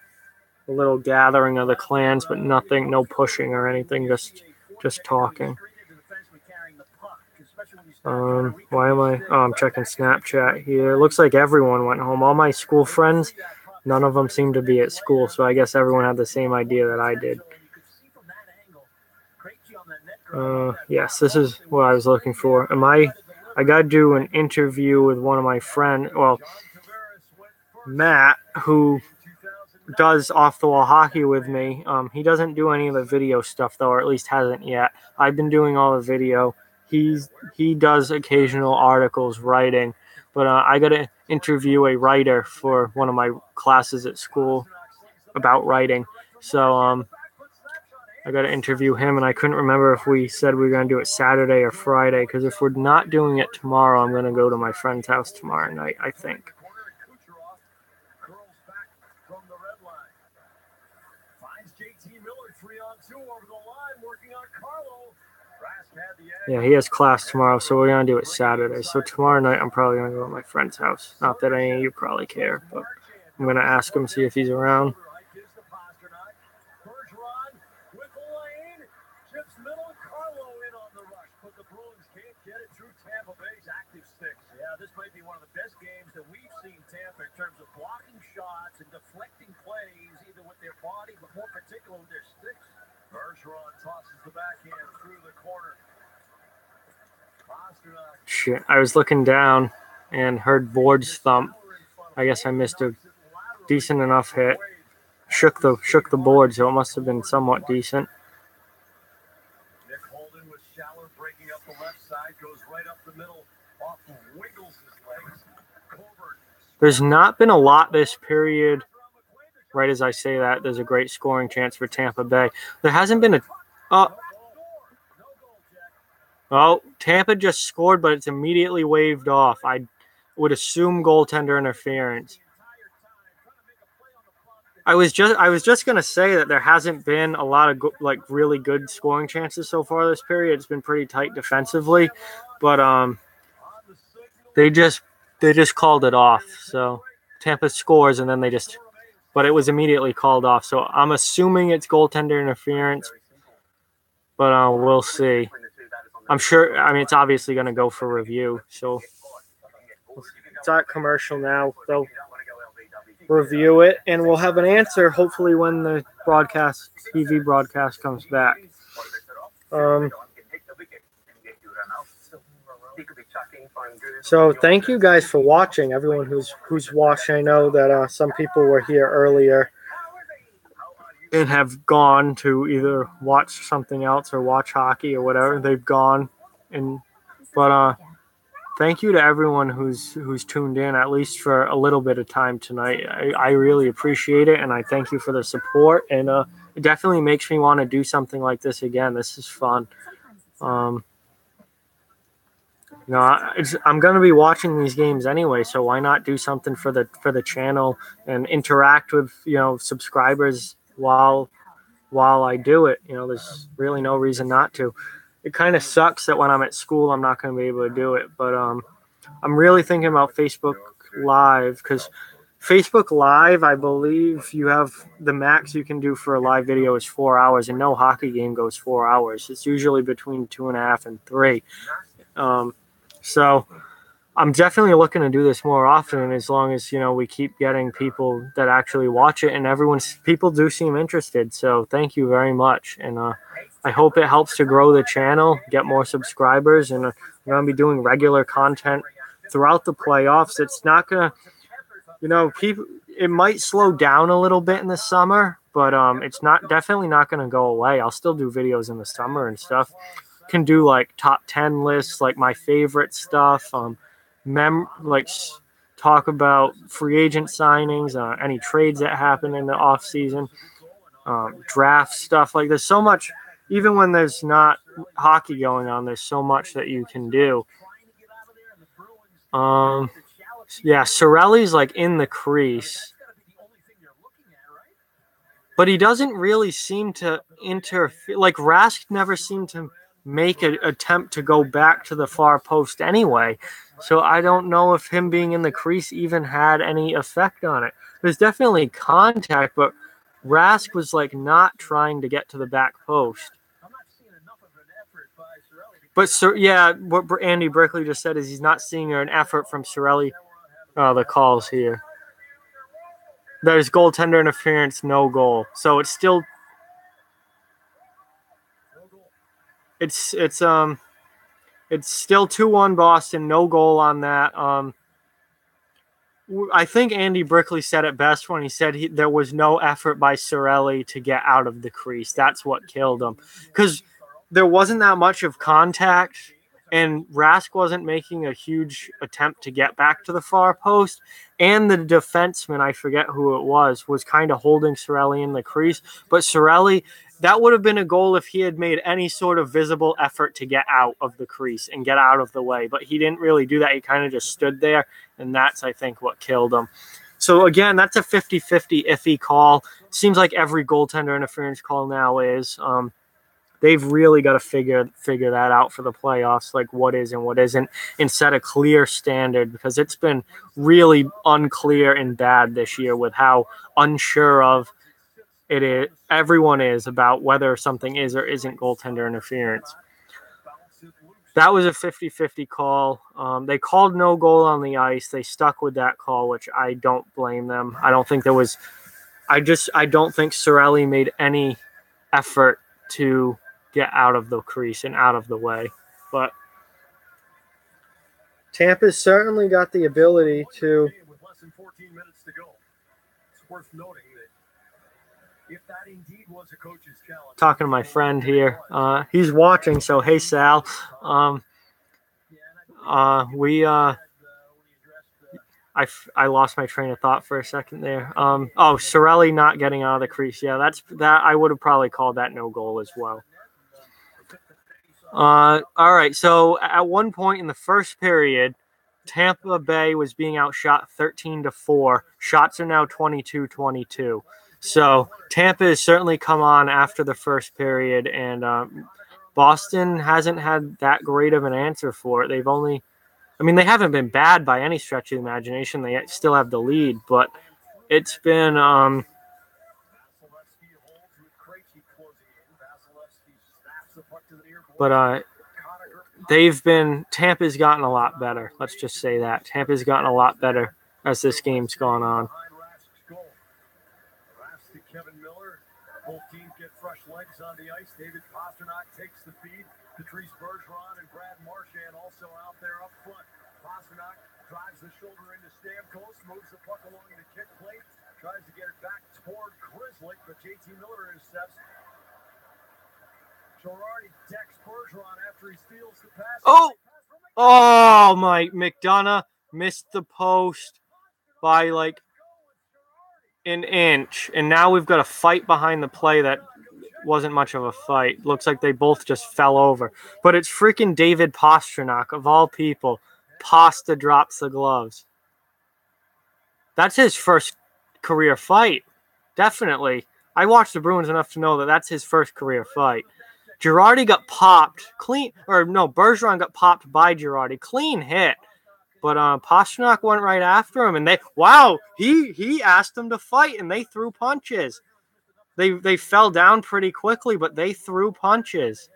a little gathering of the clans, but nothing, no pushing or anything, just talking. Why am I? Oh, I'm checking Snapchat here. It looks like everyone went home. All my school friends, none of them seem to be at school, so I guess everyone had the same idea that I did. Yes, this is what I was looking for. I got to do an interview with one of my friends, Matt, who does off-the-wall hockey with me. He doesn't do any of the video stuff, though, or at least hasn't yet. I've been doing all the video. He does occasional articles, writing, but I got to interview a writer for one of my classes at school about writing. So I got to interview him, and I couldn't remember if we said we were going to do it Saturday or Friday, because if we're not doing it tomorrow, I'm going to go to my friend's house tomorrow night, I think. Yeah, he has class tomorrow, so we're going to do it Saturday. So tomorrow night, I'm probably going to go to my friend's house. Not that any of you probably care, but I'm going to ask him, see if he's around. This might be one of the best games that we've seen Tampa in terms of blocking shots and deflecting plays, either with their body, but more particularly with their sticks. Bergeron tosses the backhand through the corner. Shit, I was looking down and heard boards thump. I guess I missed a decent enough hit. Shook the board, so it must have been somewhat decent. Nick Holden with Schaller breaking up the left side, goes right up the middle, off wiggles his legs. There's not been a lot this period. Right as I say that, there's a great scoring chance for Tampa Bay. There hasn't been a... Oh, Tampa just scored, but it's immediately waved off. I would assume goaltender interference. I was just gonna say that there hasn't been a lot of really good scoring chances so far this period. It's been pretty tight defensively, but they just called it off. So Tampa scores, and then but it was immediately called off. So I'm assuming it's goaltender interference, but we'll see. I'm sure. I mean, it's obviously going to go for review. So it's at commercial now. They'll review it, and we'll have an answer hopefully when the TV broadcast comes back. So thank you guys for watching. Everyone who's watched. I know that some people were here earlier and have gone to either watch something else or watch hockey or whatever. They've gone, but thank you to everyone who's tuned in, at least for a little bit of time tonight. I really appreciate it, and I thank you for the support. And it definitely makes me want to do something like this again. This is fun. I'm going to be watching these games anyway, so why not do something for the channel and interact with subscribers while I do it. There's really no reason not to. It kind of sucks that when I'm at school, I'm not going to be able to do it. But I'm really thinking about Facebook Live, because Facebook Live, I believe you have the max you can do for a live video is 4 hours, and no hockey game goes 4 hours. It's usually between 2.5 and 3. So I'm definitely looking to do this more often, as long as, we keep getting people that actually watch it, and people do seem interested. So thank you very much. And I hope it helps to grow the channel, get more subscribers, and I'm going to be doing regular content throughout the playoffs. It's not going to, it might slow down a little bit in the summer, but it's definitely not going to go away. I'll still do videos in the summer and stuff. Can do like top 10 lists, like my favorite stuff, talk about free agent signings, any trades that happen in the off season, draft stuff. Like, there's so much, even when there's not hockey going on, there's so much that you can do. Yeah, Cirelli's like in the crease, but he doesn't really seem to interfere. Like, Rask never seemed to make an attempt to go back to the far post anyway. So I don't know if him being in the crease even had any effect on it. There's definitely contact, but Rask was not trying to get to the back post. But what Andy Brickley just said is he's not seeing an effort from Cirelli. The calls here. There's goaltender interference, no goal. So it's still It's still 2-1 Boston, no goal on that. I think Andy Brickley said it best when he said there was no effort by Cirelli to get out of the crease. That's what killed him, because there wasn't that much of contact and Rask wasn't making a huge attempt to get back to the far post, and the defenseman, I forget who it was kind of holding Cirelli in the crease, but Cirelli, that would have been a goal if he had made any sort of visible effort to get out of the crease and get out of the way, but he didn't really do that. He kind of just stood there, and that's, I think, what killed him. So, again, that's a 50-50 iffy call. Seems like every goaltender interference call now is. They've really got to figure that out for the playoffs, like what is and what isn't, and set a clear standard, because it's been really unclear and bad this year with how unsure of it is everyone is about whether something is or isn't goaltender interference. That was a 50-50 call. They called no goal on the ice. They stuck with that call, which I don't blame them. I don't think there was – I don't think Cirelli made any effort to get out of the crease and out of the way. But Tampa's certainly got the ability to – with less than 14 minutes to go. It's worth noting that if that indeed was a coach's challenge. Talking to my friend here. He's watching, so hey, Sal. I lost my train of thought for a second there. Cirelli not getting out of the crease. Yeah, that I would have probably called that no goal as well. All right, so at one point in the first period, Tampa Bay was being outshot 13-4. Shots are now 22-22. So Tampa has certainly come on after the first period, and Boston hasn't had that great of an answer for it. They haven't been bad by any stretch of the imagination. They still have the lead, but it's been Tampa's gotten a lot better. Let's just say that. Tampa's gotten a lot better as this game's gone on. Kevin Miller, both teams get fresh legs on the ice. David Pastrnak takes the feed. Patrice Bergeron and Brad Marchand also out there up front. Pastrnak drives the shoulder into Stamkos, moves the puck along the kick plate, tries to get it back toward Grizzly, but JT Miller intercepts. Girardi decks Bergeron after he steals the pass. My McDonough missed the post by like an inch, and now we've got a fight behind the play that wasn't much of a fight. Looks like they both just fell over, but it's freaking David Pastrnak of all people. Pasta drops the gloves. That's his first career fight, definitely. I watched the Bruins enough to know that that's his first career fight. Girardi got popped clean, Bergeron got popped by Girardi, clean hit. But Pastrnak went right after him, and he asked them to fight, and they threw punches. They fell down pretty quickly, but they threw punches.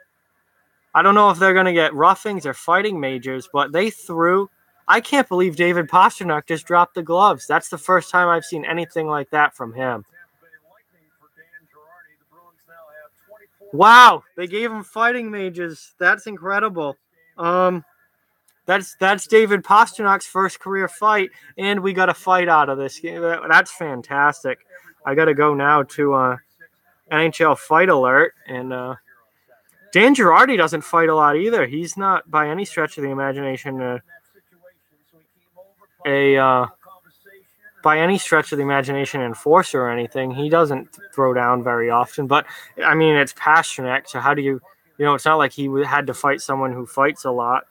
I don't know if they're going to get roughings or fighting majors, but they threw. I can't believe David Pastrnak just dropped the gloves. That's the first time I've seen anything like that from him. Wow, they gave him fighting majors. That's incredible. That's David Pasternak's first career fight, and we got a fight out of this game. That's fantastic. I got to go now to NHL Fight Alert, and Dan Girardi doesn't fight a lot either. He's not, by any stretch of the imagination, enforcer or anything. He doesn't throw down very often, but it's Pastrnak, so how do you it's not like he had to fight someone who fights a lot.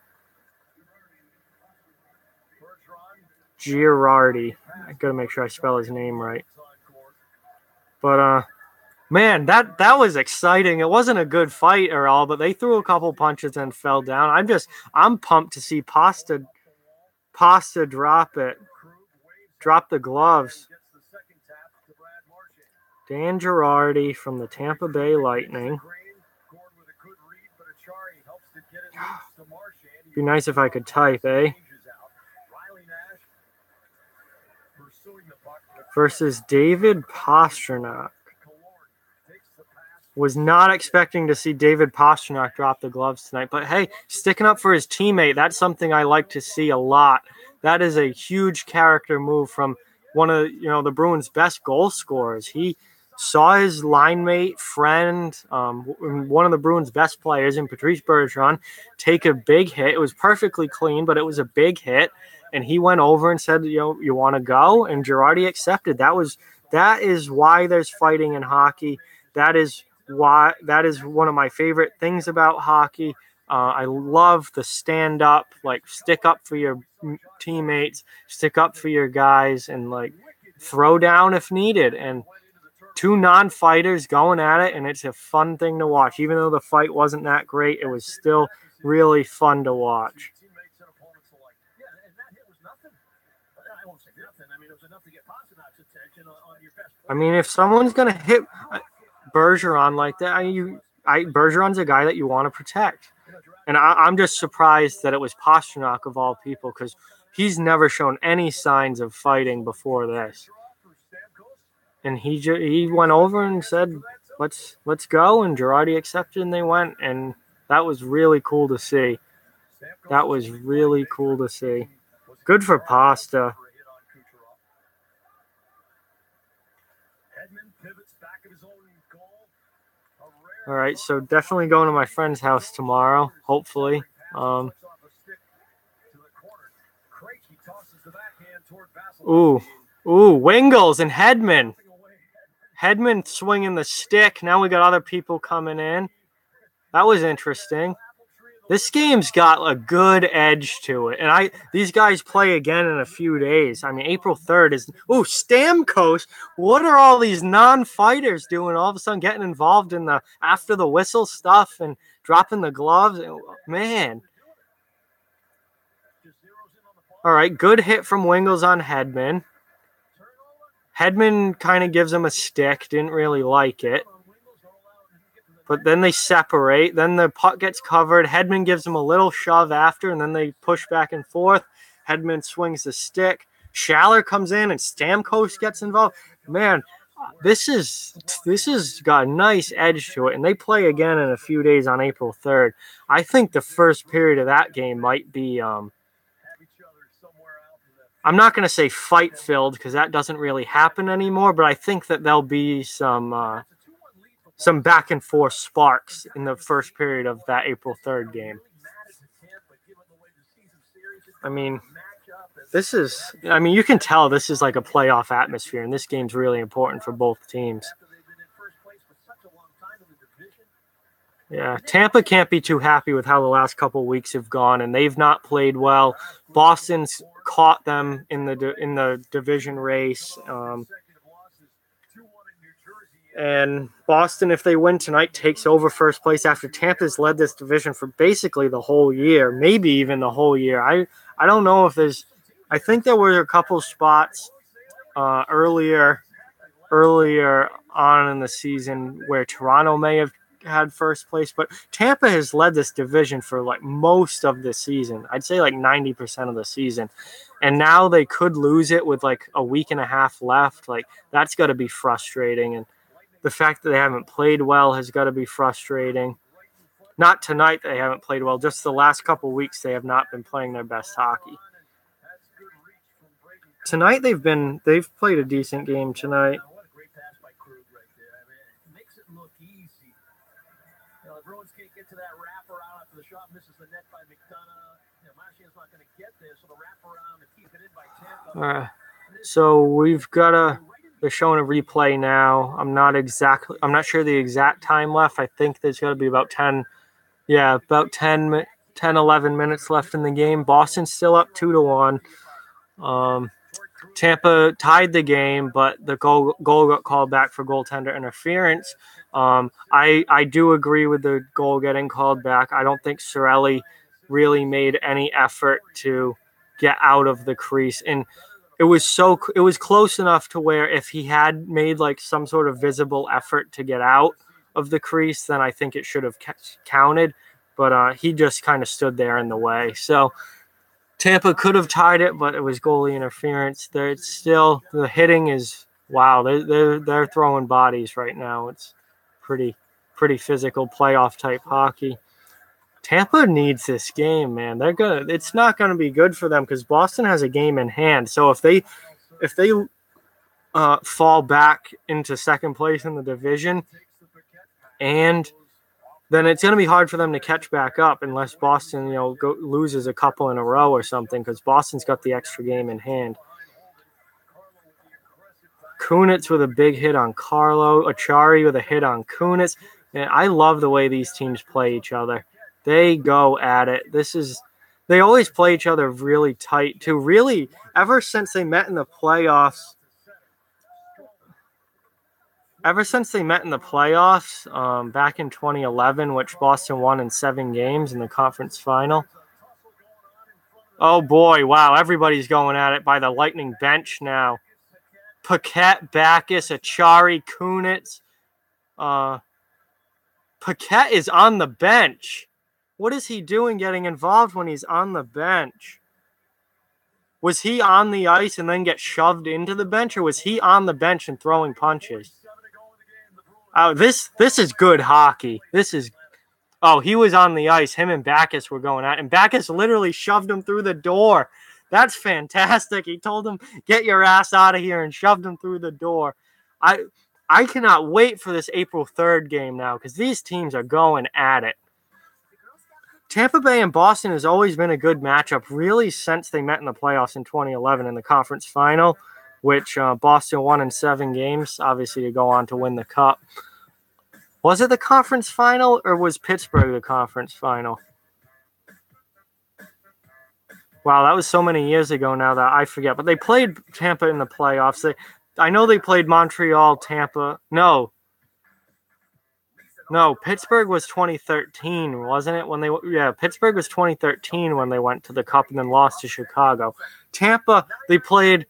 Girardi. I gotta make sure I spell his name right. But man, that was exciting. It wasn't a good fight or all, but they threw a couple punches and fell down. I'm pumped to see Pasta drop the gloves. Dan Girardi from the Tampa Bay Lightning. Be nice if I could type, eh? Versus David Pastrnak. Was not expecting to see David Pastrnak drop the gloves tonight. But hey, sticking up for his teammate, that's something I like to see a lot. That is a huge character move from one of the Bruins' best goal scorers. He saw his line mate, friend, one of the Bruins' best players in Patrice Bergeron, take a big hit. It was perfectly clean, but it was a big hit. And he went over and said, you want to go? And Girardi accepted. That is why there's fighting in hockey. That is one of my favorite things about hockey. I love the stand up, like stick up for your teammates, stick up for your guys, and like throw down if needed. And two non-fighters going at it, and it's a fun thing to watch. Even though the fight wasn't that great, it was still really fun to watch. I mean, if someone's going to hit Bergeron like that, Bergeron's a guy that you want to protect. And I'm just surprised that it was Pastrnak of all people, because he's never shown any signs of fighting before this. And he went over and said, let's go, and Girardi accepted, and they went, and that was really cool to see. That was really cool to see. Good for Pasta. All right, so definitely going to my friend's house tomorrow, hopefully. Wingles and Hedman. Hedman swinging the stick. Now we got other people coming in. That was interesting. This game's got a good edge to it. And these guys play again in a few days. I mean, April 3rd is... Stamkos. What are all these non-fighters doing all of a sudden getting involved in the after the whistle stuff and dropping the gloves? Man. All right, good hit from Wingles on Hedman. Hedman kind of gives him a stick. Didn't really like it. But then they separate. Then the puck gets covered. Hedman gives him a little shove after, and then they push back and forth. Hedman swings the stick. Schaller comes in, and Stamkos gets involved. Man, this has got a nice edge to it, and they play again in a few days on April 3rd. I think the first period of that game might be I'm not going to say fight-filled, because that doesn't really happen anymore, but I think that there'll be some back-and-forth sparks in the first period of that April 3rd game. I mean, you can tell this is like a playoff atmosphere, and this game's really important for both teams. Yeah, Tampa can't be too happy with how the last couple weeks have gone, and they've not played well. Boston's caught them in the division race. And Boston, if they win tonight, takes over first place after Tampa's led this division for basically the whole year, maybe even the whole year. I don't know if there's – I think there were a couple spots earlier on in the season where Toronto may have had first place, but Tampa has led this division for like most of the season. I'd say like 90% of the season. And now they could lose it with like a week and a half left. Like, that's got to be frustrating. And the fact that they haven't played well has got to be frustrating. Not tonight they haven't played well. Just the last couple weeks they have not been playing their best hockey. Tonight they've played a decent game tonight. The Bruins can't get to that wraparound after the shot misses the net by McDonough. Marchand's not going to get there, so the wraparound to keep it in by Tampa. All right. So they're showing a replay now. I'm not sure the exact time left. I think there's got to be about 10, 11 minutes left in the game. Boston's still up 2-1. Tampa tied the game, but the goal got called back for goaltender interference. I do agree with the goal getting called back. I don't think Cirelli really made any effort to get out of the crease, and it was close enough to where if he had made like some sort of visible effort to get out of the crease, then I think it should have counted. But he just kind of stood there in the way. So Tampa could have tied it, but it was goalie interference. The hitting is wow. They're throwing bodies right now. It's pretty physical playoff type hockey. Tampa needs this game, man. It's not gonna be good for them because Boston has a game in hand. So if they fall back into second place in the division, and then it's going to be hard for them to catch back up unless Boston, loses a couple in a row or something, because Boston's got the extra game in hand. Kunitz with a big hit on Carlo. Achari with a hit on Kunitz. And I love the way these teams play each other. They go at it. They always play each other really tight, too. Really, ever since they met in the playoffs, back in 2011, which Boston won in 7 games in the conference final. Oh, boy, wow, everybody's going at it by the Lightning bench now. Paquette, Backus, Achari, Kunitz. Paquette is on the bench. What is he doing getting involved when he's on the bench? Was he on the ice and then get shoved into the bench, or was he on the bench and throwing punches? Oh, this is good hockey. He was on the ice. Him and Backus were going at it, and Backus literally shoved him through the door. That's fantastic. He told him, get your ass out of here, and shoved him through the door. I cannot wait for this April 3rd game now, because these teams are going at it. Tampa Bay and Boston has always been a good matchup, really, since they met in the playoffs in 2011 in the conference final, which Boston won in 7 games, obviously to go on to win the Cup. Was it the conference final, or was Pittsburgh the conference final? Wow, that was so many years ago now that I forget. But they played Tampa in the playoffs. I know they played Montreal, Tampa. No, Pittsburgh was 2013, wasn't it? Pittsburgh was 2013 when they went to the Cup and then lost to Chicago. Tampa, they played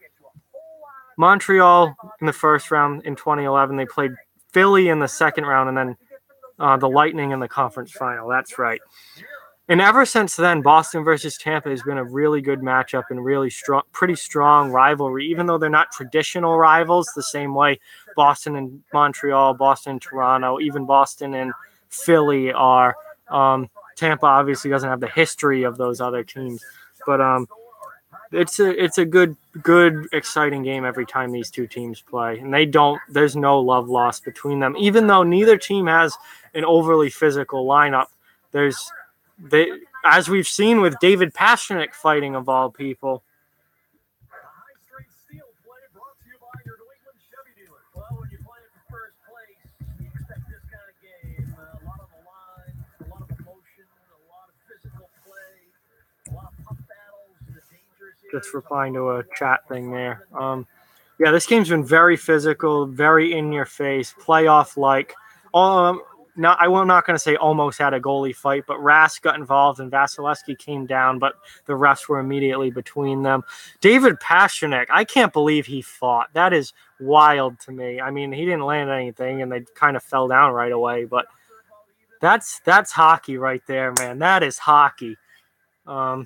Montreal in the first round in 2011. They played Philly in the second round, and then the Lightning in the conference final. That's right. And ever since then, Boston versus Tampa has been a really good matchup and really strong, pretty strong rivalry, even though they're not traditional rivals the same way Boston and Montreal, Boston and Toronto, even Boston and Philly are. Tampa obviously doesn't have the history of those other teams, but it's a good, exciting game every time these two teams play. And there's no love lost between them, even though neither team has an overly physical lineup. As we've seen with David Pastrnak fighting, of all people. Just replying to a chat thing there. This game's been very physical, very in your face, playoff-like. I'm not going to say almost had a goalie fight, but Rask got involved and Vasilevsky came down, but the refs were immediately between them. David Pastrnak, I can't believe he fought. That is wild to me. I mean, he didn't land anything, and they kind of fell down right away, but that's hockey right there, man. That is hockey. A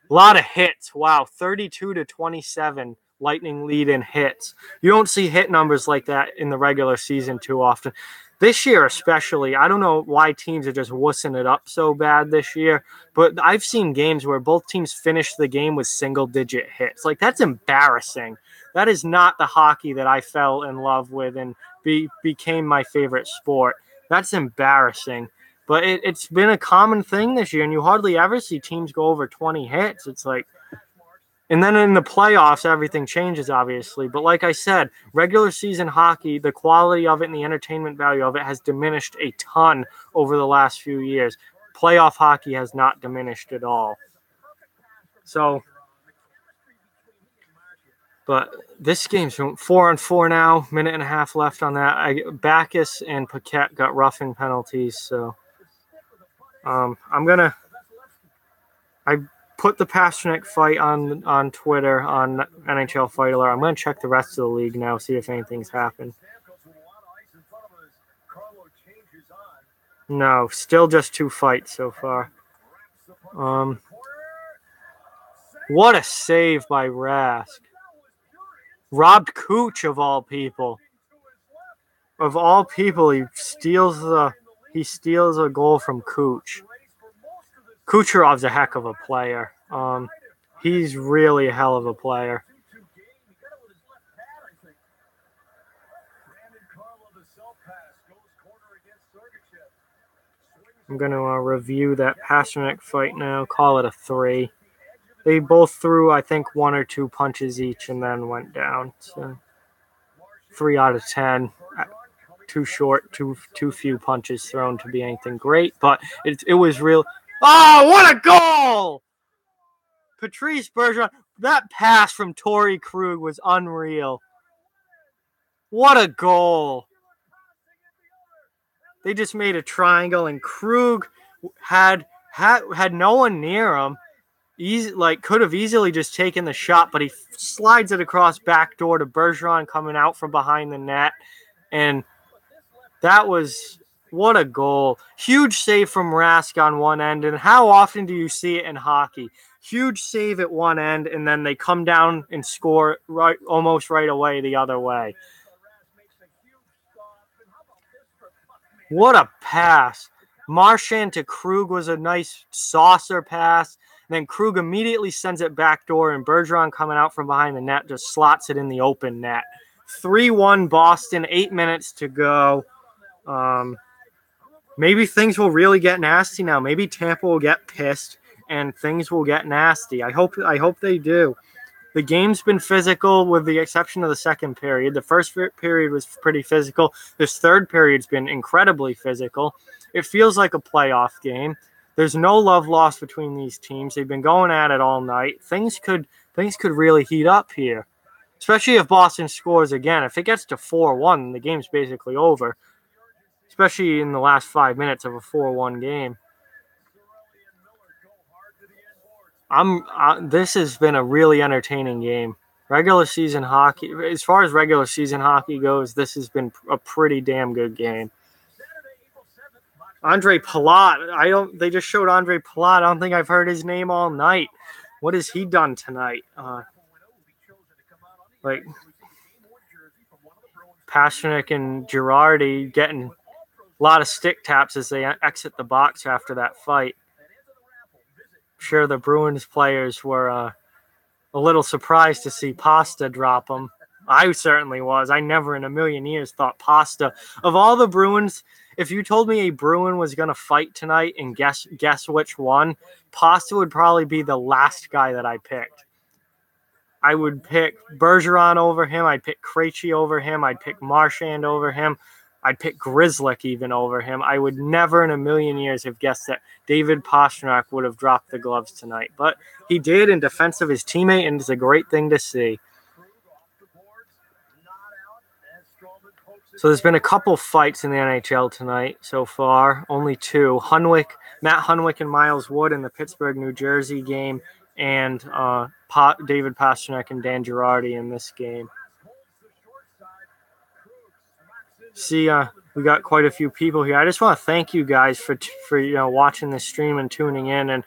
lot of hits. Wow, 32-27. Lightning lead in hits. You don't see hit numbers like that in the regular season too often. This year especially, I don't know why teams are just wussing it up so bad this year, but I've seen games where both teams finish the game with single-digit hits. Like, that's embarrassing. That is not the hockey that I fell in love with and became my favorite sport. That's embarrassing. But it's been a common thing this year, and you hardly ever see teams go over 20 hits. It's like, and then in the playoffs, everything changes, obviously. But like I said, regular season hockey, the quality of it and the entertainment value of it has diminished a ton over the last few years. Playoff hockey has not diminished at all. So, but this game's 4-on-4 now, minute and a half left on that. Backus and Paquette got roughing penalties, so I put the Pastrnak fight on Twitter, on NHL Fight Alert. I'm going to check the rest of the league now, see if anything's happened. No, still just 2 fights so far. What a save by Rask. Robbed Cooch, of all people. Of all people, he steals a goal from Cooch. Kucherov's a heck of a player. He's really a hell of a player. I'm going to review that Pasternak fight now, call it a 3. They both threw, I think, 1 or 2 punches each and then went down. So 3 out of 10. Too short, too few punches thrown to be anything great, but it was real. Oh, what a goal! Patrice Bergeron, that pass from Torrey Krug was unreal. What a goal! They just made a triangle, and Krug had no one near him. Could have easily just taken the shot, but he slides it across backdoor to Bergeron coming out from behind the net, and that was what a goal. Huge save from Rask on one end, and how often do you see it in hockey? Huge save at one end, and then they come down and score almost right away the other way. What a pass. Marchand to Krug was a nice saucer pass. And then Krug immediately sends it backdoor, and Bergeron coming out from behind the net just slots it in the open net. 3-1 Boston, 8 minutes to go. Maybe things will really get nasty now. Maybe Tampa will get pissed and things will get nasty. I hope they do. The game's been physical with the exception of the second period. The first period was pretty physical. This third period's been incredibly physical. It feels like a playoff game. There's no love lost between these teams. They've been going at it all night. Things could really heat up here, especially if Boston scores again. If it gets to 4-1, the game's basically over, especially in the last 5 minutes of a 4-1 game. This has been a really entertaining game. Regular season hockey, as far as regular season hockey goes, this has been a pretty damn good game. Andre Palat, they just showed Andre Palat. I don't think I've heard his name all night. What has he done tonight? Pasternak and Girardi getting a lot of stick taps as they exit the box after that fight. Sure, the Bruins players were a little surprised to see Pasta drop them. I certainly was. I never in a million years thought Pasta. Of all the Bruins, if you told me a Bruin was going to fight tonight and guess which one, Pasta would probably be the last guy that I picked. I would pick Bergeron over him. I'd pick Krejci over him. I'd pick Marchand over him. I'd pick Grzelcyk even over him. I would never in a million years have guessed that David Pasternak would have dropped the gloves tonight. But he did in defense of his teammate, and it's a great thing to see. So there's been a couple fights in the NHL tonight so far. Only 2. Matt Hunwick and Miles Wood in the Pittsburgh, New Jersey game, and David Pasternak and Dan Girardi in this game. See, we got quite a few people here. I just want to thank you guys for watching this stream and tuning in. And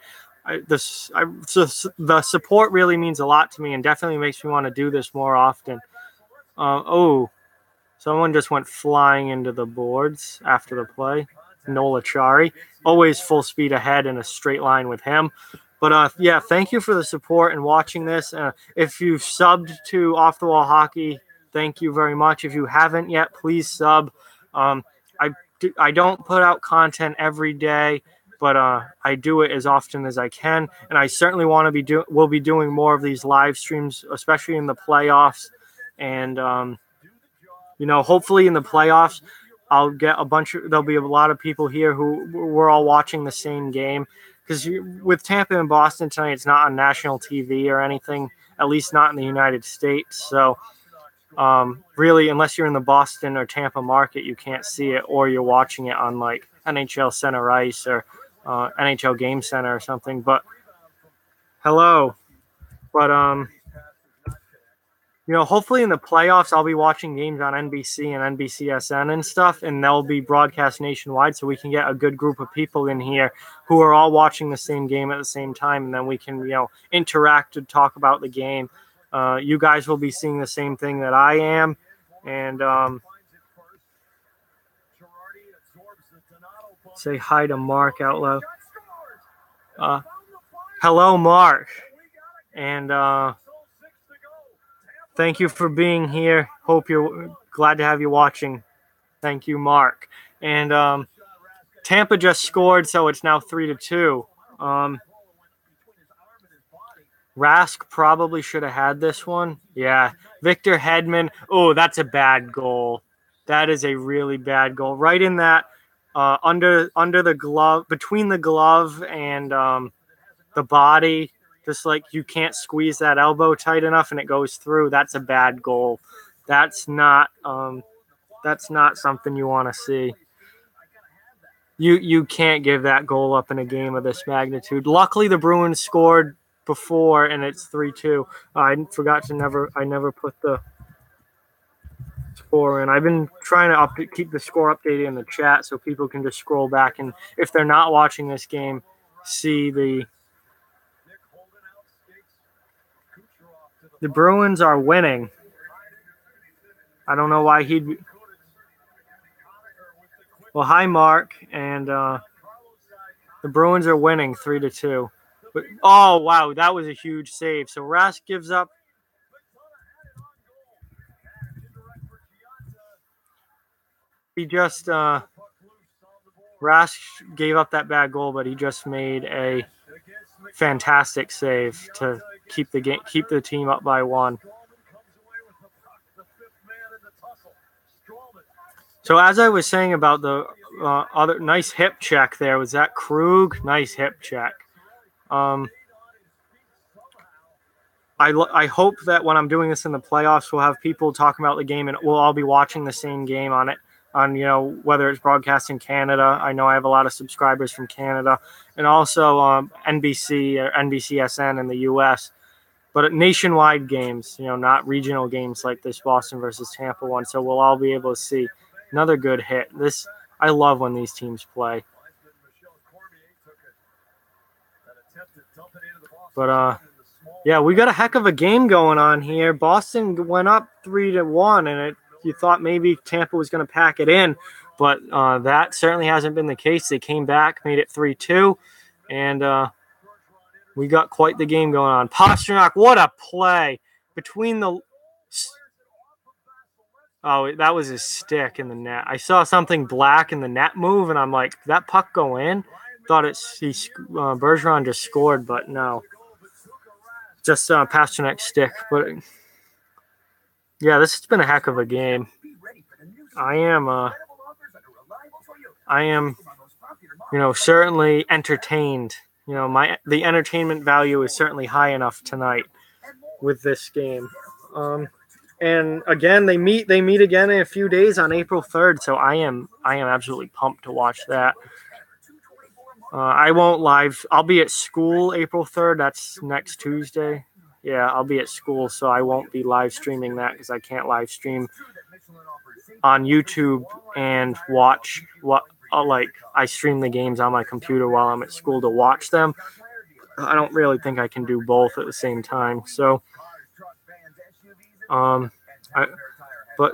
the support really means a lot to me and definitely makes me want to do this more often. Someone just went flying into the boards after the play. Nola Chari, always full speed ahead in a straight line with him. But yeah, thank you for the support and watching this. If you've subbed to Off the Wall Hockey, thank you very much. If you haven't yet, please sub. I don't put out content every day, but I do it as often as I can, and I certainly want to will be doing more of these live streams, especially in the playoffs. And hopefully in the playoffs, I'll get there'll be a lot of people here who we're all watching the same game. Because with Tampa and Boston tonight, it's not on national TV or anything, at least not in the United States. So really, unless you're in the Boston or Tampa market, you can't see it, or you're watching it on like NHL Center Ice or NHL Game Center or something. But hello. But hopefully in the playoffs, I'll be watching games on NBC and NBCSN and stuff, and they'll be broadcast nationwide, so we can get a good group of people in here who are all watching the same game at the same time, and then we can, interact and talk about the game. You guys will be seeing the same thing that I am, and say hi to Mark out loud. Hello, Mark, and thank you for being here. Hope you're glad to have you watching. Thank you, Mark. And Tampa just scored, so it's now 3-2. Rask probably should have had this one. Yeah, Victor Hedman. Oh, that's a bad goal. That is a really bad goal. Right in that under the glove, between the glove and the body. Just like you can't squeeze that elbow tight enough and it goes through. That's a bad goal. That's not something you want to see. You can't give that goal up in a game of this magnitude. Luckily, the Bruins scored before, and it's 3-2. I forgot to I never put the score in. I've been trying to keep the score updated in the chat so people can just scroll back and, if they're not watching this game, see the Bruins are winning. I don't know why he'd. Well, hi, Mark, and the Bruins are winning 3-2. But, oh, wow, that was a huge save. So Rask gives up. He just Rask gave up that bad goal, but he just made a fantastic save to keep the team up by 1. So as I was saying about the other nice hip check there, was that Krug? Nice hip check. I hope that when I'm doing this in the playoffs, we'll have people talking about the game and we'll all be watching the same game on whether it's broadcast in Canada. I know I have a lot of subscribers from Canada, and also NBC or NBCSN in the U.S., but nationwide games, not regional games like this Boston versus Tampa one. So we'll all be able to see another good hit. I love when these teams play. But yeah, we got a heck of a game going on here. Boston went up 3-1, and you thought maybe Tampa was going to pack it in, but that certainly hasn't been the case. They came back, made it 3-2, and we got quite the game going on. Pastrnak, what a play between the. Oh, that was his stick in the net. I saw something black in the net move, and I'm like, did that puck go in? Thought Bergeron just scored, but no. Just Pasternak's stick. But yeah, this has been a heck of a game. I am, certainly entertained. The entertainment value is certainly high enough tonight with this game. And again, they meet again in a few days on April 3rd. So I am absolutely pumped to watch that. I won't live. I'll be at school April 3rd. That's next Tuesday. Yeah, I'll be at school, so I won't be live streaming that because I can't live stream on YouTube and watch I stream the games on my computer while I'm at school to watch them. I don't really think I can do both at the same time. So,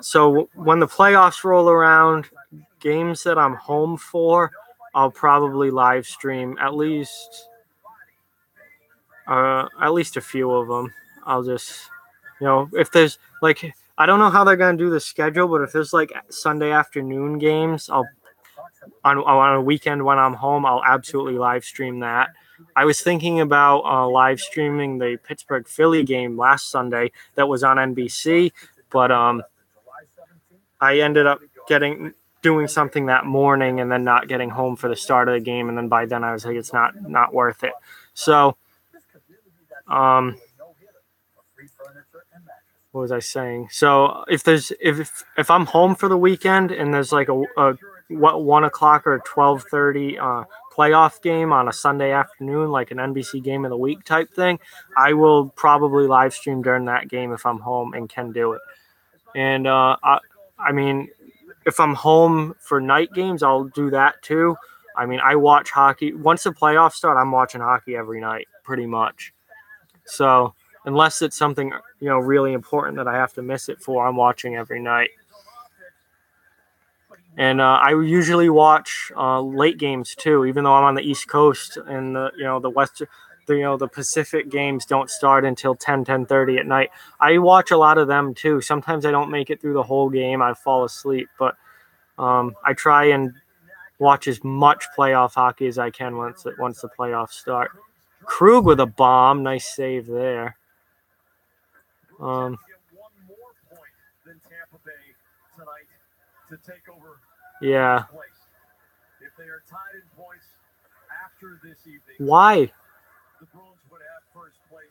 so when the playoffs roll around, games that I'm home for, I'll probably live stream at least a few of them. I'll just, if there's I don't know how they're going to do the schedule, but if there's Sunday afternoon games, on a weekend when I'm home, I'll absolutely live stream that. I was thinking about live streaming the Pittsburgh-Philly game last Sunday that was on NBC, but I ended up doing something that morning and then not getting home for the start of the game, and then by then I was like, it's not worth it. So, what was I saying? So if I'm home for the weekend and there's a 1 o'clock or 12:30 playoff game on a Sunday afternoon, like an NBC game of the week type thing, I will probably live stream during that game if I'm home and can do it. And I mean, if I'm home for night games, I'll do that too. I mean, I watch hockey. Once the playoffs start, I'm watching hockey every night, pretty much. So unless it's something, really important that I have to miss it for, I'm watching every night. And I usually watch late games too, even though I'm on the East Coast and the Pacific games don't start until 10:30 at night. I watch a lot of them too. Sometimes I don't make it through the whole game. I fall asleep, but I try and watch as much playoff hockey as I can once the playoffs start. Krug with a bomb. Nice save there. Yeah. If they are tied in points after this evening, Why? the Bruins would have first place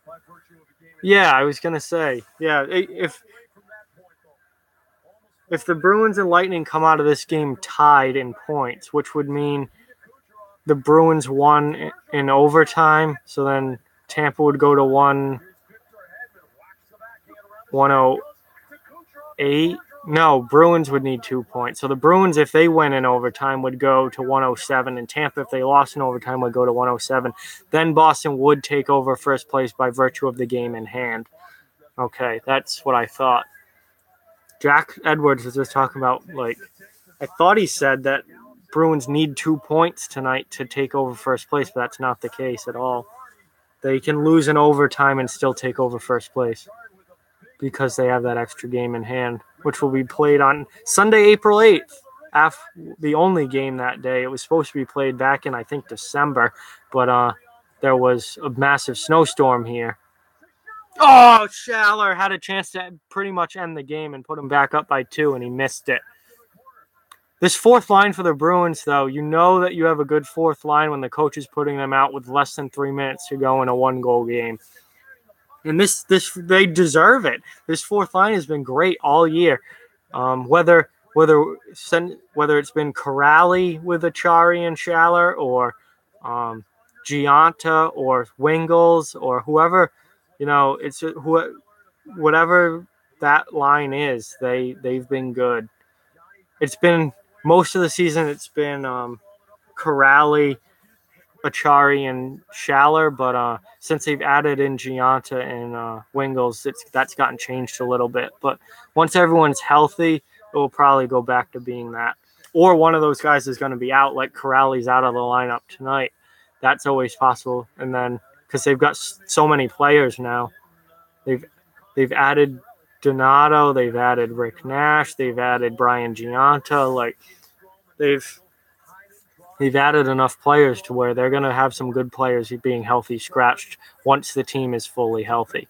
by virtue of a game. Yeah, I was gonna say. Yeah, if the Bruins and Lightning come out of this game tied in points, which would mean the Bruins won in overtime, so then Tampa would go to 108. No, Bruins would need 2 points. So the Bruins, if they win in overtime, would go to 107, and Tampa, if they lost in overtime, would go to 107. Then Boston would take over first place by virtue of the game in hand. Okay, that's what I thought. Jack Edwards was just talking about, like, I thought he said that Bruins need 2 points tonight to take over first place, but that's not the case at all. They can lose in overtime and still take over first place because they have that extra game in hand, which will be played on Sunday, April 8th, the only game that day. It was supposed to be played back in, I think, December, but there was a massive snowstorm here. Oh, Schaller had a chance to pretty much end the game and put him back up by 2, and he missed it. This fourth line for the Bruins, though, you know that you have a good fourth line when the coach is putting them out with less than 3 minutes to go in a 1-goal game. And this they deserve it. This fourth line has been great all year. Whether it's been Corrali with Achari and Schaller, or Gianta or Wingles or whoever, it's whatever that line is, they've been good. It's been most of the season. It's been Corrali, Achari, and Schaller, but since they've added in Gianta and Wingles, that's gotten changed a little bit. But once everyone's healthy, it will probably go back to being that. Or one of those guys is going to be out, like Corrali's out of the lineup tonight. That's always possible. And then because they've got so many players now, they've added Donato, they've added Rick Nash, they've added Brian Gianta. Like they've added enough players to where they're going to have some good players being healthy scratched once the team is fully healthy.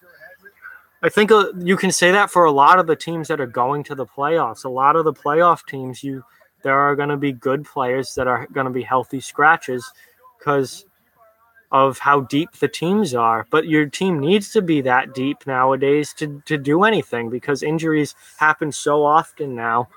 I think you can say that for a lot of the teams that are going to the playoffs. A lot of the playoff teams, there are going to be good players that are going to be healthy scratches because of how deep the teams are. But your team needs to be that deep nowadays to do anything because injuries happen so often now.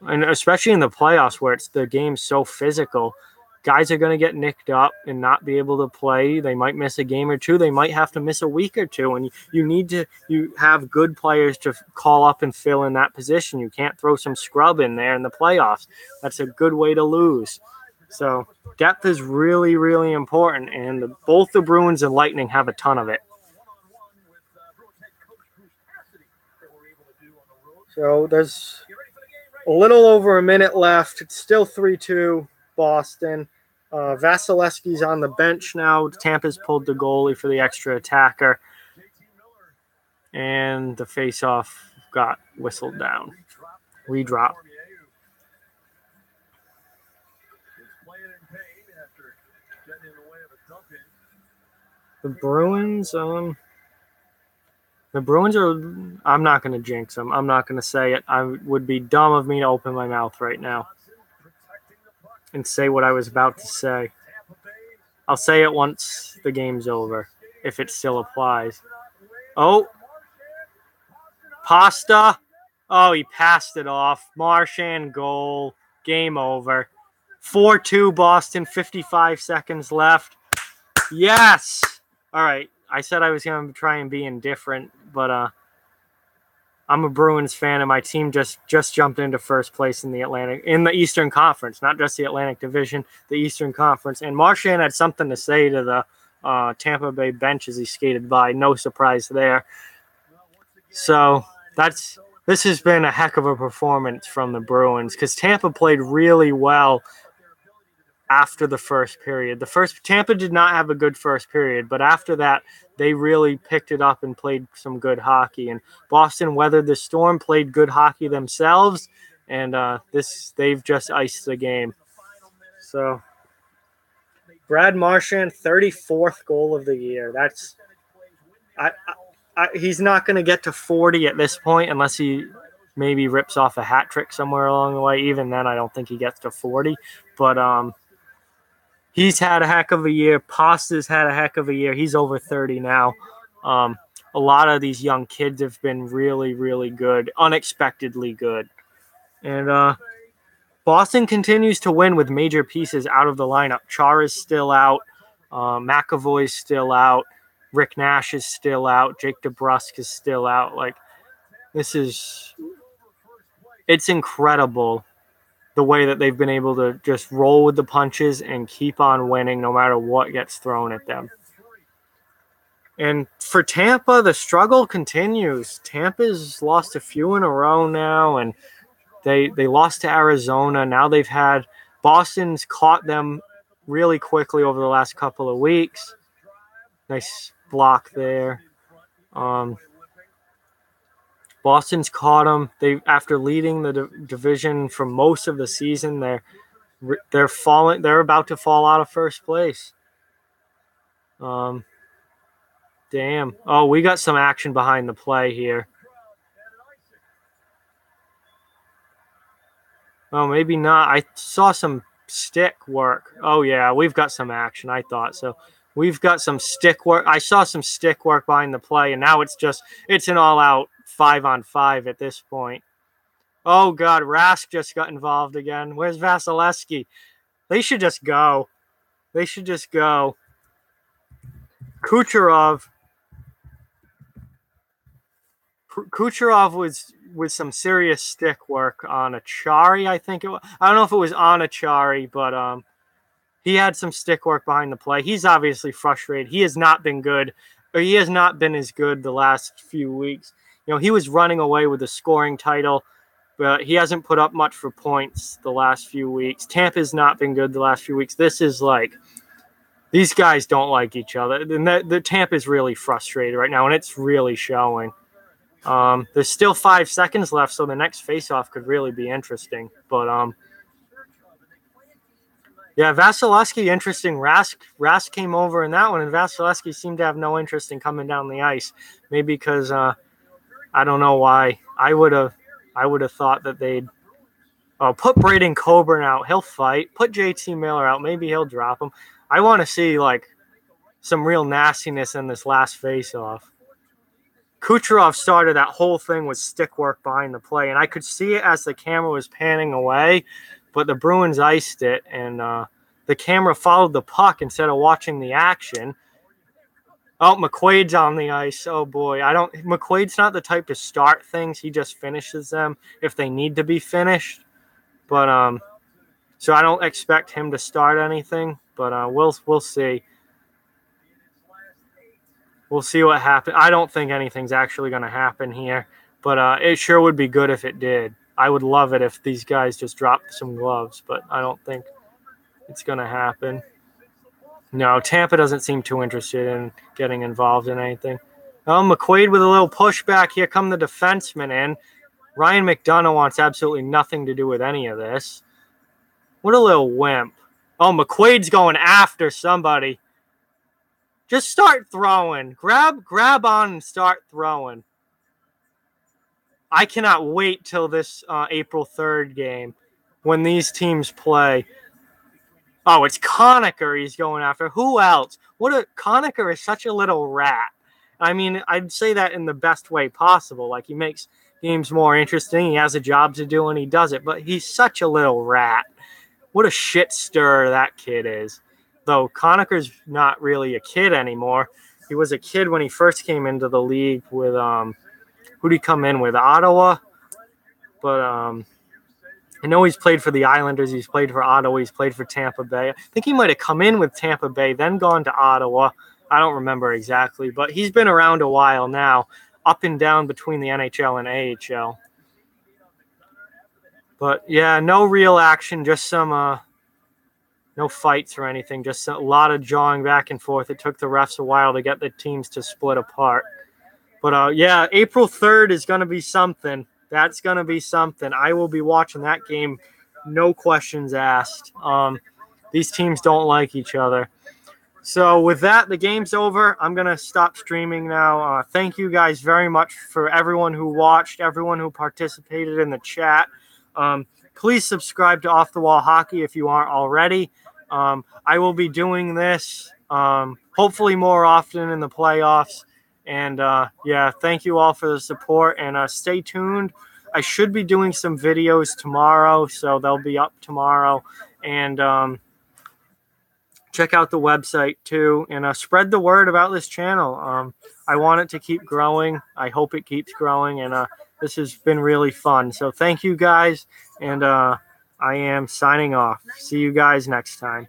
And especially in the playoffs where the game's so physical, guys are going to get nicked up and not be able to play. They might miss a game or two. They might have to miss a week or two. And you have good players to call up and fill in that position. You can't throw some scrub in there in the playoffs. That's a good way to lose. So depth is really, really important. And both the Bruins and Lightning have a ton of it. So there's a little over a minute left. It's still 3-2 Boston. Vasilevsky's on the bench now. Tampa's pulled the goalie for the extra attacker. And the face-off got whistled down. Redrop. The Bruins, I'm not going to jinx them. I'm not going to say it. I would be dumb of me to open my mouth right now and say what I was about to say. I'll say it once the game's over, if it still applies. Oh, Pasta. Oh, he passed it off. Marchand goal. Game over. 4-2 Boston, 55 seconds left. Yes! All right. I said I was going to try and be indifferent, but I'm a Bruins fan, and my team just jumped into first place in the Eastern Conference, not just the Atlantic Division, the Eastern Conference. And Marchand had something to say to the Tampa Bay bench as he skated by. No surprise there. So this has been a heck of a performance from the Bruins because Tampa played really well after the first period. Tampa did not have a good first period, but after that, they really picked it up and played some good hockey. And Boston weathered the storm, played good hockey themselves, and they've just iced the game. So Brad Marchand, 34th goal of the year. That's he's not going to get to 40 at this point unless he maybe rips off a hat trick somewhere along the way. Even then, I don't think he gets to 40. But he's had a heck of a year. Pasta's had a heck of a year. He's over 30 now. A lot of these young kids have been really, really good, unexpectedly good. And Boston continues to win with major pieces out of the lineup. Chara's still out. McAvoy's still out. Rick Nash is still out. Jake DeBrusk is still out. Like, it's incredible the way that they've been able to just roll with the punches and keep on winning no matter what gets thrown at them. And for Tampa, the struggle continues. Tampa's lost a few in a row now, and they lost to Arizona. Now they've had Boston's caught them really quickly over the last couple of weeks. Nice block there. Boston's caught them. After leading the division for most of the season, they're falling. They're about to fall out of first place. Damn. Oh, we got some action behind the play here. Oh, maybe not. I saw some stick work. Oh, yeah, we've got some action. I thought so. We've got some stick work. I saw some stick work behind the play, and now it's an all-out 5-on-5 at this point. Oh, God, Rask just got involved again. Where's Vasilevsky? They should just go. Kucherov was with some serious stick work on Achari, I think it was. I don't know if it was on Achari, but he had some stick work behind the play. He's obviously frustrated. He has not been good, or he has not been as good the last few weeks. He was running away with the scoring title, but he hasn't put up much for points the last few weeks. Tampa's not been good the last few weeks. This is like, these guys don't like each other. And the Tampa's really frustrated right now, and it's really showing. There's still 5 seconds left, so the next faceoff could really be interesting. But yeah, Vasilevsky, interesting. Rask came over in that one, and Vasilevsky seemed to have no interest in coming down the ice. Maybe because I don't know why. I would have thought that they'd put Braden Coburn out. He'll fight. Put JT Miller out. Maybe he'll drop him. I want to see like some real nastiness in this last faceoff. Kucherov started that whole thing with stick work behind the play, and I could see it as the camera was panning away, but the Bruins iced it, and the camera followed the puck instead of watching the action. Oh, McQuaid's on the ice. Oh, boy. McQuaid's not the type to start things. He just finishes them if they need to be finished. But so I don't expect him to start anything, but we'll see. We'll see what happens. I don't think anything's actually going to happen here, but it sure would be good if it did. I would love it if these guys just dropped some gloves, but I don't think it's going to happen. No, Tampa doesn't seem too interested in getting involved in anything. Oh, McQuaid with a little pushback. Here come the defensemen in. Ryan McDonough wants absolutely nothing to do with any of this. What a little wimp. Oh, McQuaid's going after somebody. Just start throwing. Grab on and start throwing. I cannot wait till this April 3rd game when these teams play. Oh, it's Conacher he's going after. Who else? Conacher is such a little rat. I mean, I'd say that in the best way possible. Like, he makes games more interesting. He has a job to do and he does it. But he's such a little rat. What a shit stirrer that kid is. Though Conacher's not really a kid anymore. He was a kid when he first came into the league with who'd he come in with? Ottawa? But I know he's played for the Islanders. He's played for Ottawa. He's played for Tampa Bay. I think he might have come in with Tampa Bay, then gone to Ottawa. I don't remember exactly, but he's been around a while now, up and down between the NHL and AHL. But yeah, no real action, just some no fights or anything, just a lot of jawing back and forth. It took the refs a while to get the teams to split apart. But yeah, April 3rd is going to be something. That's going to be something. I will be watching that game, no questions asked. these teams don't like each other. So with that, the game's over. I'm going to stop streaming now. Thank you guys very much for everyone who watched, everyone who participated in the chat. Please subscribe to Off the Wall Hockey if you aren't already. I will be doing this hopefully more often in the playoffs. And yeah, thank you all for the support, and stay tuned. I should be doing some videos tomorrow, so they'll be up tomorrow. And check out the website too, and spread the word about this channel. I want it to keep growing. I hope it keeps growing, and this has been really fun. So thank you guys, and I am signing off. See you guys next time.